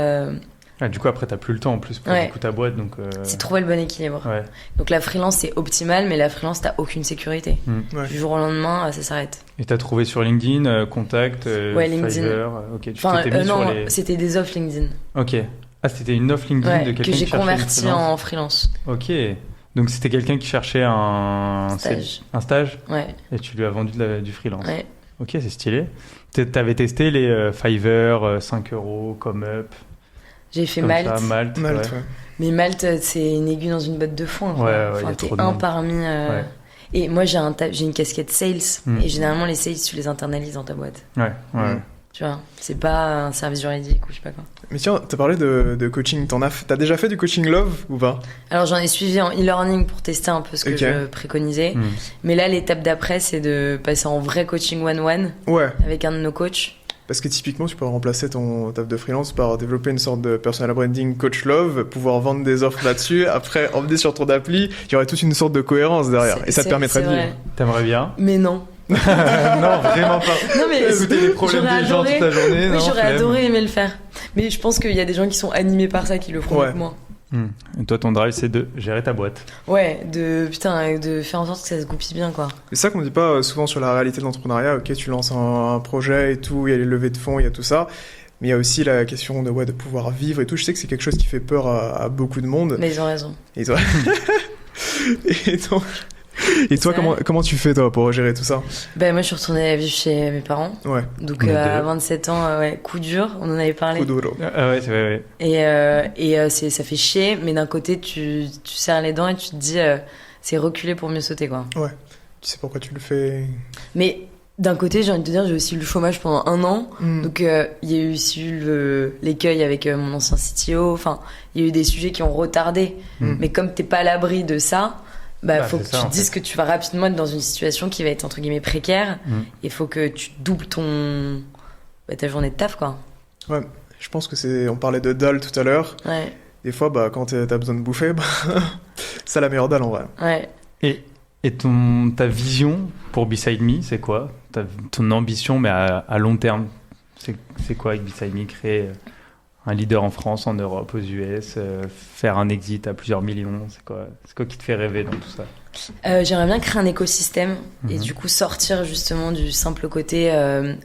Ah, du coup, après, t'as plus le temps en plus pour
Ouais.
du coup, ta boîte. Donc,
C'est trouver le bon équilibre.
Ouais.
Donc, la freelance, c'est optimal, mais la freelance, t'as aucune sécurité.
Ouais.
Du jour au lendemain, ça s'arrête.
Et t'as trouvé sur LinkedIn, Contact,
Ouais, LinkedIn.
Fiverr. Ok, tu
Enfin,
t'étais mis
non,
sur les.
c'était des offres LinkedIn.
Ok. Ah, c'était une offre LinkedIn de
Ouais,
quelqu'un
que j'ai
qui cherchait une
converti
freelance.
en freelance.
Ok. Donc c'était quelqu'un qui cherchait un
Stage.
Un stage
Ouais,
et tu lui as vendu du freelance.
ouais.
Ok, c'est stylé. T'avais testé les Fiverr, 5 euros, ComeUp,
J'ai fait
comme
Malte.
ça, Malte.
Malte,
ouais.
ouais.
Mais Malte, c'est une aiguille dans une botte de foin. Quoi.
Ouais, ouais,
Enfin,
y a
t'es
trop de
un
monde.
parmi.
Ouais.
Et moi, j'ai une casquette sales.
Mm.
Et généralement, les sales, tu les internalises dans ta boîte.
Ouais, ouais.
Tu vois, c'est pas un service juridique ou je sais pas quoi.
Mais tiens, t'as parlé de coaching. T'as déjà fait du coaching love ou pas?
Alors, j'en ai suivi en e-learning pour tester un peu ce que
Ok.
je préconisais.
Mm.
Mais là, l'étape d'après, c'est de passer en vrai coaching one-one
Ouais.
avec un de nos coachs.
Parce que typiquement, tu peux remplacer ton taf de freelance par développer une sorte de personal branding coach love, pouvoir vendre des offres là-dessus, après emmener sur ton appli, il y aurait toute une sorte de cohérence derrière. Et ça te permettrait de
c'est vrai.
vivre.
T'aimerais bien?
Mais non.
Non, vraiment pas.
Non, mais
Écouter les problèmes
j'aurais
des gens
adoré.
toute la journée.
Oui,
non,
j'aurais
flemme.
adoré aimer le faire. Mais je pense qu'il y a des gens qui sont animés par ça qui le feront
Ouais.
mieux que moi.
Et toi, ton drive, c'est de gérer ta boîte.
Ouais, de faire en sorte que ça se goupille bien, quoi.
C'est ça qu'on dit pas souvent sur la réalité de l'entrepreneuriat. Ok, tu lances un projet et tout, il y a les levées de fonds, il y a tout ça. Mais il y a aussi la question de pouvoir vivre et tout. Je sais que c'est quelque chose qui fait peur à beaucoup de monde.
Mais ils ont raison.
Et toi, et toi comment tu fais toi pour gérer tout ça?
Ben, moi, je suis retournée vivre chez mes parents.
Ouais,
Donc,
On est
à
deux.
27 ans, ouais, coup dur, on en avait parlé.
Kuduro.
Ah ouais, c'est vrai, ouais.
Et ça fait chier, mais d'un côté, tu serres les dents et tu te dis, c'est reculer pour mieux sauter, quoi.
Ouais. Tu sais pourquoi tu le fais?
Mais d'un côté, j'ai envie de te dire, j'ai aussi eu le chômage pendant 1 an. Donc, il y a eu aussi l'écueil avec mon ancien CTO. Enfin, il y a eu des sujets qui ont retardé.
Mm.
Mais comme t'es pas à l'abri de ça, faut
c'est
que
ça,
tu
en
te dises que tu vas rapidement être dans une situation qui va être entre guillemets précaire. Il faut que tu doubles ta journée de taf, quoi.
Ouais. Je pense que on parlait de dalle tout à l'heure.
Ouais,
Des fois, quand t'as besoin de bouffer, c'est la meilleure dalle en vrai.
ouais.
Et ta vision pour Beside Me, c'est quoi? Ton ambition, mais à long terme, c'est quoi avec Beside Me? Créer un leader en France, en Europe, aux US, faire un exit à plusieurs millions, c'est quoi qui te fait rêver dans tout ça?
J'aimerais bien créer un écosystème et du coup sortir justement du simple côté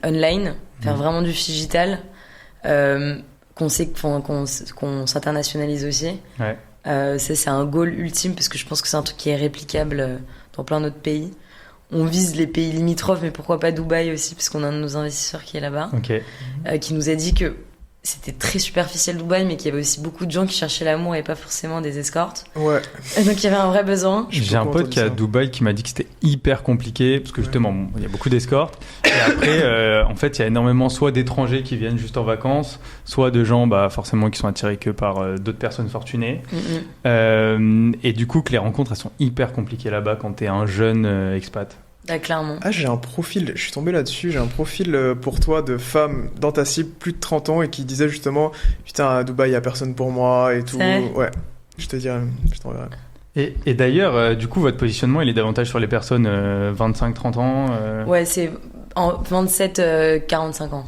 online, faire vraiment du digital, qu'on s'internationalise aussi.
Ouais.
Ça, c'est un goal ultime parce que je pense que c'est un truc qui est réplicable dans plein d'autres pays. On vise les pays limitrophes, mais pourquoi pas Dubaï aussi, parce qu'on a un de nos investisseurs qui est là-bas,
Ok.
qui nous a dit que c'était très superficiel Dubaï, mais qu'il y avait aussi beaucoup de gens qui cherchaient l'amour et pas forcément des escortes.
Ouais.
Et donc il y avait un vrai besoin.
J'ai un pote qui est à Dubaï qui m'a dit que c'était hyper compliqué parce que justement il y a beaucoup d'escortes et après en fait il y a énormément soit d'étrangers qui viennent juste en vacances, soit de gens forcément qui sont attirés que par d'autres personnes fortunées et du coup que les rencontres elles sont hyper compliquées là-bas quand t'es un jeune expat.
Bah, clairement.
Ah, j'ai un profil, je suis tombé là-dessus, j'ai un profil pour toi de femme dans ta cible, plus de 30 ans, et qui disait justement, putain, à Dubaï, il y a personne pour moi, et tout.
C'est vrai
Ouais, je te dirai, je t'enverrai.
Et d'ailleurs, du coup, votre positionnement, il est davantage sur les personnes 25-30 ans
Ouais, c'est en 27-45 ans.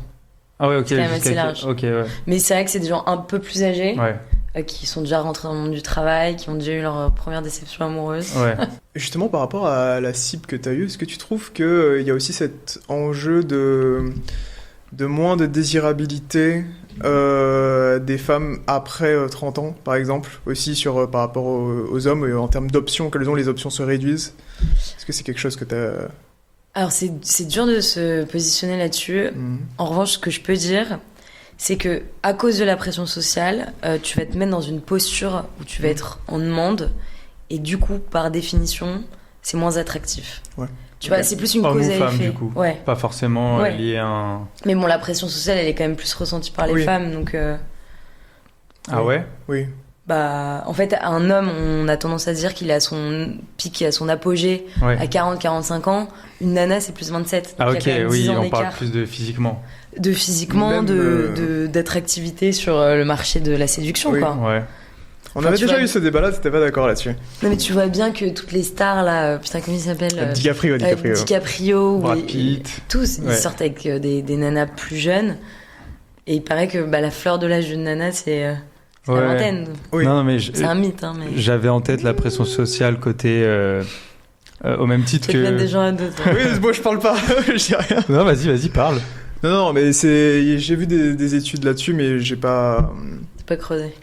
Ah ouais, ok.
C'est quand même assez large.
Ok, ouais.
Mais c'est vrai que c'est des gens un peu plus âgés,
Ouais,
qui sont déjà rentrés dans le monde du travail, qui ont déjà eu leur première déception amoureuse.
ouais.
Justement, par rapport à la cible que tu as eue, est-ce que tu trouves qu'il y a aussi cet enjeu de moins de désirabilité des femmes après 30 ans, par exemple, aussi par rapport aux hommes, en termes d'options, que les options se réduisent? Est-ce que c'est quelque chose que tu as...
Alors c'est dur de se positionner là-dessus. En revanche, ce que je peux dire, c'est que à cause de la pression sociale, tu vas te mettre dans une posture où tu vas être en demande, et du coup, par définition, c'est moins attractif.
Ouais.
Tu vois, c'est plus une
Homme
cause
ou
à
femme,
effet.
du coup.
Ouais.
Pas forcément
Ouais.
lié à un...
Mais bon, la pression sociale, elle est quand même plus ressentie par les
Oui.
femmes, donc.
Ah ouais?
Oui.
Bah, en fait, un homme, on a tendance à dire qu'il a son pic, à son apogée
Ouais.
à 40-45 ans. Une nana, c'est plus 27.
Ah
Donc
ok,
il y a quand même 10
oui,
ans
on parle
d'écart
plus de physiquement.
de physiquement,
Même,
d'attractivité sur le marché de la séduction,
Oui.
quoi.
Ouais.
On
Enfin,
avait
tu
déjà
vois-
eu ce débat-là, t'étais pas d'accord là-dessus.
Non, mais tu vois bien que toutes les stars, là, putain, comment ils s'appellent
DiCaprio.
DiCaprio,
Brad
oui,
Pitt.
tous, ils
Ouais.
sortent avec des nanas plus jeunes. Et il paraît que la fleur de l'âge d'une nana, c'est la
Ouais.
vingtaine.
Oui.
Non, mais
C'est un mythe, hein, mais.
j'avais en tête la pression sociale côté... au même titre
C'est que mettre
que...
des gens à dos. toi.
Oui, moi je parle pas, je dis rien.
Non, vas-y, parle.
Non, mais j'ai vu des études là-dessus, mais j'ai pas...
C'est pas creusé.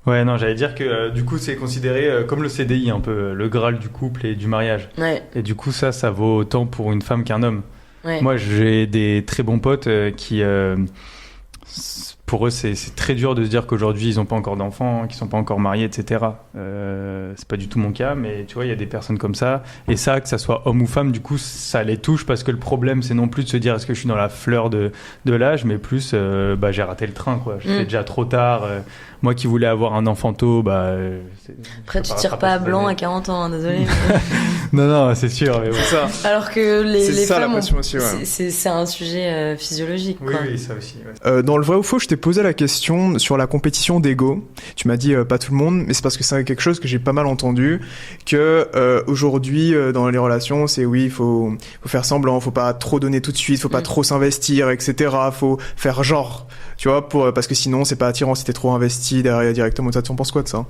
Ouais, non, j'allais dire que du coup, c'est considéré comme le CDI, un peu, le Graal du couple et du mariage.
Ouais,
Et du coup, ça vaut autant pour une femme qu'un homme.
ouais.
Moi, j'ai des très bons potes qui, pour eux, c'est très dur de se dire qu'aujourd'hui, ils n'ont pas encore d'enfants, qu'ils sont pas encore mariés, etc. C'est pas du tout mon cas, mais tu vois, il y a des personnes comme ça. Et ça, que ça soit homme ou femme, du coup, ça les touche parce que le problème, c'est non plus de se dire est-ce que je suis dans la fleur de l'âge, mais plus, j'ai raté le train, quoi. C'est déjà trop tard. Moi qui voulais avoir un enfant tôt,
Après, tu tires pas à blanc à 40 ans, hein, désolé.
Non, c'est sûr. Mais bon.
C'est ça.
Alors que les
C'est ça, la
femmes,
pression aussi, ouais.
c'est un sujet physiologique,
Oui,
quoi.
oui, ça aussi. Ouais.
Dans le vrai ou faux, je t'ai posé la question sur la compétition d'ego. Tu m'as dit pas tout le monde, mais c'est parce que c'est quelque chose que j'ai pas mal entendu, que aujourd'hui dans les relations, c'est oui, faut faire semblant, faut pas trop donner tout de suite, faut pas trop s'investir, etc. Faut faire genre, tu vois, parce que sinon c'est pas attirant si t'es trop investi derrière directement. Ça, tu en penses quoi de ça?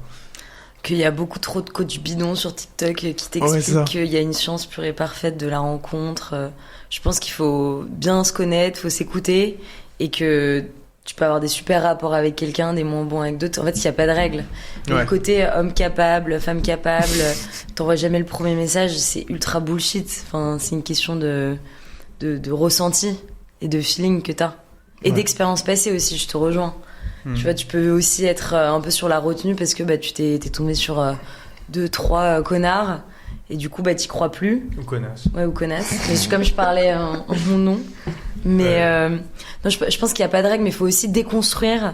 Qu'il y a beaucoup trop de coachs bidons sur TikTok qui
Ouais,
t'expliquent
c'est ça.
qu'il y a une science pure et parfaite de la rencontre. Je pense qu'il faut bien se connaître, faut s'écouter, et que tu peux avoir des super rapports avec quelqu'un, des moins bons avec d'autres. En fait, il n'y a pas de règle.
Ouais.
Le côté homme capable, femme capable, t'envoies jamais le premier message, c'est ultra bullshit. Enfin, c'est une question de ressenti et de feeling que t'as. Et
Ouais.
d'expérience passée aussi, je te rejoins. Tu vois, tu peux aussi être un peu sur la retenue parce que tu t'es tombé sur 2-3 connards, et du coup t'y crois plus.
Ou connasse.
Ouais, ou connasse. Mais comme je parlais en mon nom. Mais non, je pense qu'il n'y a pas de règle, mais il faut aussi déconstruire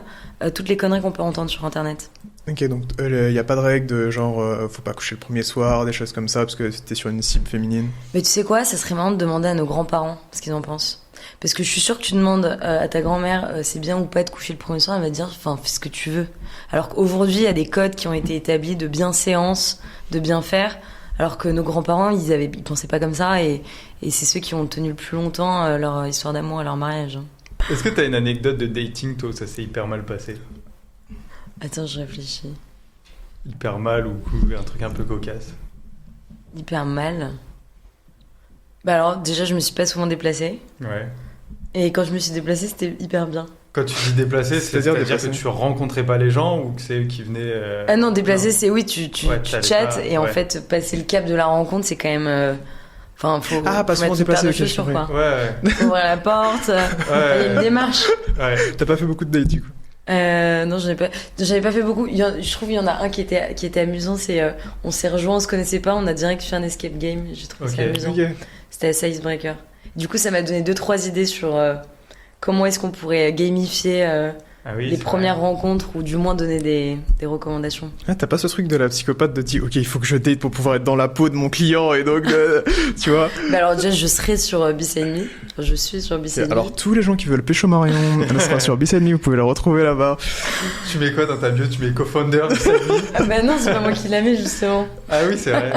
toutes les conneries qu'on peut entendre sur Internet.
Ok, donc il y a pas de règle de genre faut pas coucher le premier soir, des choses comme ça, parce que t'es sur une cible féminine.
Mais tu sais quoi, ça serait marrant de demander à nos grands-parents ce qu'ils en pensent. Parce que je suis sûre que tu demandes à ta grand-mère c'est bien ou pas de coucher le premier soir, elle va te dire enfin fais ce que tu veux. Alors qu'aujourd'hui il y a des codes qui ont été établis de bienséance, de bien faire, alors que nos grands-parents ils pensaient pas comme ça, et c'est ceux qui ont tenu le plus longtemps leur histoire d'amour et leur mariage.
Est-ce que t'as une anecdote de dating, toi, où ça s'est hyper mal passé?
Attends, je réfléchis.
Hyper mal ou un truc un peu cocasse?
Hyper mal. Bah alors déjà je me suis pas souvent déplacée,
Ouais.
et quand je me suis déplacée c'était hyper bien.
Quand tu dis déplacer,
C'est-à-dire
c'est-à-dire
déplacer.
que tu rencontrais pas les gens ou que c'est eux qui venaient...
Ah non, déplacer c'est oui, tu
Ouais,
tu
t'allais
chattes,
pas,
et en
ouais.
fait passer le cap de la rencontre c'est quand même enfin faut
Ah, pas
faut
souvent
mettre une paire
déplacé,
de
ok, j'ai
chaussures,
compris.
quoi.
Ouais,
Faut ouvrir la porte, il y a une démarche.
ouais.
T'as pas fait beaucoup de dates du coup?
Non, j'avais pas fait beaucoup. Je trouve qu'il y en a un qui était amusant, c'est on s'est rejoints, on se connaissait pas, on a direct fait un escape game, j'ai trouvé ça
Ok.
amusant.
Ok.
C'était assez icebreaker. Du coup, ça m'a donné 2-3 idées sur comment est-ce qu'on pourrait gamifier les premières rencontres ou du moins donner des recommandations.
Ah, t'as pas ce truc de la psychopathe de dire ok, il faut que je date pour pouvoir être dans la peau de mon client et donc tu vois.
Bah alors déjà je serai sur Beside Me. Je suis sur Beside Me.
Alors tous les gens qui veulent pécho Marion, elle sera sur Beside Me, vous pouvez la retrouver là-bas.
Tu mets quoi dans ta bio? Tu mets co-founder Beside Me?
Ah bah non, c'est pas moi qui la mets justement.
Ah oui, c'est vrai.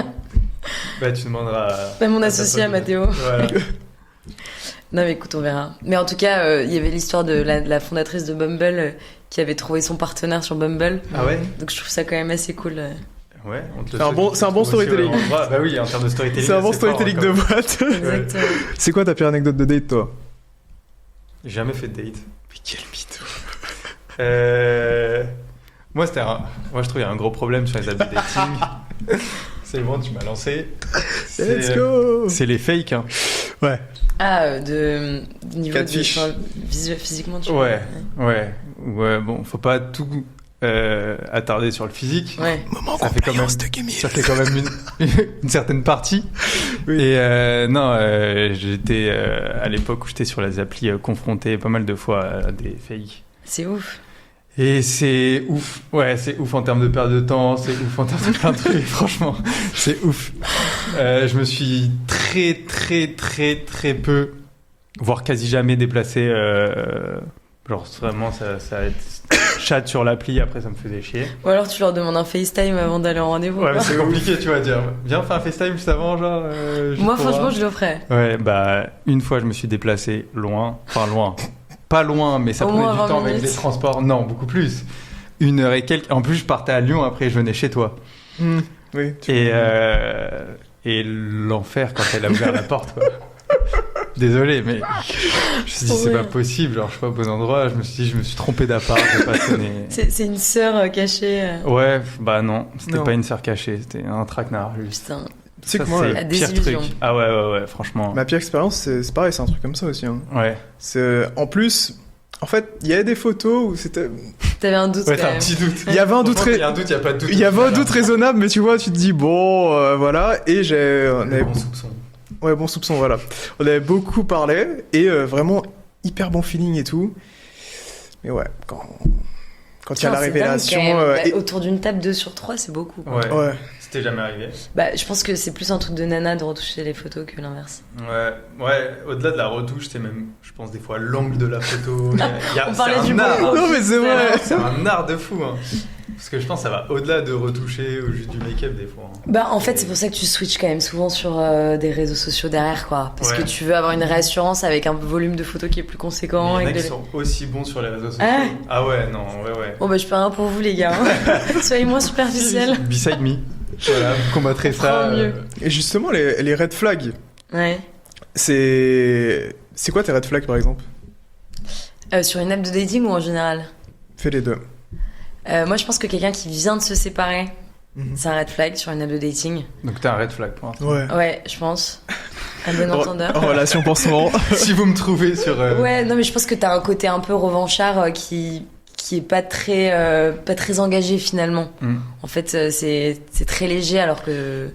Bah tu demanderas
à mon associé à Mathéo.
Voilà.
Non mais écoute, on verra. Mais en tout cas, il y avait l'histoire de la fondatrice de Bumble qui avait trouvé son partenaire sur Bumble.
Ah ouais.
Donc je trouve ça quand même assez cool.
Ouais,
c'est un bon storytelling.
Bah oui, en termes de storytelling.
C'est un bon storytelling de boîte.
Exactement.
C'est quoi ta pire anecdote de date, toi?
J'ai jamais fait de date.
Mais quel mytho.
Moi, je trouve qu'il y a un gros problème sur les apps de dating. C'est bon, tu m'as lancé.
Let's go.
C'est les fakes. Hein.
Ouais.
Ah, de niveau
Catfish.
physiquement, tu
Ouais. Bon, faut pas tout attarder sur le physique.
Ouais.
Ça fait quand même une certaine partie. Oui. Et non, j'étais à l'époque où j'étais sur les applis confronté pas mal de fois à des fakes.
C'est ouf.
Et c'est ouf. Ouais, c'est ouf en termes de perte de temps, c'est ouf en termes de plein de trucs, franchement. C'est ouf. Je me suis très peu, voire quasi jamais déplacé. Genre vraiment, ça chat sur l'appli, après ça me faisait chier.
Ou alors tu leur demandes un FaceTime avant d'aller en rendez-vous.
Ouais, mais c'est compliqué, tu vas dire. Viens faire un FaceTime juste avant, genre.
Moi, franchement, je le ferais.
Ouais, bah, une fois, je me suis déplacé loin. Enfin, loin. Pas loin, mais ça prenait du temps avec les transports. Non, beaucoup plus. 1 heure et quelques. En plus, je partais à Lyon, après je venais chez toi.
Oui.
Et l'enfer quand elle a ouvert la porte, quoi. Désolé, mais je me suis dit, c'est pas possible. Genre, je suis pas au bon endroit. Je me suis dit, je me suis trompé d'appart, j'ai pas sonné.
C'est une sœur cachée.
Ouais, bah non. C'était pas une sœur cachée, c'était un traquenard, juste.
Putain.
C'est que moi,
la désillusion.
Truc. Ah ouais, franchement.
Ma pire expérience, c'est pareil, c'est un truc comme ça aussi. Hein.
Ouais.
En plus, en fait, il y avait des photos où c'était.
T'avais un doute.
Ouais,
quand
t'as
même.
un petit doute.
Il y avait un doute.
Il y a un doute, il y a pas de doute.
Il y avait un doute raisonnable, mais tu vois, tu te dis bon, voilà. Et
Bon soupçon.
Ouais, bon soupçon, voilà. On avait beaucoup parlé et vraiment hyper bon feeling et tout. Mais ouais, quand il y a la révélation.
Autour d'une table 2 sur 3, c'est beaucoup.
Ouais. C'était jamais arrivé.
Bah, je pense que c'est plus un truc de nana de retoucher les photos que l'inverse.
Ouais. Au-delà de la retouche, c'est même, je pense, des fois l'angle de la photo.
On parlait du
art.
Non, mais c'est vrai.
C'est un art de fou. Hein. Parce que je pense que ça va au-delà de retoucher ou juste du make-up des fois. Hein.
Bah, en fait, c'est pour ça que tu switches quand même souvent sur des réseaux sociaux derrière, quoi. Parce que tu veux avoir une réassurance avec un volume de photos qui est plus conséquent.
Il y en a qui sont aussi bons sur les réseaux sociaux. Ah ouais, non, ouais.
Bon, bah, je peux rien pour vous, les gars. Soyez moins superficiels.
Beside Me. Voilà, vous combattrez ça.
Mieux.
Et justement, les red flags.
Ouais.
C'est quoi tes red flags, par exemple?
Sur une app de dating ou en général?
Fais les deux.
Moi, je pense que quelqu'un qui vient de se séparer, c'est un red flag sur une app de dating.
Donc t'as un red flag pour l'instant.
Ouais, je pense. Un bon entendeur.
En relation pansement.
Si vous me trouvez sur...
Ouais, non, mais je pense que t'as un côté un peu revanchard qui est pas très engagé finalement. En fait, c'est très léger alors que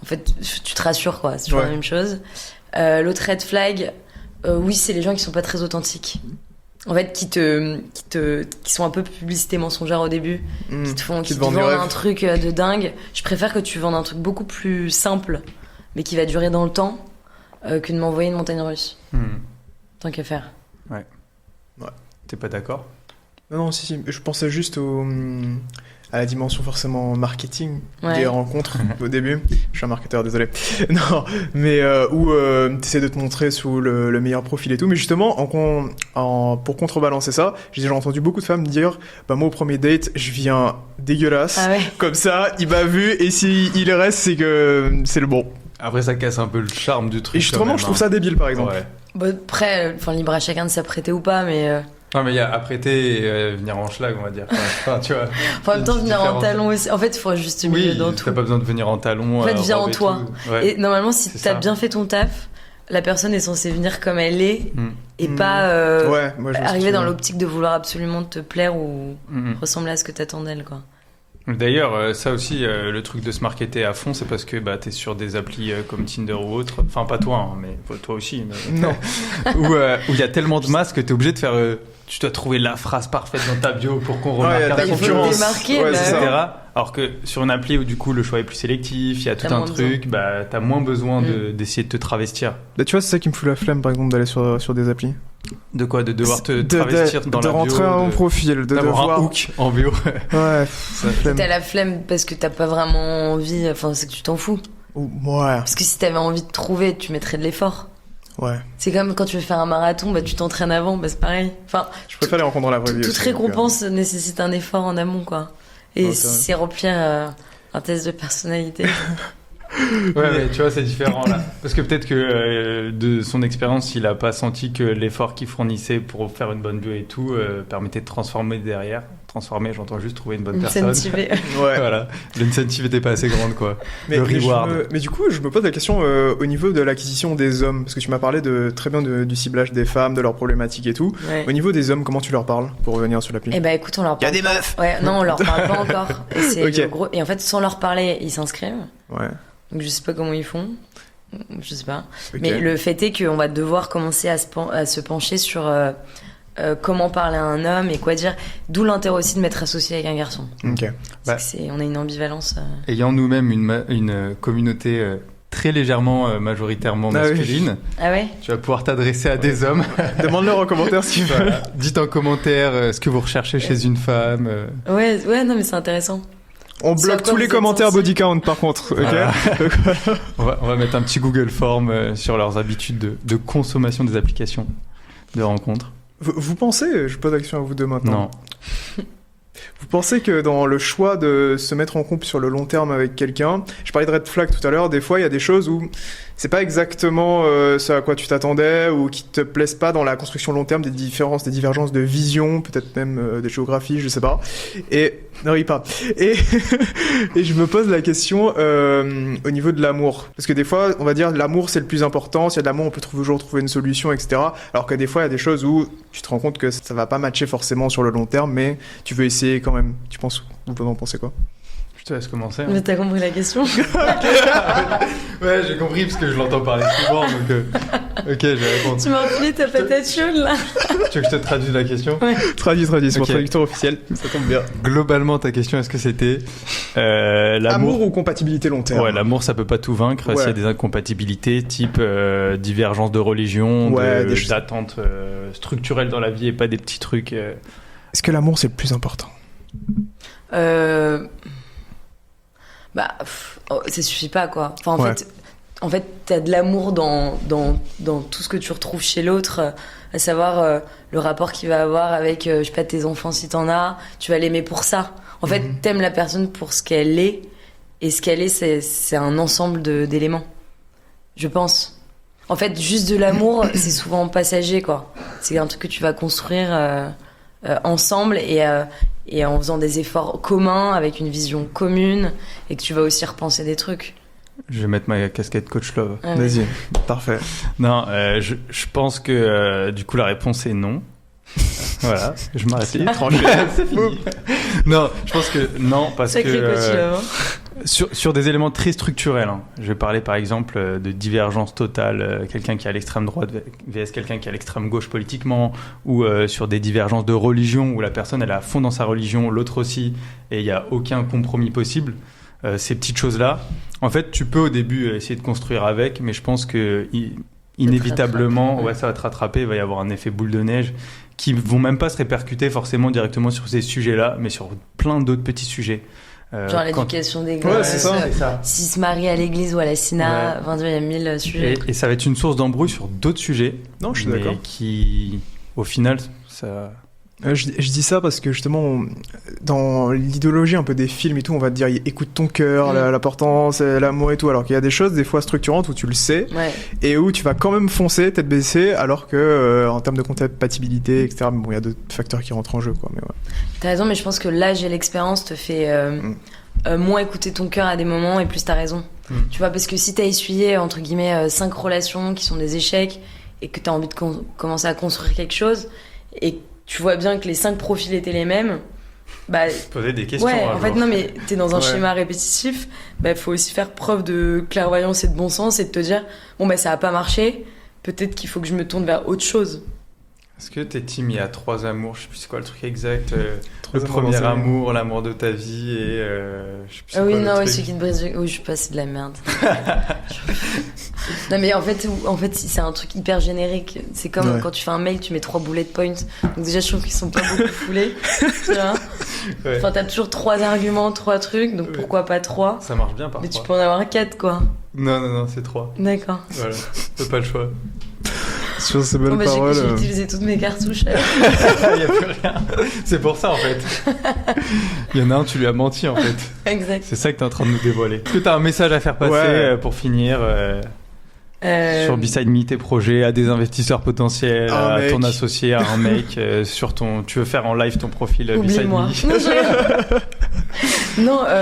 en fait tu te rassures, quoi, c'est toujours la même chose. L'autre red flag, oui, c'est les gens qui sont pas très authentiques. En fait, qui sont un peu publicité mensongère au début, qui te vendent un truc de dingue. Je préfère que tu vendes un truc beaucoup plus simple, mais qui va durer dans le temps, que de m'envoyer une montagne russe. Tant qu'à faire.
Ouais. T'es pas d'accord?
Non, si. Je pensais juste à la dimension forcément marketing des rencontres au début. Je suis un marketeur, désolé. Non, mais où t'essaies de te montrer sous le meilleur profil et tout. Mais justement, pour contrebalancer ça, j'ai déjà entendu beaucoup de femmes dire bah moi au premier date, je viens dégueulasse. Ah ouais. Comme ça, il m'a vu et s'il reste, c'est que c'est le bon.
Après, ça casse un peu le charme du truc.
Et justement, je trouve ça débile, par exemple.
Ouais.
Bon, après, libre à chacun de s'apprêter ou pas, mais...
Non, mais il y a apprêter et venir en schlag, on va dire. Enfin, tu vois.
En même temps, venir en talon aussi. En fait, il faut juste milieu dans tout.
T'as pas besoin de venir en talon.
En fait, viens en toi.
Ouais.
Et normalement, si t'as bien fait ton taf, la personne est censée venir comme elle est et pas
moi,
arriver dans l'optique de vouloir absolument te plaire ou ressembler à ce que t'attends d'elle, quoi.
D'ailleurs, ça aussi, le truc de se marketer à fond, c'est parce que t'es sur des applis comme Tinder ou autre. Enfin, pas toi, hein, mais toi aussi. Mais...
Non.
où il y a tellement de masques que t'es obligé de faire. Tu dois trouver la phrase parfaite dans ta bio pour qu'on remarque.
Il y a de la
Il faut
concurrence.
le démarquer,
Ouais, c'est
etc.
ça.
Alors que sur une appli où du coup le choix est plus sélectif, il y a tout
T'as
un
moins
truc, t'as moins besoin d'essayer de te travestir.
Bah, tu vois, c'est ça qui me fout la flemme, par exemple, d'aller sur des applis.
De quoi? De devoir te travestir dans
de
la bio,
rentrer à mon profil, de
d'avoir
devoir...
un hook en bio.
Ouais,
Ça,
flemme.
T'as la flemme parce que t'as pas vraiment envie, enfin c'est que tu t'en fous.
Ouais,
Parce que si t'avais envie de trouver, tu mettrais de l'effort.
ouais.
C'est comme quand tu veux faire un marathon, tu t'entraînes avant, c'est pareil. Enfin,
Je préfère les rencontrer dans la vraie vie
toute
aussi,
récompense nécessite un effort en amont, quoi. Et
Ouais,
si
c'est vrai.
c'est remplir un test de personnalité.
Ouais, mais tu vois, c'est différent là. Parce que peut-être que de son expérience, il a pas senti que l'effort qu'il fournissait pour faire une bonne bio et tout permettait de transformer derrière. Transformer, j'entends juste trouver une bonne personne.
Incentivé.
Ouais.
Voilà. L'incentive était pas assez grande, quoi. Le reward.
Mais du coup, je me pose la question au niveau de l'acquisition des hommes, parce que tu m'as parlé très bien du ciblage des femmes, de leurs problématiques et tout.
Ouais.
Au niveau des hommes, comment tu leur parles pour revenir sur l'appli?
Eh ben écoute, on leur
Il y a
parle.
des meufs.
Ouais, non, on leur parle pas encore. Et c'est
Ok.
le gros. Et en fait, sans leur parler, ils s'inscrivent.
Ouais.
Donc je sais pas comment ils font. Je sais pas.
Ok.
Mais le fait est qu'on va devoir commencer à se pencher sur comment parler à un homme et quoi dire. D'où l'intérêt aussi de m'être associé avec un garçon.
Ok.
Parce que on a une ambivalence.
Ayant nous-mêmes une communauté très légèrement majoritairement
Ah oui.
masculine,
Ah ouais?
tu vas pouvoir t'adresser à des hommes.
Demande-leur en commentaire si tu veux.
Voilà. Dites en commentaire ce que vous recherchez chez une femme.
Ouais, non, mais c'est intéressant.
On
Sur
bloque
quoi
tous les
vous êtes
commentaires
sensible.
body count par contre, ok?
Voilà.
Donc, voilà.
On va mettre un petit Google Form sur leurs habitudes de consommation des applications de rencontres.
Vous pensez, je pose la question à vous deux maintenant.
Non.
Vous pensez que dans le choix de se mettre en couple sur le long terme avec quelqu'un, je parlais de red flag tout à l'heure, des fois il y a des choses où c'est pas exactement ce à quoi tu t'attendais ou qui te plaisent pas dans la construction long terme, des divergences de vision, peut-être même des géographies, je sais pas. Et ne ris pas. Et et je me pose la question au niveau de l'amour, parce que des fois on va dire l'amour c'est le plus important. S'il y a de l'amour, on peut toujours trouver une solution, etc. Alors que des fois il y a des choses où tu te rends compte que ça va pas matcher forcément sur le long terme, mais tu veux essayer quand même. Tu penses, vous en pensez quoi?
Je te laisse commencer.
Mais t'as compris la question?
Ouais, j'ai compris parce que je l'entends parler souvent, donc ok, je vais répondre.
Tu m'as enfilé ta patate chaude là.
Tu veux que je te traduise la question?
Traduis, c'est mon
Ok.
traducteur officiel, ça tombe bien.
Globalement, ta question, est-ce que c'était l'amour?
Amour ou compatibilité long terme?
Ouais, l'amour, ça peut pas tout vaincre.
Ouais.
S'il y a des incompatibilités, type divergence de religion,
Ouais, des choses-
d'attentes structurelles dans la vie et pas des petits trucs.
Est-ce que l'amour c'est le plus important?
Ça suffit pas quoi. Enfin,
Ouais.
en fait, t'as de l'amour dans tout ce que tu retrouves chez l'autre, à savoir le rapport qu'il va avoir avec, je sais pas, tes enfants si t'en as. Tu vas l'aimer pour ça. En fait, t'aimes la personne pour ce qu'elle est, et ce qu'elle est, c'est un ensemble d'éléments. Je pense. En fait, juste de l'amour, c'est souvent passager quoi. C'est un truc que tu vas construire ensemble et en faisant des efforts communs avec une vision commune et que tu vas aussi repenser des trucs.
Je vais mettre ma casquette coach love.
Ah ouais.
Vas-y, parfait.
Non, je pense que du coup la réponse est non. Voilà, je m'arrête là. C'est fini. Non, je pense que non parce
Sacré
que
coach love, hein.
sur des éléments très structurels. Hein. Je vais parler par exemple de divergence totale, quelqu'un qui est à l'extrême droite vs quelqu'un qui est à l'extrême gauche politiquement, ou sur des divergences de religion où la personne elle est à fond dans sa religion, l'autre aussi, et il n'y a aucun compromis possible. Ces petites choses-là, en fait, tu peux au début essayer de construire avec, mais je pense que inévitablement, ouais, ça va te rattraper, il va y avoir un effet boule de neige qui vont même pas se répercuter forcément directement sur ces sujets-là, mais sur plein d'autres petits sujets.
Genre l'éducation des gosses,
Ouais, c'est ça.
s'ils se marient à l'église ou à la SINA,
Ouais.
enfin, il y a 1000 sujets.
Et ça va être une source d'embrouille sur d'autres sujets.
Non, je suis
mais
d'accord.
qui, au final, ça...
Je dis ça parce que justement, dans l'idéologie un peu des films et tout, on va te dire écoute ton cœur, l'importance, l'amour et tout, alors qu'il y a des choses des fois structurantes où tu le sais
Ouais.
et où tu vas quand même foncer tête baissée, alors que en termes de compatibilité, etc. Mais bon, il y a d'autres facteurs qui rentrent en jeu, quoi. Mais ouais.
T'as raison, mais je pense que l'âge et l'expérience te fait moins écouter ton cœur à des moments et plus t'as raison. Tu vois, parce que si t'as essuyé, entre guillemets, 5 relations qui sont des échecs et que t'as envie de commencer à construire quelque chose et tu vois bien que les 5 profils étaient les mêmes, Bah,
Poser des questions.
ouais,
un
en fait,
jour.
non, mais t'es dans un
Ouais.
schéma répétitif, bah, faut aussi faire preuve de clairvoyance et de bon sens et de te dire, bon, bah, ça a pas marché, peut-être qu'il faut que je me tourne vers autre chose.
Est-ce que t'es team, il y a 3 amours, je sais plus c'est quoi le truc exact,
Trois
le
amours
premier
dans sa vie.
amour, l'amour de ta vie et je sais plus c'est
Ah oui,
quoi le
non,
truc.
celui qui te brise. Oui, je suis pas, c'est de la merde. Non, mais en fait, c'est un truc hyper générique. C'est comme
Ouais.
quand tu fais un mail, tu mets 3 bullet points. Donc, déjà, je trouve qu'ils sont pas beaucoup foulés. Tu vois.
Ouais.
Enfin, t'as toujours 3 arguments, 3 trucs, donc
Ouais.
pourquoi pas 3?
Ça marche bien parfois.
Mais tu peux en avoir 4, quoi.
Non, c'est 3.
D'accord.
Voilà, t'as pas le choix.
Sur ces belles
Bon, bah,
paroles.
j'ai utilisé toutes mes cartouches.
Il y a plus rien. C'est pour ça en fait. Il y en a un, tu lui as menti en fait.
Exact.
C'est ça que t'es en train de nous dévoiler. Est-ce que t'as un message à faire passer
Ouais.
pour finir sur Beside Me, tes projets, à des investisseurs potentiels,
Un
à
mec.
ton associé, à un mec, sur ton, tu veux faire en live ton profil Beside
Oublie-moi.
Me.
Non, je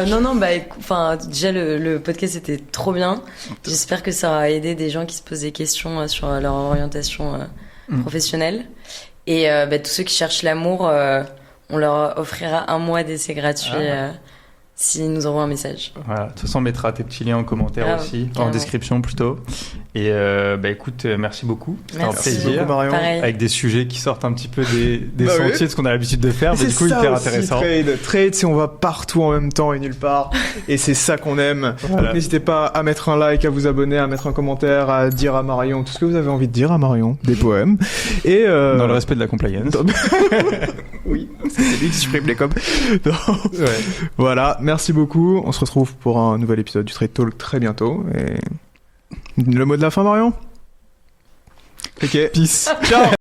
rigole. non, bah, enfin, déjà, le podcast était trop bien. J'espère que ça aura aidé des gens qui se posent des questions sur leur orientation professionnelle. Et bah, tous ceux qui cherchent l'amour, on leur offrira 1 mois d'essai gratuit s'ils nous envoient un message.
Voilà, de toute façon, on mettra tes petits liens en commentaire
Grave,
aussi, en
carrément.
description plutôt. Et bah écoute, merci beaucoup. C'était un
Merci
plaisir.
beaucoup, Marion.
Pareil.
Avec des sujets qui sortent un petit peu des
Bah oui.
sentiers de ce qu'on a l'habitude de faire, mais
C'est
du coup
ça
hyper
aussi,
intéressant.
Trade, c'est on va partout en même temps et nulle part. Et c'est ça qu'on aime.
Voilà.
Donc n'hésitez pas à mettre un like, à vous abonner, à mettre un commentaire, à dire à Marion tout ce que vous avez envie de dire à Marion, des poèmes. Et
Dans le respect de la compliance.
oui, c'est lui qui supprime les coms. Non.
Ouais.
Voilà, merci beaucoup. On se retrouve pour un nouvel épisode du Trade Talk très bientôt. Et le mot de la fin, Marion? Ok.
Peace.
Ciao.